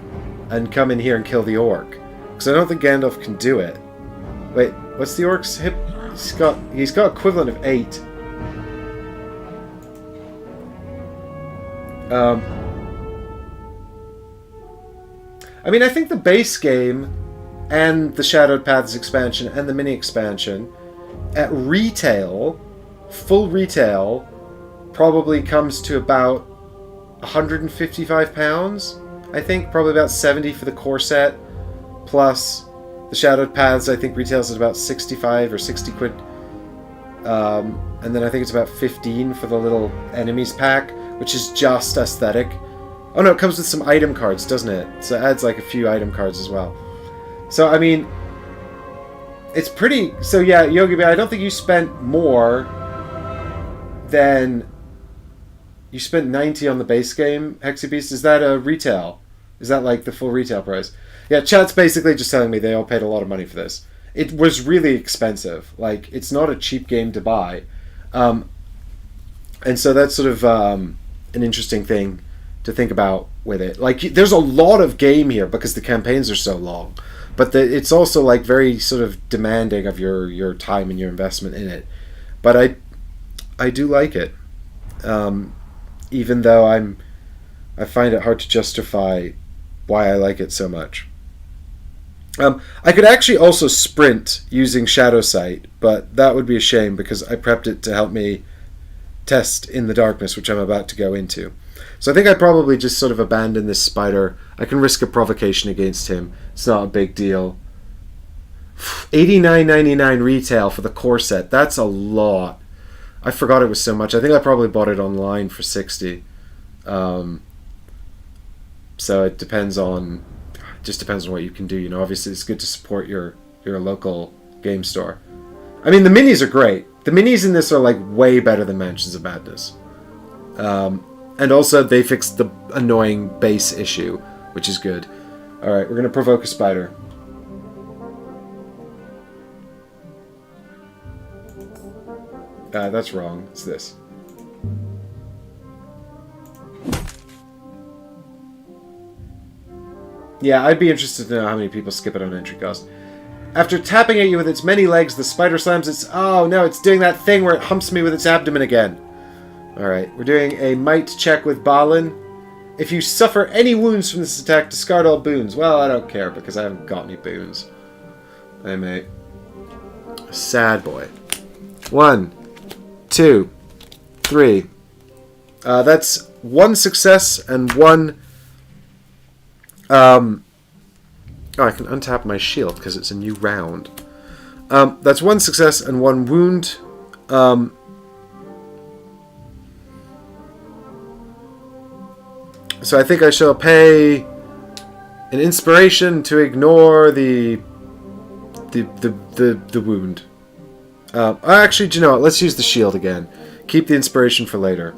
and come in here and kill the orc, because I don't think Gandalf can do it. Wait, what's the orc's hip? He's got equivalent of 8. Um, I mean, I think the base game and the Shadowed Paths expansion and the mini expansion at retail, full retail, probably comes to about £155. I think probably about 70 for the core set, plus the Shadowed Paths. I think retails at about 65 or 60 quid, and then I think it's about 15 for the little enemies pack, which is just aesthetic. Oh no, it comes with some item cards, doesn't it? So it adds like a few item cards as well. So I mean, it's pretty. So yeah, Yogi Bear, I don't think you spent more than you spent 90 on the base game. Hexy Beast, is that a retail? Is that like the full retail price? Yeah, chat's basically just telling me they all paid a lot of money for this. It was really expensive. Like, it's not a cheap game to buy. And so that's sort of an interesting thing to think about with it. Like, there's a lot of game here because the campaigns are so long. But it's also, like, very sort of demanding of your time and your investment in it. But I do like it. Even though I find it hard to justify why I like it so much. I could actually also sprint using Shadow Sight, but that would be a shame because I prepped it to help me test in the darkness, which I'm about to go into. So I think I probably just sort of abandon this spider. I can risk a provocation against him. It's not a big deal. $89.99 retail for the core set. That's a lot. I forgot it was so much. I think I probably bought it online for $60. So it depends on what you can do. You know, obviously it's good to support your local game store. I mean, the minis are great. The minis in this are like way better than Mansions of Madness. And also they fixed the annoying base issue, which is good. All right, we're gonna provoke a spider. That's wrong. It's this. Yeah, I'd be interested to know how many people skip it on entry cost. After tapping at you with its many legs, the spider slams its... Oh, no, it's doing that thing where it humps me with its abdomen again. Alright, we're doing a might check with Balin. If you suffer any wounds from this attack, discard all boons. Well, I don't care, because I haven't got any boons. I'm a sad boy. 1, 2, 3. That's 1 success and 1... Oh, I can untap my shield because it's a new round. That's 1 success and 1 wound. So I think I shall pay an inspiration to ignore the wound. Actually, do you know what? Let's use the shield again. Keep the inspiration for later.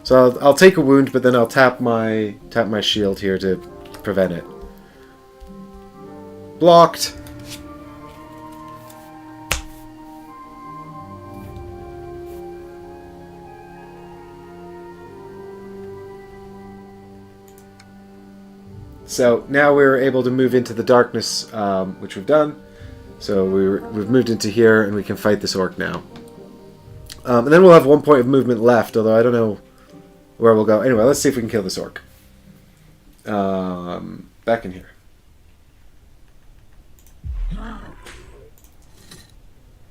So I'll take a wound, but then I'll tap my shield here to prevent it. Blocked. So now we're able to move into the darkness, which we've done. So we've moved into here, and we can fight this orc now. And then we'll have 1 point of movement left, although I don't know where we'll go. Anyway, let's see if we can kill this orc. Back in here.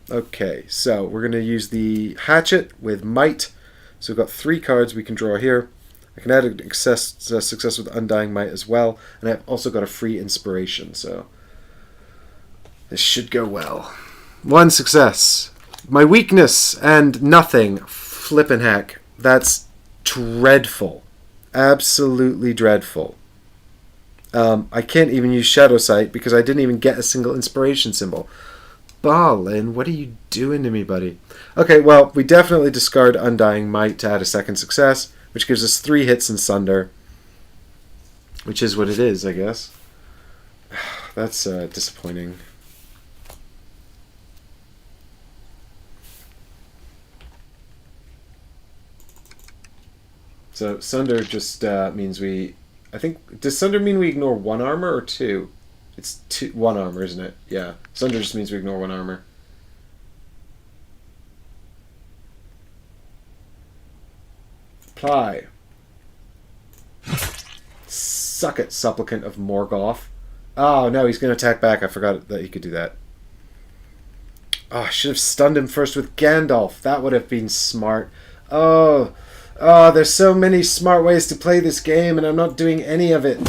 Okay, so we're going to use the hatchet with might. So we've got 3 cards we can draw here. I can add a success with Undying Might as well. And I've also got a free inspiration, so this should go well. 1 success. My weakness and nothing. Flippin' heck. That's dreadful. Absolutely dreadful. I can't even use Shadow Sight because I didn't even get a single inspiration symbol. Balin, what are you doing to me, buddy? Okay, well, we definitely discard Undying Might to add a 2nd success, which gives us 3 hits in Sunder. Which is what it is, I guess. That's disappointing. So Sunder just means we... I think... Does Sunder mean we ignore 1 armor or 2? It's 1 armor, isn't it? Yeah. Sunder just means we ignore 1 armor. Apply. Suck it, supplicant of Morgoth. Oh, no, he's going to attack back. I forgot that he could do that. Oh, I should have stunned him first with Gandalf. That would have been smart. Oh, there's so many smart ways to play this game, and I'm not doing any of it.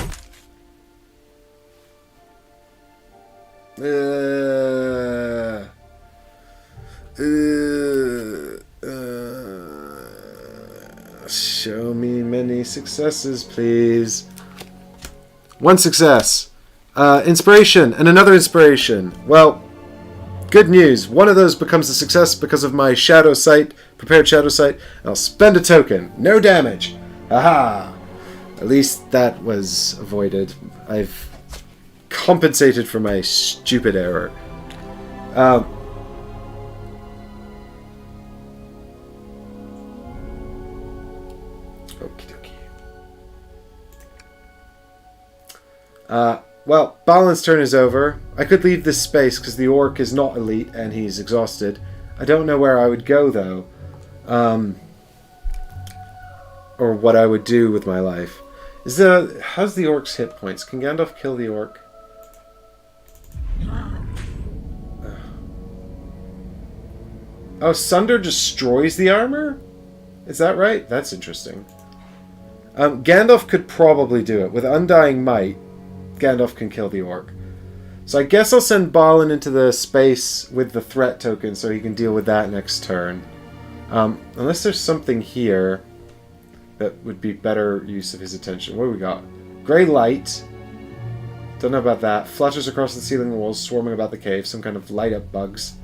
Show me many successes, please. One success. Inspiration, and another inspiration. Well, good news. One of those becomes a success because of my shadow sight, prepared shadow sight. I'll spend a token. No damage. Aha! At least that was avoided. I've compensated for my stupid error. Okie dokie. Well, Balin's turn is over. I could leave this space because the orc is not elite and he's exhausted. I don't know where I would go, though. Or what I would do with my life. How's the orc's hit points? Can Gandalf kill the orc? Oh, Sunder destroys the armor? Is that right? That's interesting. Gandalf could probably do it. With Undying Might, Gandalf can kill the orc. So I guess I'll send Balin into the space with the threat token so he can deal with that next turn. Unless there's something here that would be better use of his attention. What do we got? Grey light. Don't know about that. Flutters across the ceiling and walls, swarming about the cave. Some kind of light up bugs.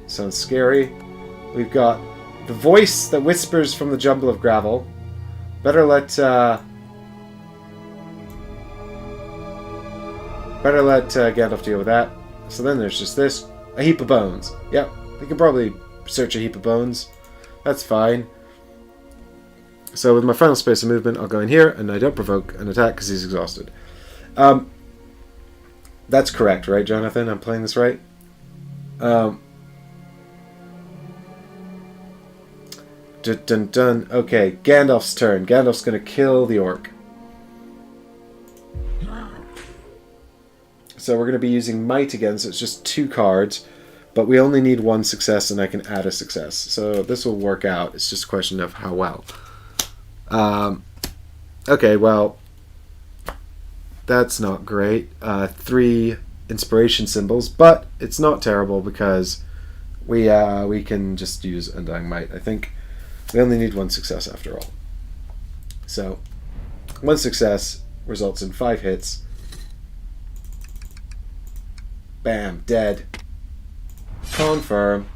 Sounds scary. We've got the voice that whispers from the jumble of gravel. Better let Gandalf deal with that. So then there's just this. A heap of bones. Yep, we can probably search a heap of bones. That's fine. So with my final space of movement, I'll go in here, and I don't provoke an attack because he's exhausted. That's correct, right, Jonathan? I'm playing this right? Dun. Okay, Gandalf's turn. Gandalf's going to kill the orc. So we're going to be using Might again, so it's just 2 cards. But we only need 1 success, and I can add a success. So this will work out. It's just a question of how well. Okay, well, that's not great. 3 inspiration symbols, but it's not terrible because we can just use Undying Might. I think we only need 1 success after all. So 1 success results in 5 hits. Bam, dead. Confirm.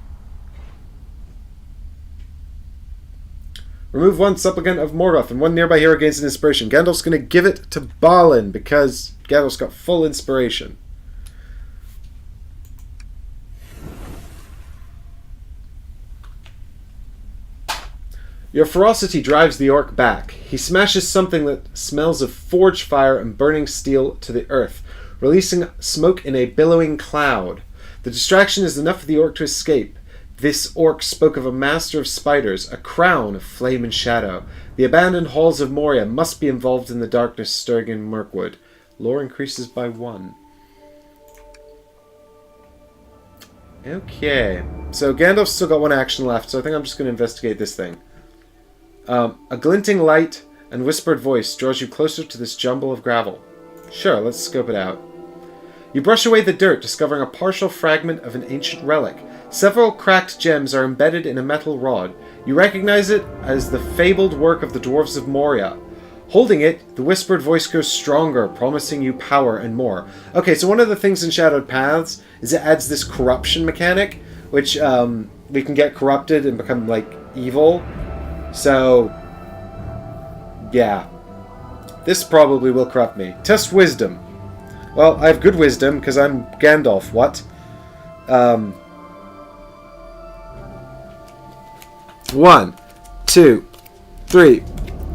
Remove 1 supplicant of Morgoth and 1 nearby hero gains an inspiration. Gandalf's going to give it to Balin because Gandalf's got full inspiration. Your ferocity drives the orc back. He smashes something that smells of forge fire and burning steel to the earth, releasing smoke in a billowing cloud. The distraction is enough for the orc to escape. This orc spoke of a master of spiders, a crown of flame and shadow. The abandoned halls of Moria must be involved in the darkness stirring in Mirkwood. Lore increases by 1. Okay, so Gandalf's still got 1 action left, so I think I'm just going to investigate this thing. A glinting light and whispered voice draws you closer to this jumble of gravel. Sure, let's scope it out. You brush away the dirt, discovering a partial fragment of an ancient relic. Several cracked gems are embedded in a metal rod. You recognize it as the fabled work of the dwarves of Moria. Holding it, the whispered voice grows stronger, promising you power and more. Okay, so one of the things in Shadowed Paths is it adds this corruption mechanic, which we can get corrupted and become, like, evil. So, yeah. This probably will corrupt me. Test wisdom. Well, I have good wisdom, because I'm Gandalf. What? 1, 2, 3,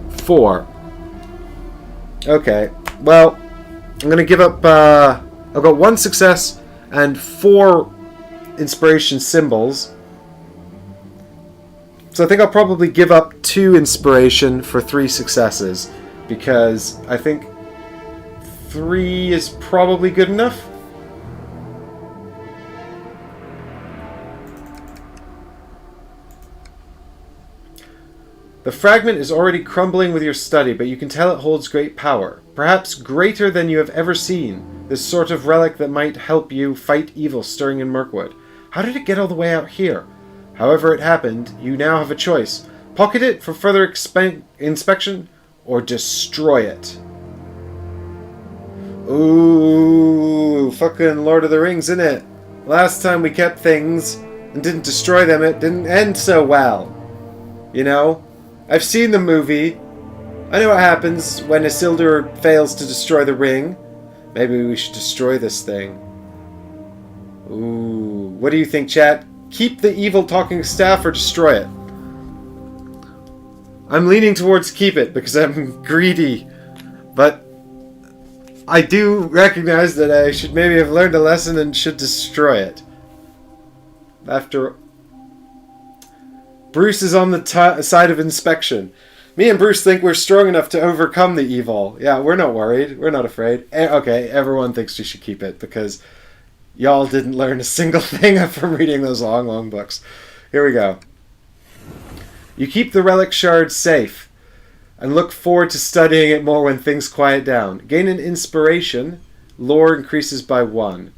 4. Okay. Well, I'm going to give up... I've got 1 success and 4 inspiration symbols. So I think I'll probably give up 2 inspiration for 3 successes, because I think 3 is probably good enough. The fragment is already crumbling with your study, but you can tell it holds great power. Perhaps greater than you have ever seen. This sort of relic that might help you fight evil stirring in Mirkwood. How did it get all the way out here? However it happened, you now have a choice. Pocket it for further inspection, or destroy it. Ooh, fucking Lord of the Rings, innit? Last time we kept things and didn't destroy them, it didn't end so well. You know? I've seen the movie. I know what happens when Isildur fails to destroy the ring. Maybe we should destroy this thing. Ooh, what do you think, chat? Keep the evil talking staff or destroy it? I'm leaning towards keep it because I'm greedy. But I do recognize that I should maybe have learned a lesson and should destroy it. After... Bruce is on the side of inspection. Me and Bruce think we're strong enough to overcome the evil. Yeah, we're not worried. We're not afraid. Okay, everyone thinks you should keep it because y'all didn't learn a single thing from reading those long, long books. Here we go. You keep the relic shard safe and look forward to studying it more when things quiet down. Gain an inspiration. Lore increases by 1.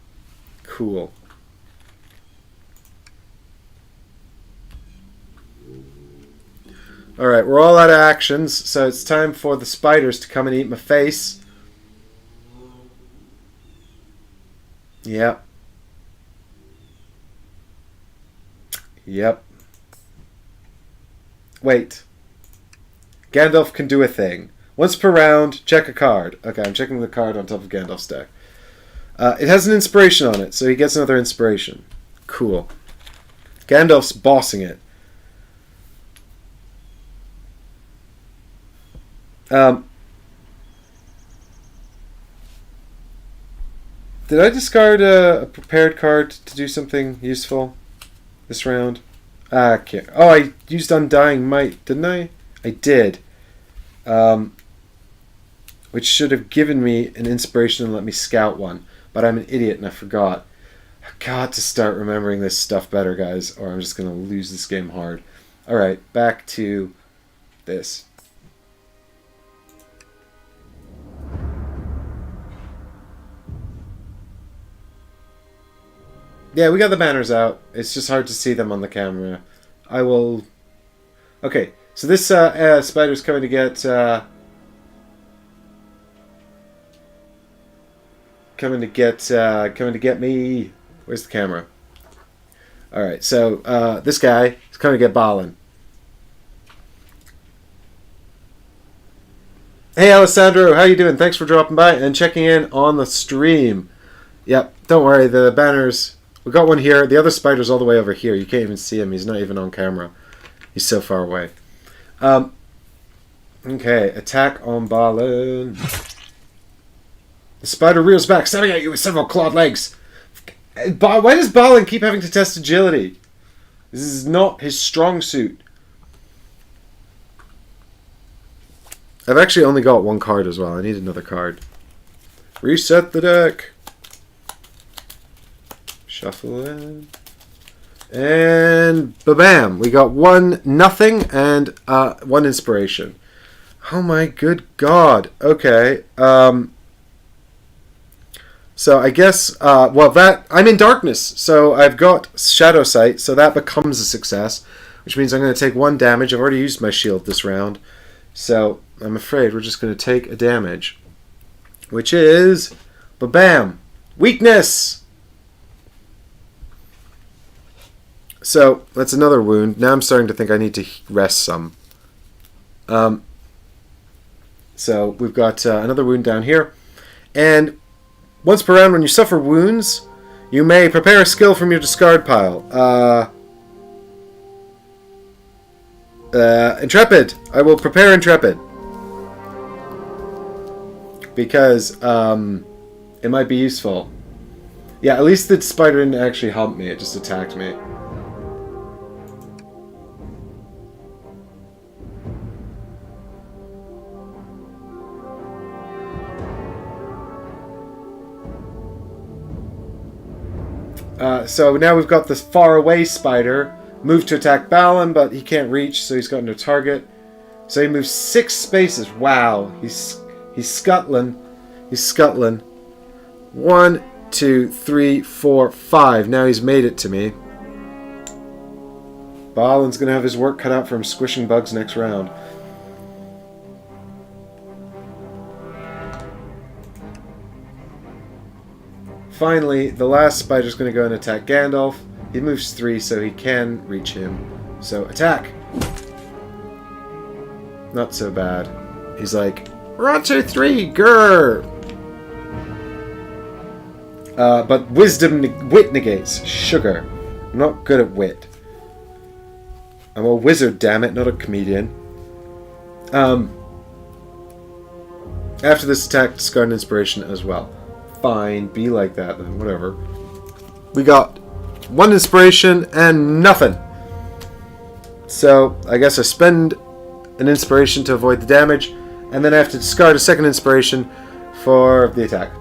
Cool. Alright, we're all out of actions, so it's time for the spiders to come and eat my face. Yep. Yep. Wait. Gandalf can do a thing. Once per round, check a card. Okay, I'm checking the card on top of Gandalf's deck. It has an inspiration on it, so he gets another inspiration. Cool. Gandalf's bossing it. Did I discard a prepared card to do something useful this round? I can't. Oh, I used Undying Might, didn't I? I did. Which should have given me an inspiration and let me scout one. But I'm an idiot and I forgot. I've got to start remembering this stuff better, guys, or I'm just going to lose this game hard. Alright, back to this. Yeah, we got the banners out. It's just hard to see them on the camera. I will... Okay, so this spider's coming to get... coming to get me. Where's the camera? Alright, so this guy is coming to get Balin. Hey Alessandro, how you doing? Thanks for dropping by and checking in on the stream. Yep, don't worry, the banners... We got one here. The other spider's all the way over here. You can't even see him. He's not even on camera. He's so far away. Okay, attack on Balin. The spider rears back, stabbing at you with several clawed legs. Why does Balin keep having to test agility? This is not his strong suit. I've actually only got 1 card as well. I need another card. Reset the deck. Shuffle in. And ba-bam! We got 1 nothing and 1 inspiration. Oh my good god. Okay. So I guess, well, that I'm in darkness, so I've got shadow sight, so that becomes a success, which means I'm going to take 1 damage. I've already used my shield this round, so I'm afraid we're just going to take a damage, which is, ba-bam, weakness. So that's another wound. Now I'm starting to think I need to rest some. So we've got another wound down here, and once per round, when you suffer wounds, you may prepare a skill from your discard pile. Intrepid. I will prepare Intrepid. Because it might be useful. Yeah, at least the spider didn't actually hump me. It just attacked me. So now we've got this far away spider. Move to attack Balin, but he can't reach, so he's got no target. So he moves 6 spaces. Wow, he's scuttling. He's scuttling. 1, 2, 3, 4, 5. Now he's made it to me. Balin's gonna have his work cut out for him squishing bugs next round. Finally, the last spider's gonna go and attack Gandalf. He moves 3, so he can reach him. So attack! Not so bad. He's like, 1, 2, 3, grrr! But wit negates. Sugar. I'm not good at wit. I'm a wizard, damn it, not a comedian. After this attack, discard an inspiration as well. Fine, be like that then, whatever. We got 1 inspiration and nothing. So, I guess I spend an inspiration to avoid the damage, and then I have to discard a second inspiration for the attack.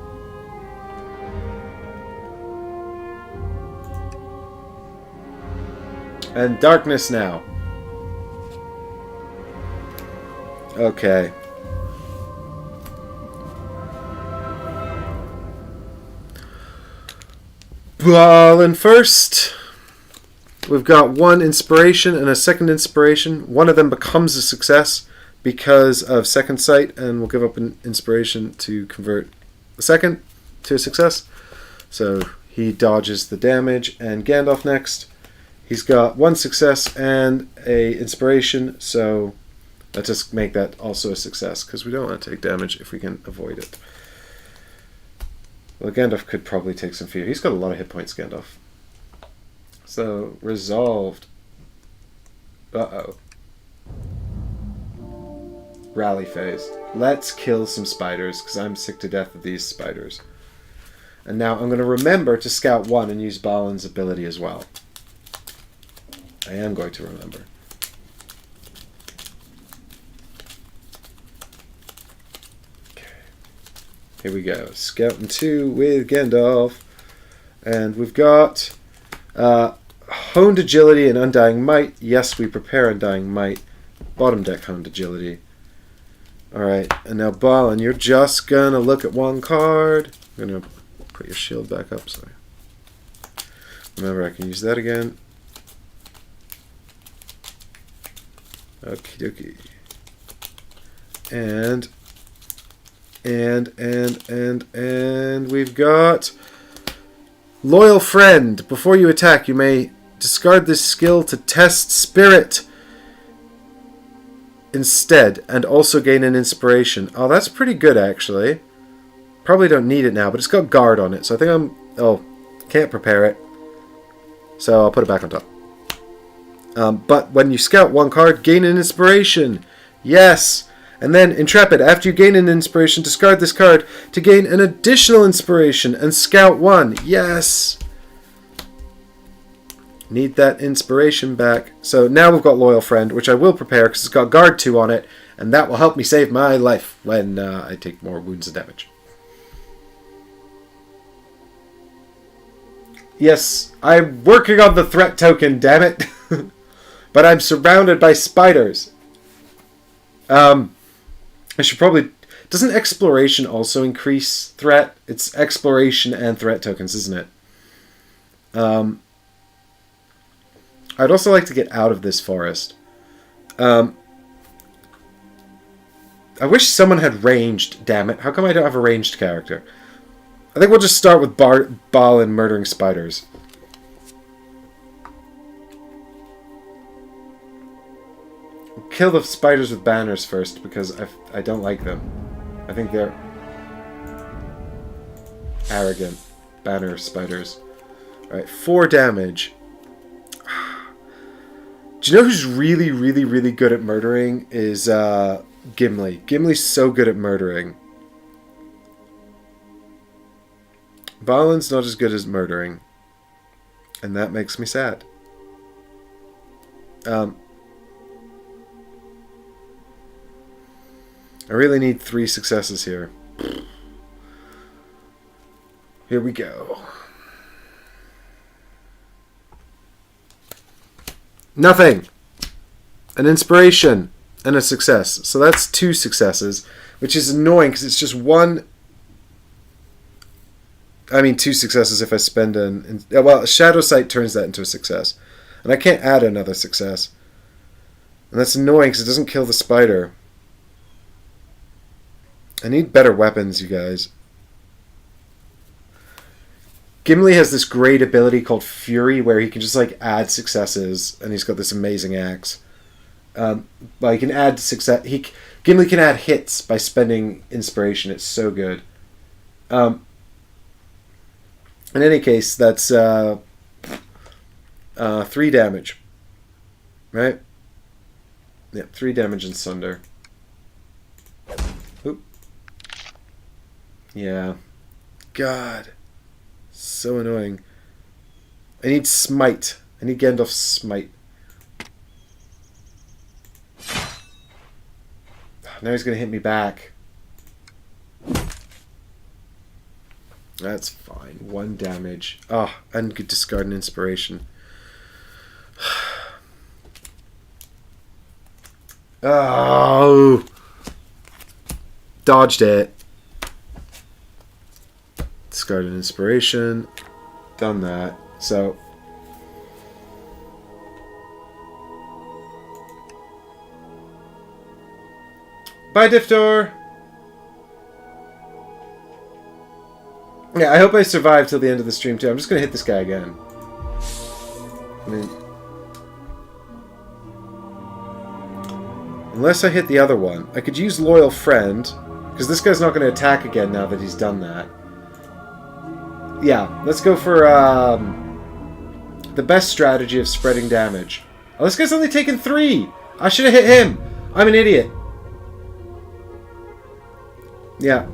And darkness now. Okay. Balin first. We've got 1 inspiration and a second inspiration. One of them becomes a success because of second sight, and we'll give up an inspiration to convert the second to a success. So he dodges the damage. And Gandalf next. He's got 1 success and a inspiration, so let's just make that also a success, because we don't want to take damage if we can avoid it. Well, Gandalf could probably take some fear. He's got a lot of hit points, Gandalf. So, resolved. Uh-oh. Rally phase. Let's kill some spiders, because I'm sick to death of these spiders. And now I'm going to remember to scout 1 and use Balin's ability as well. I am going to remember. Okay. Here we go. Scouting 2 with Gandalf. And we've got Honed Agility and Undying Might. Yes, we prepare Undying Might. Bottom deck Honed Agility. Alright, and now Balin, you're just gonna look at 1 card. I'm gonna put your shield back up. Sorry. Remember, I can use that again. Okie dokie. And we've got Loyal Friend. Before you attack, you may discard this skill to test spirit instead, and also gain an inspiration. Oh, that's pretty good, actually. Probably don't need it now, but it's got guard on it, so I think I'm... Oh, can't prepare it. So I'll put it back on top. But when you scout 1 card, gain an inspiration. Yes! And then, Intrepid, after you gain an inspiration, discard this card to gain an additional inspiration and scout 1. Yes! Need that inspiration back. So now we've got Loyal Friend, which I will prepare because it's got Guard 2 on it, and that will help me save my life when I take more wounds and damage. Yes, I'm working on the threat token, damn it! But I'm surrounded by spiders. I should probably... Doesn't exploration also increase threat? It's exploration and threat tokens, isn't it? I'd also like to get out of this forest. I wish someone had ranged, damn it. How come I don't have a ranged character? I think we'll just start with Balin murdering spiders. Kill the spiders with banners first, because I don't like them. I think they're arrogant. Banner spiders. Alright, 4 damage. Do you know who's really, really, really good at murdering? Is Gimli. Gimli's so good at murdering. Balin's not as good as murdering. And that makes me sad. I really need 3 successes here. Here we go. Nothing. An inspiration and a success. So that's 2 successes, which is annoying because it's just one. I mean, 2 successes if I spend well, Shadow Sight turns that into a success. And I can't add another success. And that's annoying because it doesn't kill the spider. I need better weapons, you guys. Gimli has this great ability called Fury where he can just like add successes, and he's got this amazing axe. But he can add success. Gimli can add hits by spending inspiration. It's so good. In any case, that's 3 damage. Right? Yeah, 3 damage and Sunder. Oop. Yeah. God. So annoying. I need Smite. I need Gandalf's Smite. Now he's going to hit me back. That's fine. 1 damage. Oh, and could discard an inspiration. Oh! Dodged it. Discard an inspiration. Done that. So... Bye, Diftor! Yeah, I hope I survive till the end of the stream, too. I'm just going to hit this guy again. I mean... Unless I hit the other one. I could use Loyal Friend, because this guy's not going to attack again now that he's done that. Yeah, let's go for the best strategy of spreading damage. Oh, this guy's only taken 3! I should have hit him! I'm an idiot. Yeah,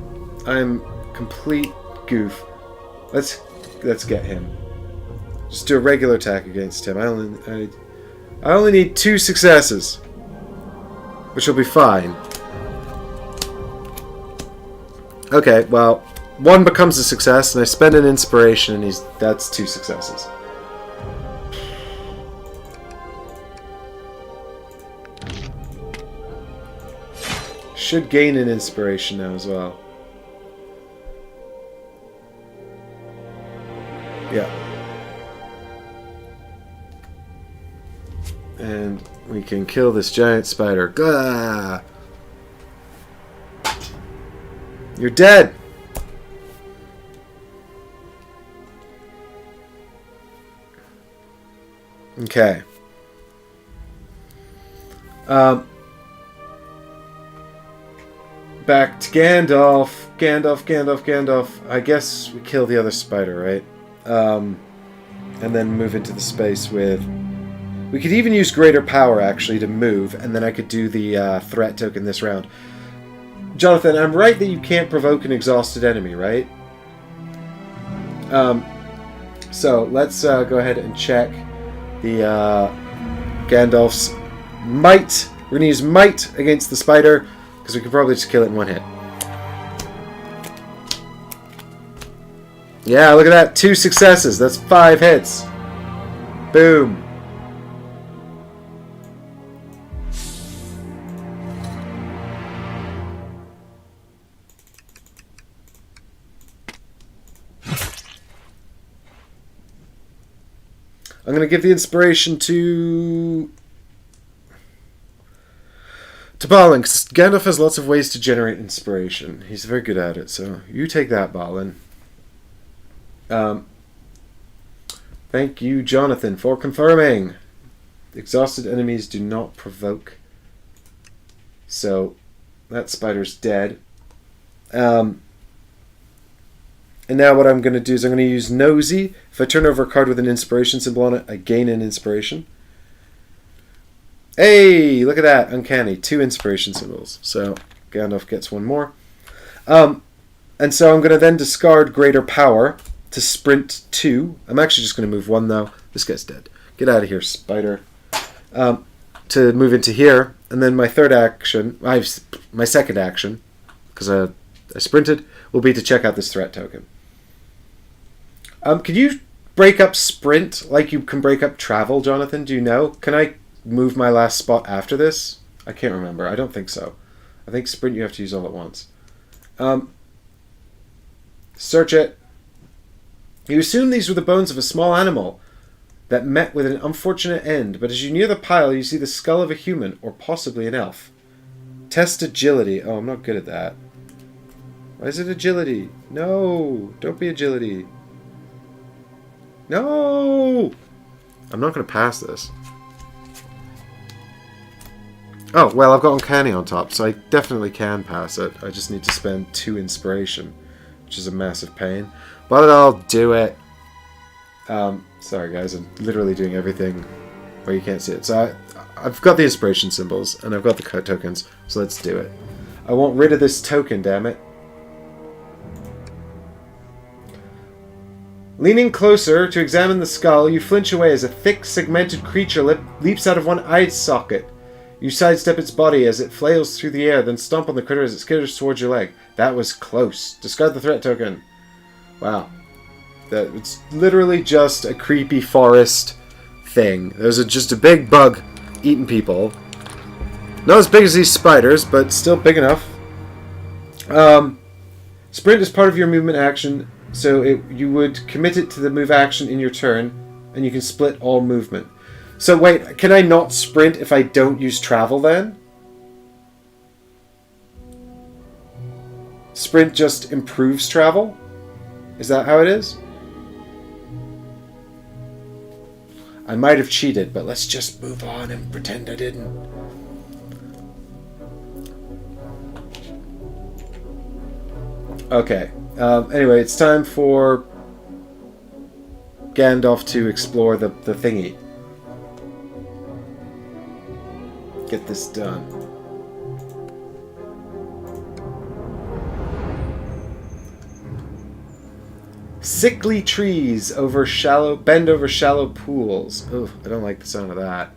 I'm complete goof. Let's get him. Just do a regular attack against him. I only need 2 successes, which will be fine. Okay, well, 1 becomes a success, and I spend an inspiration, and that's 2 successes. Should gain an inspiration now as well. Yeah. And we can kill this giant spider. Gah! You're dead! Okay. Back to Gandalf. Gandalf. I guess we kill the other spider, right? And then move into the space with... We could even use Greater Power, actually, to move, and then I could do the threat token this round. Jonathan, I'm right that you can't provoke an exhausted enemy, right? So, let's go ahead and check the Gandalf's Might. We're going to use Might against the spider, because we could probably just kill it in 1 hit. Yeah, look at that. 2 successes. That's 5 hits. Boom. I'm going to give the inspiration to Balin, because Gandalf has lots of ways to generate inspiration. He's very good at it, so you take that, Balin. Thank you, Jonathan, for confirming. Exhausted enemies do not provoke. So, that spider's dead. And now what I'm going to do is I'm going to use Nosy. If I turn over a card with an inspiration symbol on it, I gain an inspiration. Hey, look at that. Uncanny. 2 inspiration symbols. So, Gandalf gets 1 more. And so I'm going to then discard Greater Power to sprint 2. I'm actually just going to move 1, though. This guy's dead. Get out of here, spider. To move into here. And then my third action, my second action, because I sprinted, will be to check out this threat token. Could you break up sprint like you can break up travel, Jonathan? Do you know? Can I move my last spot after this? I can't remember. I don't think so. I think sprint you have to use all at once. Search it. You assume these were the bones of a small animal that met with an unfortunate end, but as you near the pile, you see the skull of a human, or possibly an elf. Test agility. Oh, I'm not good at that. Why is it agility? No! Don't be agility. No! I'm not going to pass this. Oh, well, I've got Uncanny on top, so I definitely can pass it. I just need to spend 2 inspiration, which is a massive pain. But I'll do it. Sorry, guys, I'm literally doing everything where you can't see it. So I've got the inspiration symbols, and I've got the tokens, so let's do it. I want rid of this token, damn it. Leaning closer to examine the skull, you flinch away as a thick, segmented creature leaps out of one eye socket. You sidestep its body as it flails through the air, then stomp on the critter as it skitters towards your leg. That was close. Discard the threat token. Wow. It's literally just a creepy forest thing. There's just a big bug eating people. Not as big as these spiders, but still big enough. Sprint is part of your movement action, so you would commit it to the move action in your turn, and you can split all movement. So wait, can I not sprint if I don't use travel then? Sprint just improves travel? Is that how it is? I might have cheated, but let's just move on and pretend I didn't. Okay. Anyway, it's time for Gandalf to explore the thingy. Get this done. Sickly trees bend over shallow pools. Ugh, I don't like the sound of that.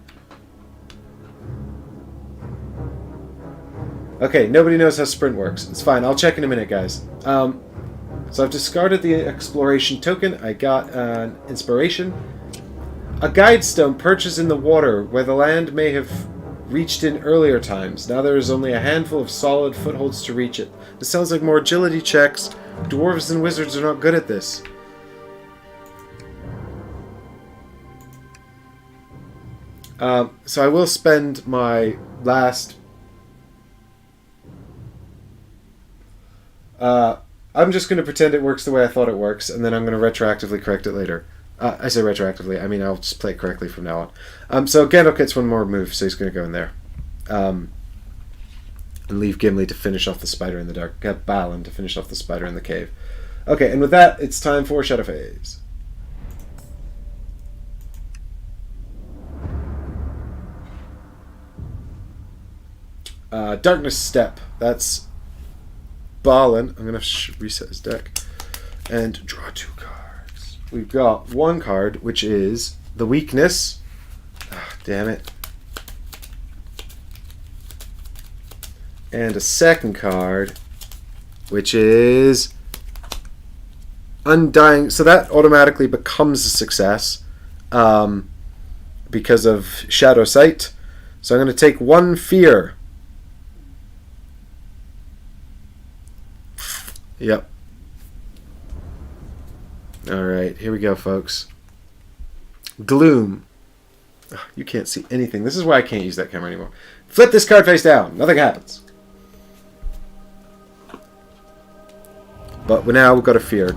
Okay, nobody knows how sprint works. It's fine. I'll check in a minute, guys. So I've discarded the exploration token. I got an inspiration. A guide stone perches in the water where the land may have reached in earlier times. Now there is only a handful of solid footholds to reach it. This sounds like more agility checks. Dwarves and wizards are not good at this. So I will spend my last... I'm just going to pretend it works the way I thought it works, and then I'm going to retroactively correct it later. I say retroactively, I mean I'll just play it correctly from now on. So Gandalf gets one more move, so he's going to go in there. And leave Gimli to finish off the spider in the dark. Get Balin to finish off the spider in the cave. Okay, and with that, it's time for Shadow Phase. Darkness Step. That's Balin. I'm going to reset his deck. And draw 2 cards. We've got one card, which is the weakness. Oh, damn it. And a second card, which is Undying. So that automatically becomes a success because of Shadow Sight. So I'm going to take 1 fear. Yep. Alright, here we go, folks. Gloom. Oh, you can't see anything. This is why I can't use that camera anymore. Flip this card face down. Nothing happens. But now we've got a fear.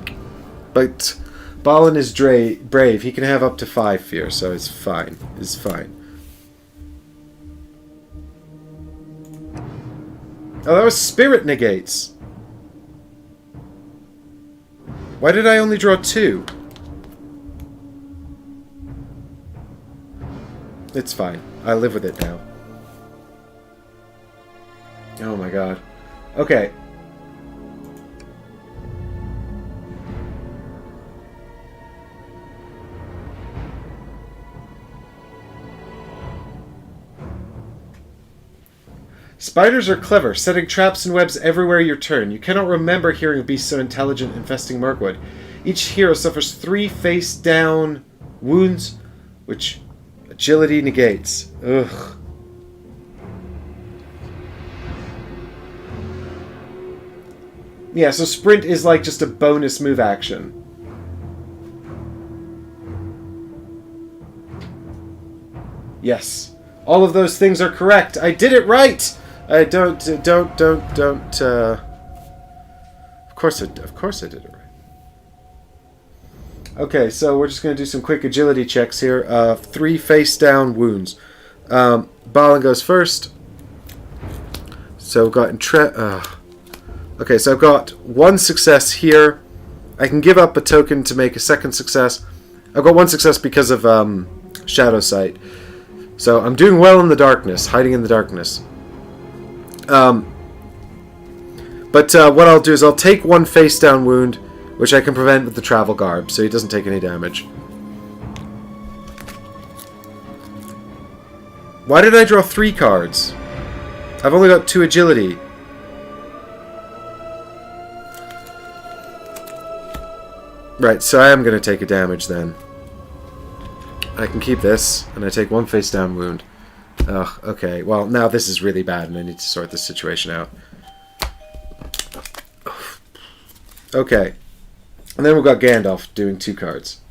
But Balin is brave. He can have up to 5 fear, so it's fine. It's fine. Oh, that was spirit negates. Why did I only draw 2? It's fine. I live with it now. Oh my god. Okay. Spiders are clever, setting traps and webs everywhere you turn. You cannot remember hearing a beast so intelligent infesting Mirkwood. Each hero suffers 3 face-down wounds, which agility negates. Ugh. Yeah, so sprint is like just a bonus move action. Yes. All of those things are correct. I did it right! Don't. Of course I did it right. Okay, so we're just going to do some quick agility checks here. 3 face-down wounds. Balin goes first. So we've got okay, so I've got 1 success here. I can give up a token to make a second success. I've got 1 success because of Shadow Sight. So I'm doing well in the darkness, hiding in the darkness. But what I'll do is I'll take 1 face-down wound, which I can prevent with the travel garb, so he doesn't take any damage. Why did I draw 3 cards? I've only got 2 agility. Right, so I am going to take a damage then. I can keep this, and I take 1 face-down wound. Ugh, okay. Well, now this is really bad, and I need to sort this situation out. Okay. And then we've got Gandalf doing 2 cards.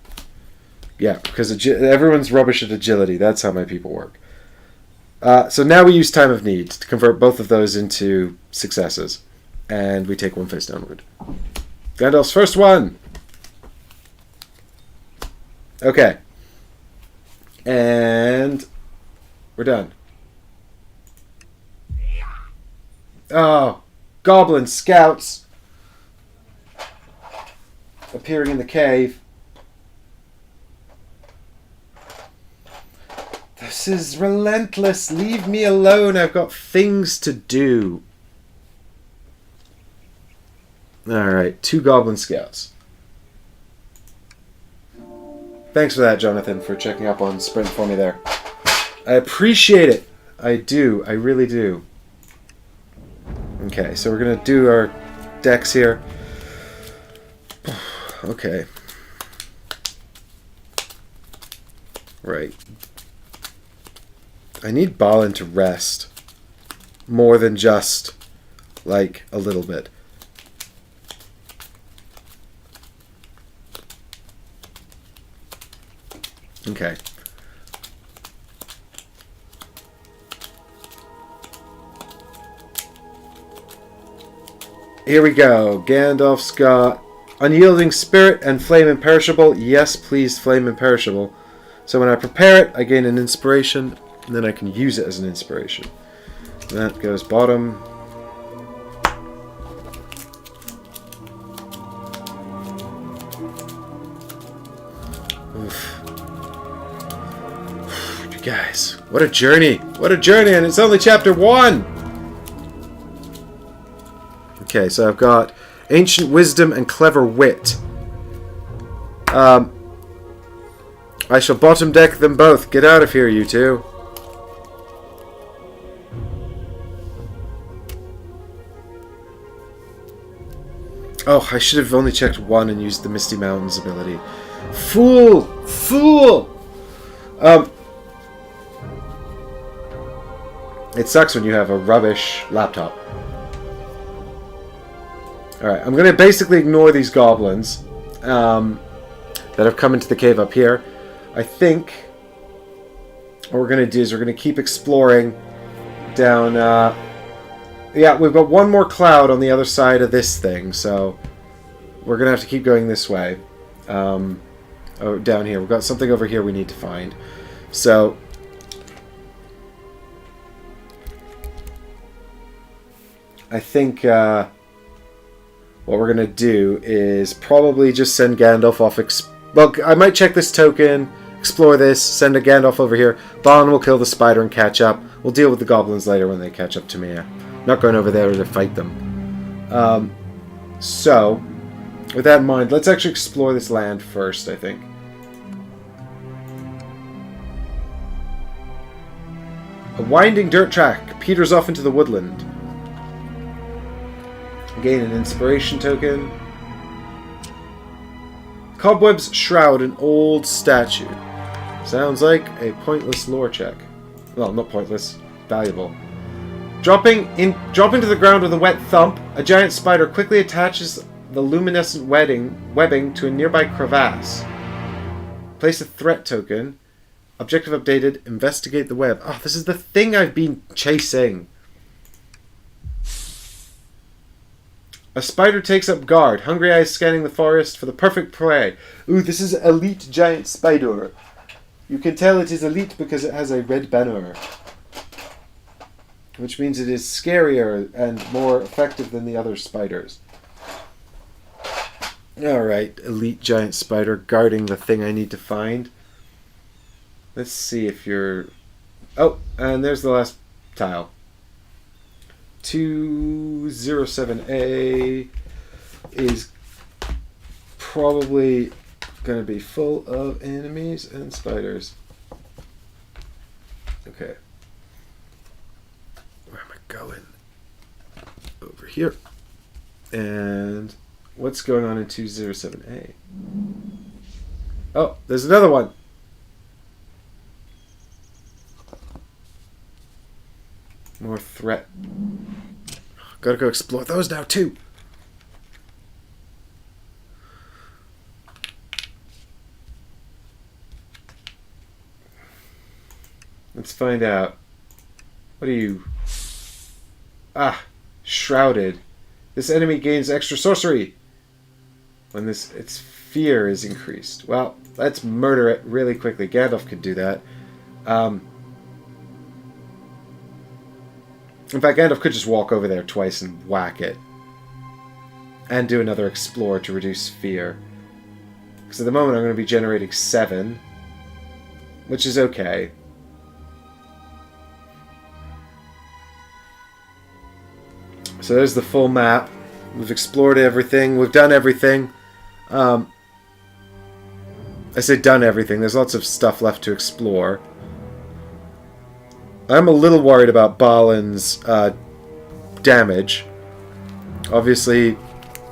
Yeah, because everyone's rubbish at agility. That's how my people work. So now we use Time of Need to convert both of those into successes. And we take 1 face-down wound. Gandalf's first one! Okay. And we're done. Oh, goblin scouts appearing in the cave. This is relentless. Leave me alone. I've got things to do. Alright, 2 goblin scouts. Thanks for that, Jonathan, for checking up on Sprint for me there. I appreciate it. I do. I really do. Okay, so we're going to do our decks here. Okay. Right. I need Balin to rest. More than just, like, a little bit. Okay. Here we go. Gandalf's got Unyielding Spirit and Flame Imperishable. Yes, please, Flame Imperishable. So when I prepare it, I gain an inspiration, and then I can use it as an inspiration. And that goes bottom. Oof. You guys, what a journey! What a journey, and it's only chapter 1! Okay, so I've got Ancient Wisdom and Clever Wit. I shall bottom deck them both. Get out of here, you two. Oh, I should have only checked 1 and used the Misty Mountains ability. Fool! Fool! It sucks when you have a rubbish laptop. Alright, I'm going to basically ignore these goblins that have come into the cave up here. I think what we're going to do is we're going to keep exploring down... yeah, we've got 1 more cloud on the other side of this thing, so we're going to have to keep going this way. Oh, down here. We've got something over here we need to find. So... I think... what we're going to do is probably just send Gandalf off... well, I might check this token, explore this, send a Gandalf over here. Balin will kill the spider and catch up. We'll deal with the goblins later when they catch up to me. I'm not going over there to fight them. So, with that in mind, let's actually explore this land first, I think. A winding dirt track peters off into the woodland. Gain an inspiration token. Cobwebs shroud an old statue. Sounds like a pointless lore check. Well, not pointless. Valuable. Dropping to the ground with a wet thump, a giant spider quickly attaches the luminescent webbing to a nearby crevasse. Place a threat token. Objective updated. Investigate the web. Oh, this is the thing I've been chasing. A spider takes up guard. Hungry eyes scanning the forest for the perfect prey. Ooh, this is elite giant spider. You can tell it is elite because it has a red banner. Which means it is scarier and more effective than the other spiders. Alright, elite giant spider guarding the thing I need to find. Let's see if you're... Oh, and there's the last tile. 207A is probably going to be full of enemies and spiders. Okay. Where am I going? Over here. And what's going on in 207A? Oh, there's another one. More threat. Gotta go explore those now, too. Let's find out. What are you? Ah, shrouded. This enemy gains extra sorcery when its fear is increased. Well, let's murder it really quickly. Gandalf could do that. In fact, Gandalf could just walk over there twice and whack it. And do another explore to reduce fear. Because at the moment I'm going to be generating 7. Which is okay. So there's the full map. We've explored everything. We've done everything. I say done everything. There's lots of stuff left to explore. I'm a little worried about Balin's damage. Obviously,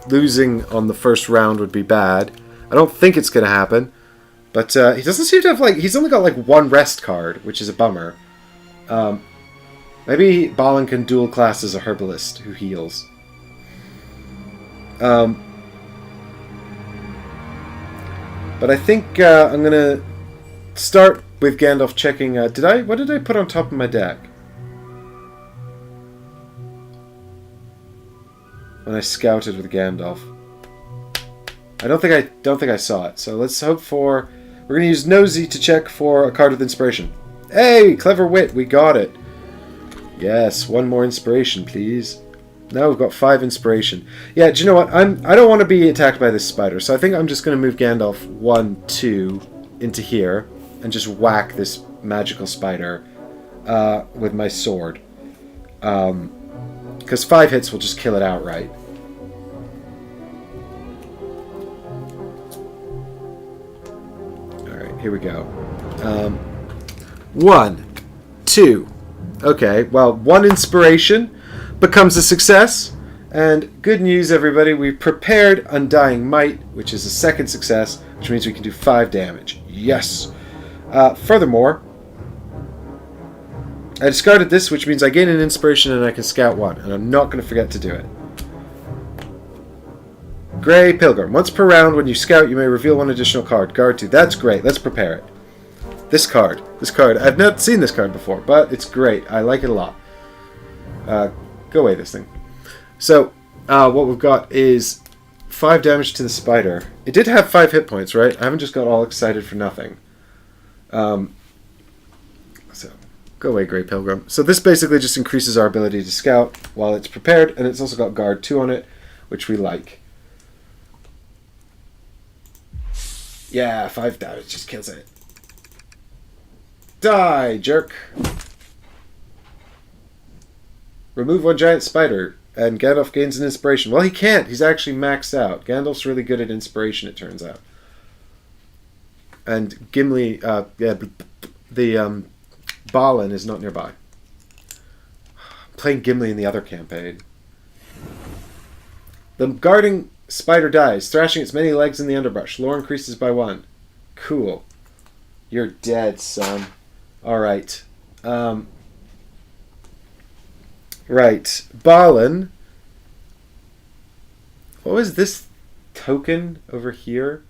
losing on the first round would be bad. I don't think it's going to happen. But he doesn't seem to have, like... He's only got, like, one rest card, which is a bummer. Maybe Balin can dual class as a herbalist who heals. But I think I'm going to start with Gandalf checking... What did I put on top of my deck? When I scouted with Gandalf. I don't think I saw it. So let's hope for... We're going to use Nosy to check for a card with inspiration. Hey! Clever wit! We got it! Yes, one more inspiration, please. Now we've got 5 inspiration. Yeah, do you know what? I don't want to be attacked by this spider, so I think I'm just going to move Gandalf 1, 2 into here and just whack this magical spider with my sword. Because 5 hits will just kill it outright. Alright, here we go. 1, 2. Okay, well, 1 inspiration becomes a success. And good news, everybody, we've prepared Undying Might, which is a 2nd success, which means we can do 5 damage. Yes! Furthermore, I discarded this, which means I gain an inspiration and I can scout 1, and I'm not going to forget to do it. Grey Pilgrim. Once per round, when you scout, you may reveal 1 additional card. Guard 2. That's great. Let's prepare it. This card. I've not seen this card before, but it's great. I like it a lot. Go away, this thing. So, what we've got is 5 damage to the spider. It did have 5 hit points, right? I haven't just got all excited for nothing. So, go away, Grey Pilgrim. So this basically just increases our ability to scout while it's prepared, and it's also got Guard 2 on it, which we like. Yeah, 5 damage just kills it. Die, jerk! Remove 1 giant spider, and Gandalf gains an inspiration. Well, he can't. He's actually maxed out. Gandalf's really good at inspiration, it turns out. And Gimli, Balin is not nearby. I'm playing Gimli in the other campaign. The guarding Spider dies, thrashing its many legs in the underbrush. Lore increases by 1. Cool. You're dead, son. Alright. Right. Balin. What was this token over here?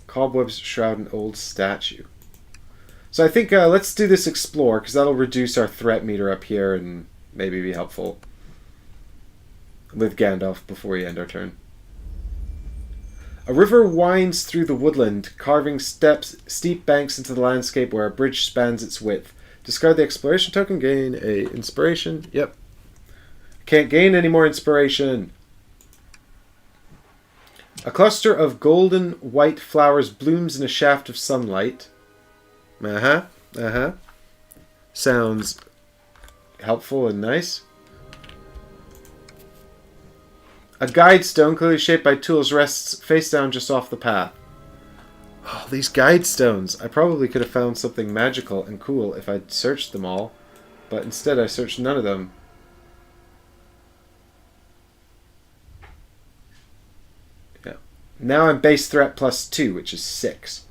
Cobwebs shroud an old statue. So I think let's do this explore, because that'll reduce our threat meter up here and maybe be helpful with Gandalf before we end our turn. A river winds through the woodland, carving steep banks into the landscape where a bridge spans its width. Discard the exploration token, gain a inspiration. Yep. Can't gain any more inspiration. A cluster of golden white flowers blooms in a shaft of sunlight. Sounds helpful and nice. A guide stone, clearly shaped by tools, rests face down just off the path. Oh, these guide stones. I probably could have found something magical and cool if I'd searched them all, but instead I searched none of them. Yeah. Now I'm base threat plus 2, which is 6.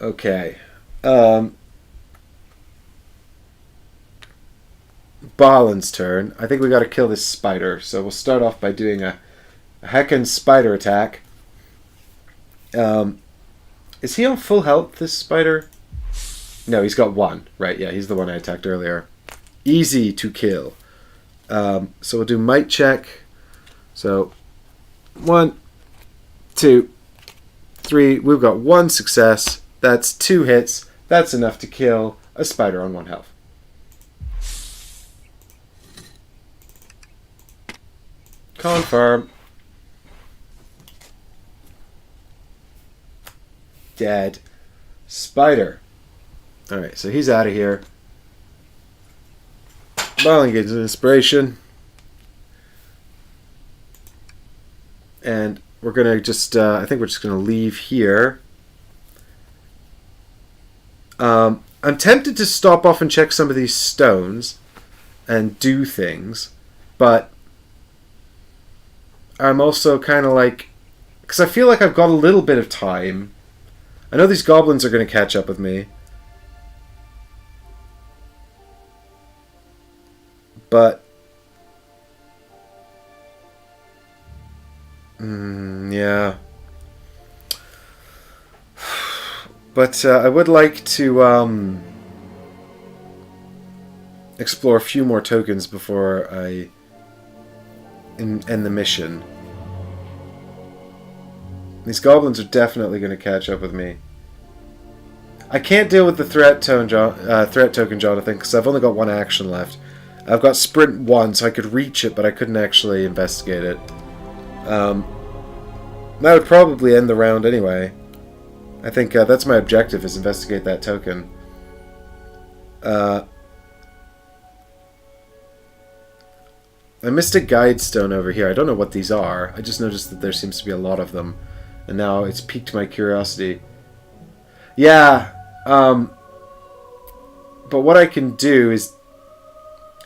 Okay. Balin's turn. I think we got to kill this spider, so we'll start off by doing a heckin' spider attack. Is he on full health, this spider? No, he's got 1. Right, yeah, he's the one I attacked earlier. Easy to kill. So we'll do might check. So 1, 2, 3. We've got 1 success. That's 2 hits. That's enough to kill a spider on 1 health. Confirm. Dead. Spider. Alright, so he's out of here. Balin gets an inspiration. And we're going to just, I think we're just going to leave here. I'm tempted to stop off and check some of these stones and do things, but I'm also kind of like, because I feel like I've got a little bit of time. I know these goblins are going to catch up with me, but yeah. But I would like to explore a few more tokens before I end the mission. These goblins are definitely going to catch up with me. I can't deal with the threat token, Jonathan, because I've only got 1 action left. I've got sprint 1, so I could reach it, but I couldn't actually investigate it. That would probably end the round anyway. I think that's my objective, is investigate that token. I missed a guide stone over here. I don't know what these are. I just noticed that there seems to be a lot of them. And now it's piqued my curiosity. Yeah. But what I can do is...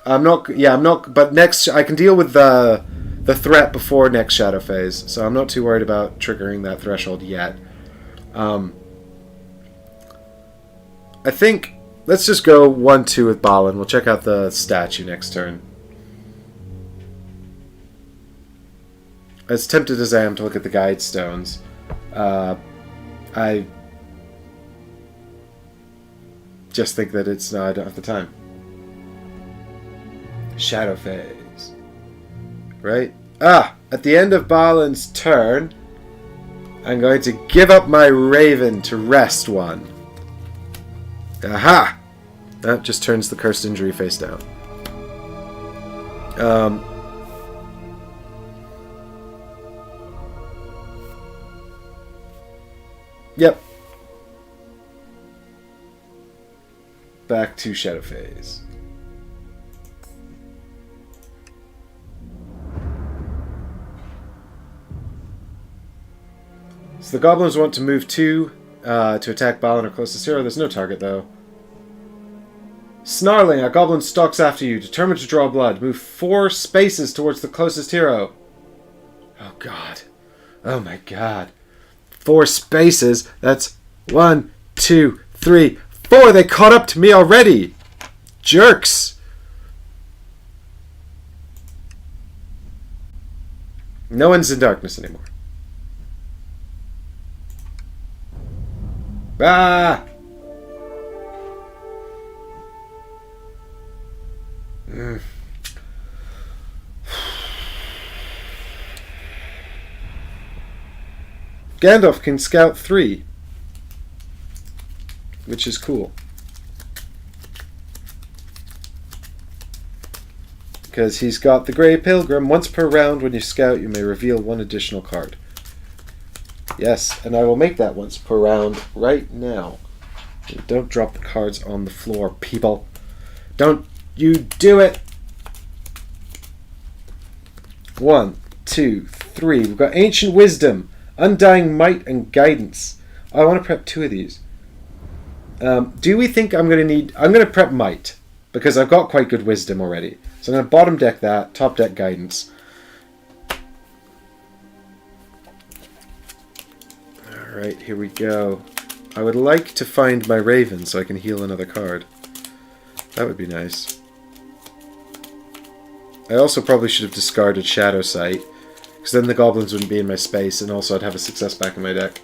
But next... I can deal with the threat before next shadow phase. So I'm not too worried about triggering that threshold yet. I think... Let's just go 1-2 with Balin. We'll check out the statue next turn. As tempted as I am to look at the guide stones, I just think that it's I don't have the time. Shadow phase. Right? At the end of Balin's turn, I'm going to give up my raven to rest 1. Aha! That just turns the cursed injury face down. Yep. Back to shadow phase. So the goblins want to move 2 to attack Balin or close to 0. There's no target though. Snarling, a goblin stalks after you, determined to draw blood. Move 4 spaces towards the closest hero. Oh god. Oh my god. 4 spaces? That's 1, 2, 3, 4! They caught up to me already! Jerks! No one's in darkness anymore. Ah! Gandalf can scout 3, which is cool. Because he's got the Grey Pilgrim. Once per round, when you scout, you may reveal 1 additional card. Yes, and I will make that once per round right now. Don't drop the cards on the floor, people. Don't you do it! 1, 2, 3. We've got Ancient Wisdom, Undying Might, and Guidance. I want to prep 2 of these. Do we think I'm going to need... I'm going to prep Might, because I've got quite good Wisdom already. So I'm going to bottom deck that, top deck Guidance. Alright, here we go. I would like to find my Raven so I can heal another card. That would be nice. I also probably should have discarded Shadow Sight, because then the goblins wouldn't be in my space, and also I'd have a success back in my deck.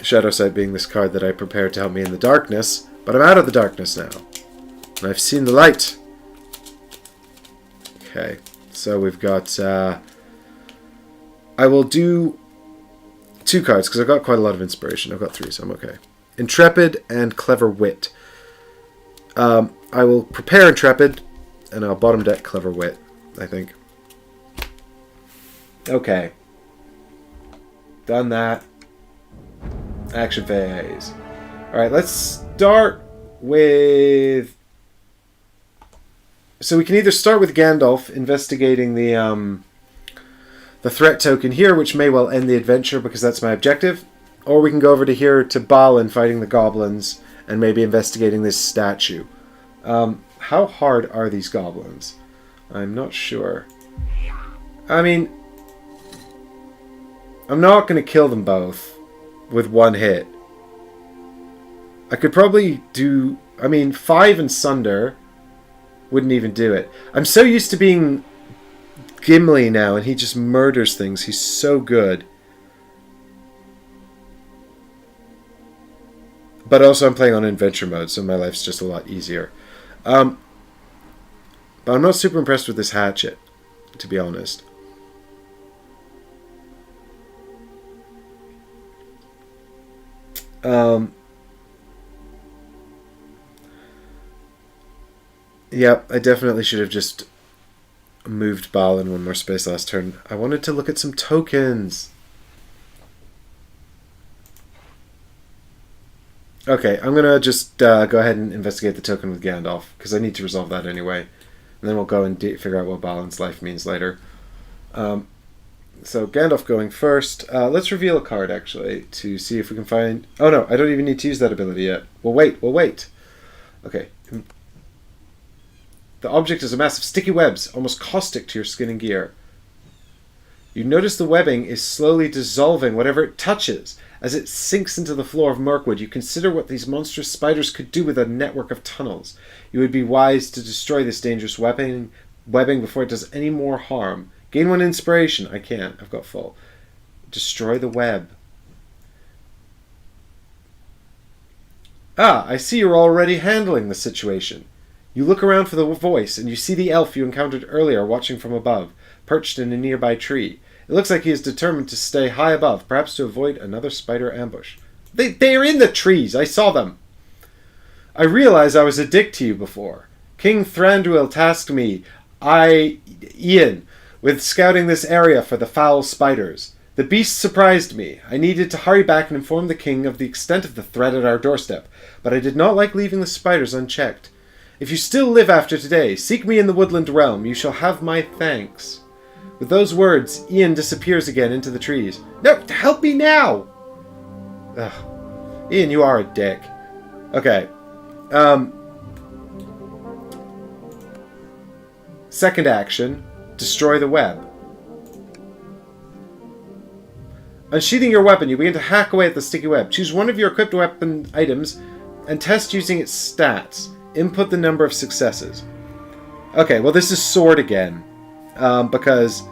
Shadow Sight being this card that I prepared to help me in the darkness, but I'm out of the darkness now. And I've seen the light. Okay, so we've got... I will do 2 cards, because I've got quite a lot of inspiration. I've got 3, so I'm okay. Intrepid and Clever Wit. I will prepare Intrepid, and I'll bottom deck Clever Wit, I think. Okay. Done that. Action phase. Alright, let's start with... So we can either start with Gandalf investigating the threat token here, which may well end the adventure because that's my objective. Or we can go over to here to Balin fighting the goblins and maybe investigating this statue. How hard are these goblins? I'm not sure. I mean, I'm not going to kill them both with 1 hit. I could probably do... I mean, 5 and Sunder wouldn't even do it. I'm so used to being Gimli now, and he just murders things. He's so good. But also I'm playing on adventure mode, so my life's just a lot easier. But I'm not super impressed with this hatchet, to be honest. Yeah, I definitely should have just moved Balin 1 more space last turn. I wanted to look at some tokens. Okay, I'm going to just go ahead and investigate the token with Gandalf, because I need to resolve that anyway. And then we'll go and figure out what Balin's life means later. So Gandalf going first. Let's reveal a card, actually, to see if we can find... Oh no, I don't even need to use that ability yet. We'll wait. Okay. The object is a mass of sticky webs, almost caustic to your skin and gear. You notice the webbing is slowly dissolving whatever it touches. As it sinks into the floor of Mirkwood, you consider what these monstrous spiders could do with a network of tunnels. You would be wise to destroy this dangerous webbing before it does any more harm. Gain 1 inspiration. I can't. I've got full. Destroy the web. Ah, I see you're already handling the situation. You look around for the voice, and you see the elf you encountered earlier watching from above, perched in a nearby tree. It looks like he is determined to stay high above, perhaps to avoid another spider ambush. They are in the trees! I saw them! I realize I was a dick to you before. King Thranduil tasked me, Ian, with scouting this area for the foul spiders. The beast surprised me. I needed to hurry back and inform the king of the extent of the threat at our doorstep, but I did not like leaving the spiders unchecked. If you still live after today, seek me in the woodland realm. You shall have my thanks. With those words, Ian disappears again into the trees. No, help me now! Ugh. Ian, you are a dick. Okay. Second action, destroy the web. Unsheathing your weapon, you begin to hack away at the sticky web. Choose one of your equipped weapon items and test using its stats. Input the number of successes. Okay, well this is sword again. Because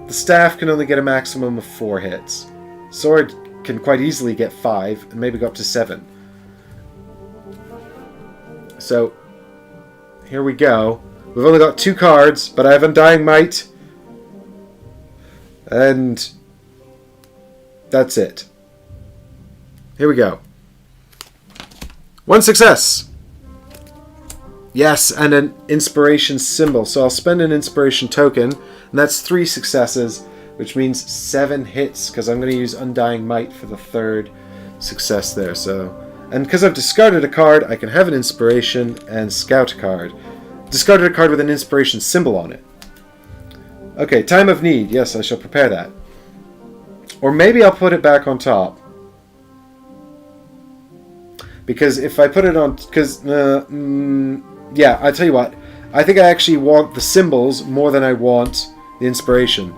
the staff can only get a maximum of 4 hits. Sword can quite easily get 5 and maybe go up to 7. So, here we go. We've only got 2 cards, but I have Undying Might. And that's it. Here we go. 1 success. Yes, and an inspiration symbol. So I'll spend an inspiration token, and that's 3 successes, which means 7 hits, because I'm going to use Undying Might for the 3rd success there. So, and because I've discarded a card, I can have an inspiration and scout a card. Discarded a card with an inspiration symbol on it. Okay, time of need. Yes, I shall prepare that. Or maybe I'll put it back on top. Because if I put it on... Because, yeah, I'll tell you what. I think I actually want the symbols more than I want the inspiration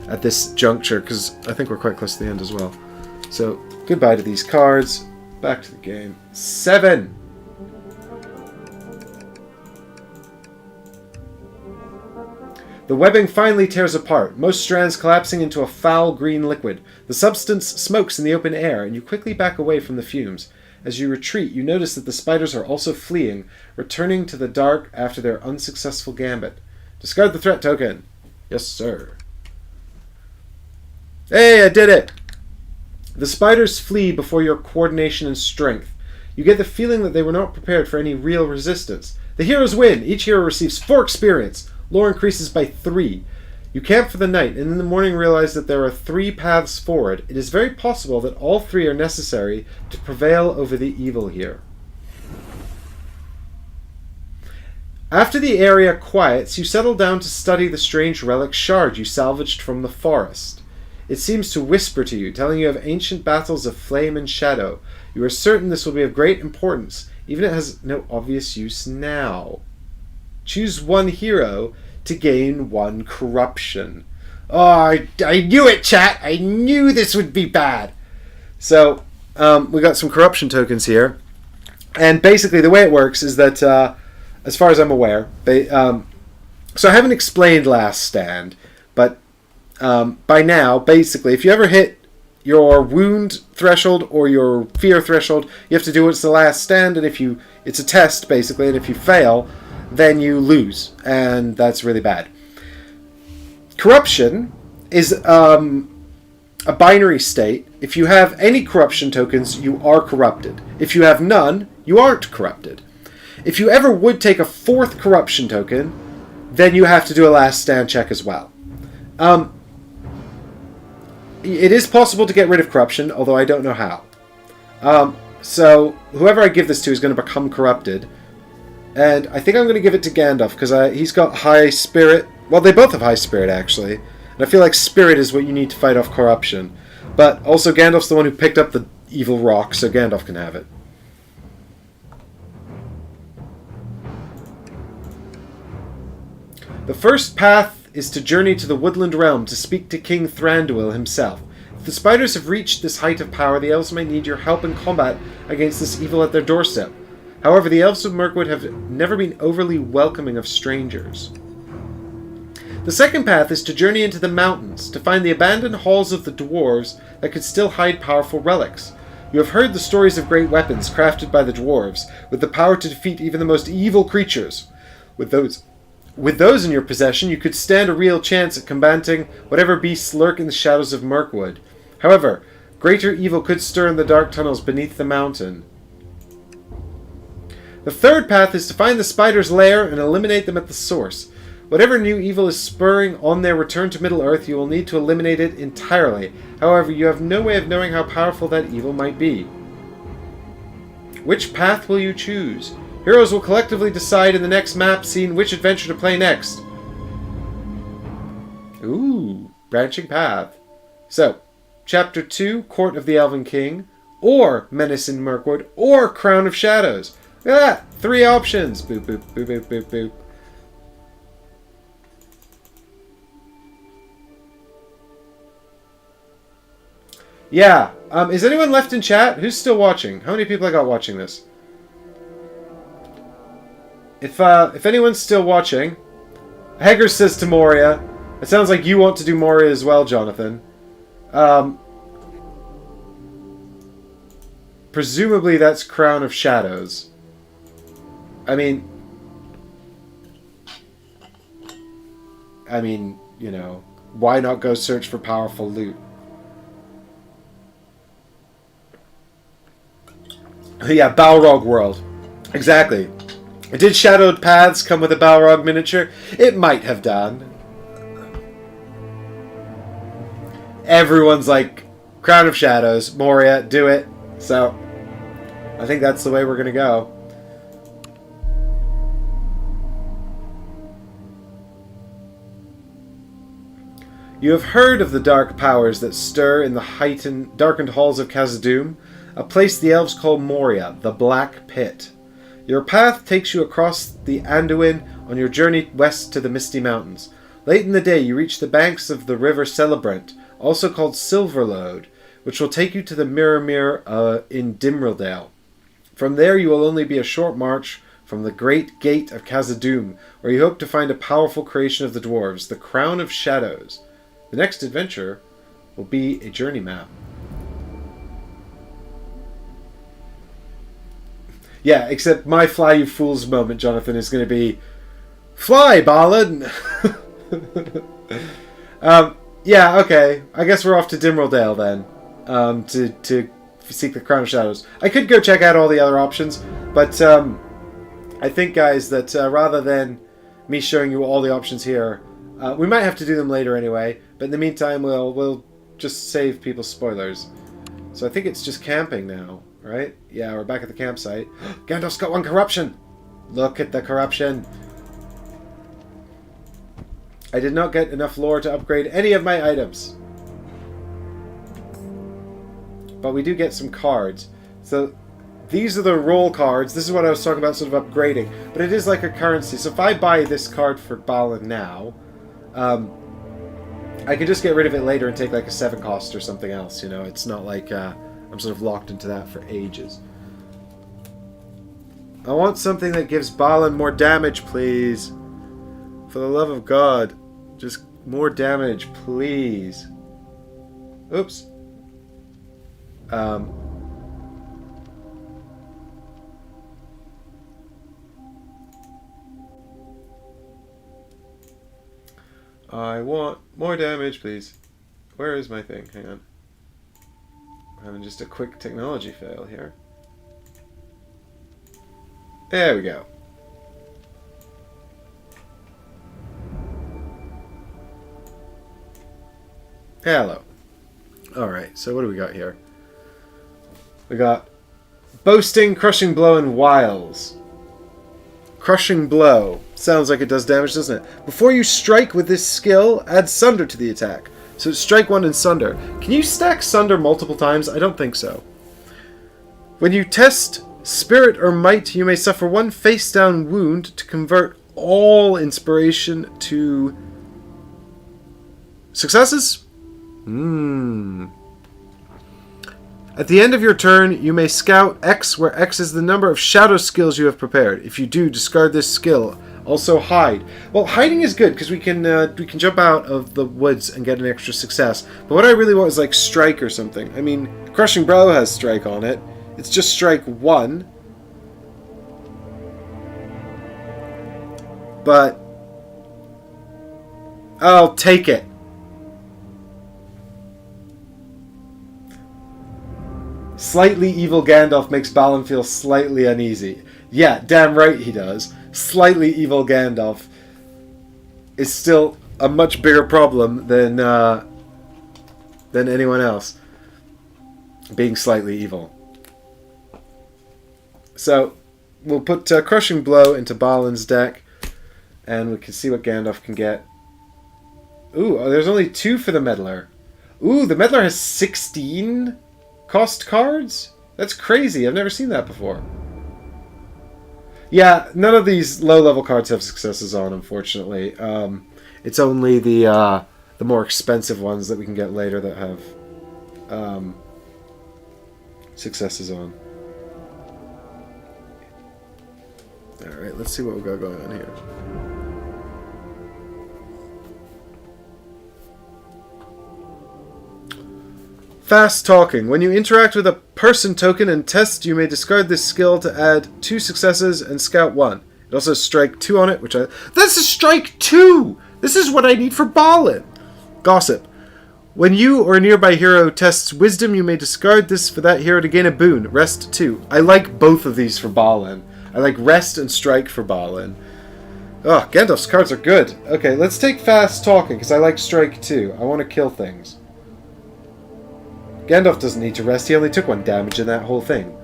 at this juncture. Because I think we're quite close to the end as well. So, goodbye to these cards. Back to the game. 7! The webbing finally tears apart, most strands collapsing into a foul green liquid. The substance smokes in the open air, and you quickly back away from the fumes. As you retreat, you notice that the spiders are also fleeing, returning to the dark after their unsuccessful gambit. Discard the threat token. Yes, sir. Hey, I did it! The spiders flee before your coordination and strength. You get the feeling that they were not prepared for any real resistance. The heroes win! Each hero receives 4 experience. Lore increases by 3. You camp for the night, and in the morning realize that there are 3 paths forward. It is very possible that all 3 are necessary to prevail over the evil here. After the area quiets, you settle down to study the strange relic shard you salvaged from the forest. It seems to whisper to you, telling you of ancient battles of flame and shadow. You are certain this will be of great importance, even if it has no obvious use now. Choose 1 hero to gain 1 corruption. Oh, I knew it, chat! I knew this would be bad! So, we got some corruption tokens here. And basically the way it works is that, as far as I'm aware, so I haven't explained Last Stand, but by now, basically, if you ever hit your wound threshold or your fear threshold, you have to do what's the last stand, and it's a test, basically, and if you fail, then you lose, and that's really bad. Corruption is a binary state. If you have any corruption tokens, you are corrupted. If you have none, you aren't corrupted. If you ever would take a 4th corruption token, then you have to do a last stand check as well. It is possible to get rid of corruption, although I don't know how. So whoever I give this to is going to become corrupted. And I think I'm going to give it to Gandalf, because he's got high spirit. Well, they both have high spirit, actually. And I feel like spirit is what you need to fight off corruption. But also Gandalf's the one who picked up the evil rock, so Gandalf can have it. The first path is to journey to the Woodland Realm to speak to King Thranduil himself. If the spiders have reached this height of power, the elves might need your help in combat against this evil at their doorstep. However, the elves of Mirkwood have never been overly welcoming of strangers. The second path is to journey into the mountains, to find the abandoned halls of the dwarves that could still hide powerful relics. You have heard the stories of great weapons crafted by the dwarves, with the power to defeat even the most evil creatures. With those in your possession, you could stand a real chance at combating whatever beasts lurk in the shadows of Mirkwood. However, greater evil could stir in the dark tunnels beneath the mountain. The third path is to find the spider's lair and eliminate them at the source. Whatever new evil is spurring on their return to Middle-earth, you will need to eliminate it entirely. However, you have no way of knowing how powerful that evil might be. Which path will you choose? Heroes will collectively decide in the next map scene which adventure to play next. Ooh, branching path. So, Chapter 2, Court of the Elven King. or Menace in Mirkwood, or Crown of Shadows. Look at that! 3 options. Boop, boop, boop, boop, boop, boop. Yeah. Is anyone left in chat? Who's still watching? How many people I got watching this? If anyone's still watching, Hager says to Moria, it sounds like you want to do Moria as well, Jonathan. Presumably that's Crown of Shadows. I mean, you know, why not go search for powerful loot? Yeah, Balrog World. Exactly. Did Shadowed Paths come with a Balrog miniature? It might have done. Everyone's like, Crown of Shadows, Moria, do it. So, I think that's the way we're going to go. You have heard of the dark powers that stir in the darkened halls of Khazad-dûm, a place the elves call Moria, the Black Pit. Your path takes you across the Anduin on your journey west to the Misty Mountains. Late in the day, you reach the banks of the river Celebrant, also called Silverlode, which will take you to the Mirror in Dimrildale. From there, you will only be a short march from the Great Gate of Khazad-dûm, where you hope to find a powerful creation of the dwarves, the Crown of Shadows. The next adventure will be a journey map. Yeah, except my fly you fools moment, Jonathan, is going to be fly, Balin! Yeah, okay. I guess we're off to Dimrildale then, to seek the Crown of Shadows. I could go check out all the other options, but I think, guys, that rather than me showing you all the options here, we might have to do them later anyway, but in the meantime, we'll just save people spoilers. So I think it's just camping now, right? Yeah, we're back at the campsite. Gandalf's got 1 corruption! Look at the corruption! I did not get enough lore to upgrade any of my items. But we do get some cards. So these are the roll cards. This is what I was talking about sort of upgrading. But it is like a currency. So if I buy this card for Balin now, I can just get rid of it later and take like a 7 cost or something else. You know, it's not like I'm sort of locked into that for ages. I want something that gives Balin more damage, please. For the love of God. Just more damage, please. Oops. I want more damage, please. Where is my thing? Hang on. I'm having just a quick technology fail here. There we go. Hello. Alright, so what do we got here? We got Boasting, Crushing Blow, and Wiles. Crushing Blow. Sounds like it does damage, doesn't it? Before you strike with this skill, add Sunder to the attack. So strike 1 and Sunder. Can you stack Sunder multiple times? I don't think so. When you test Spirit or Might, you may suffer 1 face-down wound to convert all inspiration to successes? At the end of your turn, you may scout X, where X is the number of shadow skills you have prepared. If you do, discard this skill. Also, hide. Well, hiding is good because we can jump out of the woods and get an extra success. But what I really want is like strike or something. I mean, Crushing Blow has strike on it. It's just strike 1. But I'll take it. Slightly evil Gandalf makes Balin feel slightly uneasy. Yeah, damn right he does. Slightly evil Gandalf is still a much bigger problem than anyone else being slightly evil. So we'll put Crushing Blow into Balin's deck, and we can see what Gandalf can get. Ooh, there's only 2 for the Meddler. Ooh, the Meddler has 16 cost cards? That's crazy. I've never seen that before. Yeah, none of these low-level cards have successes on, unfortunately. It's only the more expensive ones that we can get later that have successes on. Alright, let's see what we've got going on here. Fast talking. When you interact with a person token and test, you may discard this skill to add 2 successes and scout 1. It also has strike 2 on it, which That's a strike 2! This is what I need for Balin! Gossip. When you or a nearby hero tests wisdom, you may discard this for that hero to gain a boon. Rest 2. I like both of these for Balin. I like rest and strike for Balin. Oh, Gandalf's cards are good. Okay, let's take fast talking, because I like strike 2. I want to kill things. Gandalf doesn't need to rest. He only took 1 damage in that whole thing.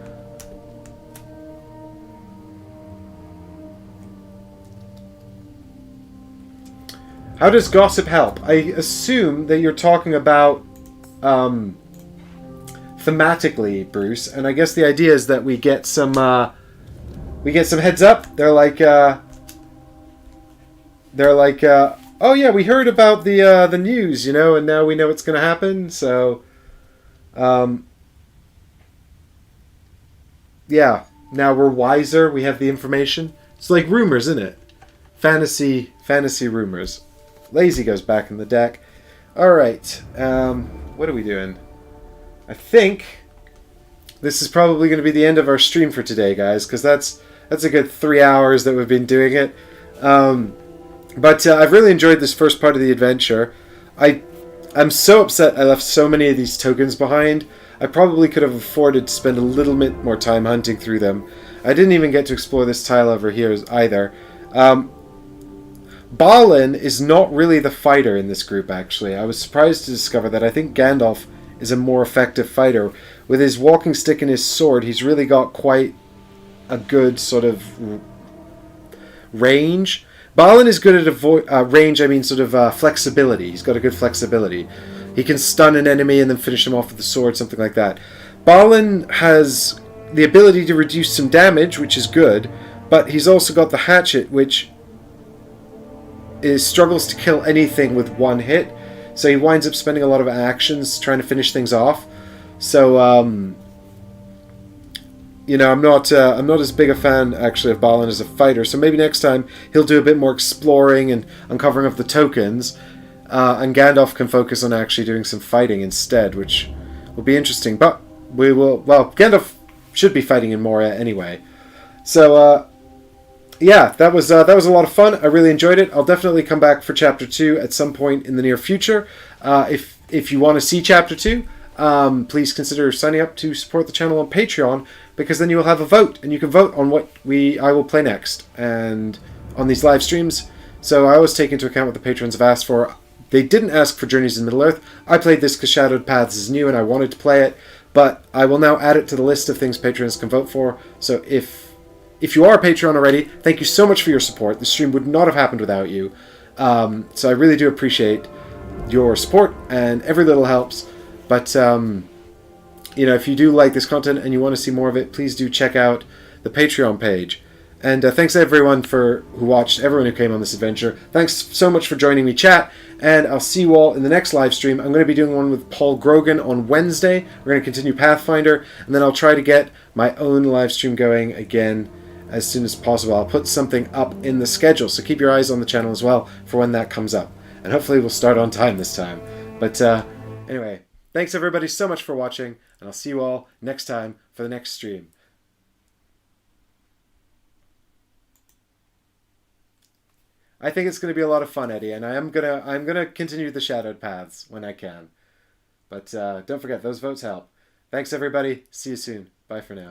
How does gossip help? I assume that you're talking about thematically, Bruce, and I guess the idea is that we get some heads up. They're like, oh yeah, we heard about the news, you know, and now we know what's going to happen. So, yeah, now we're wiser. We have the information. It's like rumors, isn't it? Fantasy rumors. Lazy goes back in the deck. Alright, what are we doing? I think this is probably going to be the end of our stream for today, guys, because that's a good 3 hours that we've been doing it. But I've really enjoyed this first part of the adventure. I'm so upset I left so many of these tokens behind. I probably could have afforded to spend a little bit more time hunting through them. I didn't even get to explore this tile over here either. Balin is not really the fighter in this group, actually. I was surprised to discover that. I think Gandalf is a more effective fighter. With his walking stick and his sword, he's really got quite a good sort of range. Balin is good at range, I mean sort of flexibility. He's got a good flexibility. He can stun an enemy and then finish him off with the sword, something like that. Balin has the ability to reduce some damage, which is good, but he's also got the hatchet, which struggles to kill anything with 1 hit, so he winds up spending a lot of actions trying to finish things off. So, you know, I'm not as big a fan actually of Balin as a fighter. So maybe next time he'll do a bit more exploring and uncovering of the tokens, and Gandalf can focus on actually doing some fighting instead, which will be interesting. But we will. Well, Gandalf should be fighting in Moria anyway. So. Yeah, that was a lot of fun. I really enjoyed it. I'll definitely come back for Chapter 2 at some point in the near future. If you want to see Chapter 2, please consider signing up to support the channel on Patreon, because then you will have a vote, and you can vote on what I will play next and on these live streams. So I always take into account what the patrons have asked for. They didn't ask for Journeys in Middle-earth. I played this because Shadowed Paths is new and I wanted to play it, but I will now add it to the list of things patrons can vote for. So if you are a Patreon already, thank you so much for your support. The stream would not have happened without you. So I really do appreciate your support, and every little helps. But, you know, if you do like this content and you want to see more of it, please do check out the Patreon page. And thanks everyone who watched, everyone who came on this adventure. Thanks so much for joining me, chat. And I'll see you all in the next live stream. I'm going to be doing one with Paul Grogan on Wednesday. We're going to continue Pathfinder, and then I'll try to get my own live stream going again as soon as possible. I'll put something up in the schedule, so keep your eyes on the channel as well for when that comes up. And hopefully we'll start on time this time. But anyway, thanks everybody so much for watching, and I'll see you all next time for the next stream. I think it's going to be a lot of fun, Eddie, and I'm gonna continue the Shadowed Paths when I can. But don't forget, those votes help. Thanks everybody. See you soon. Bye for now.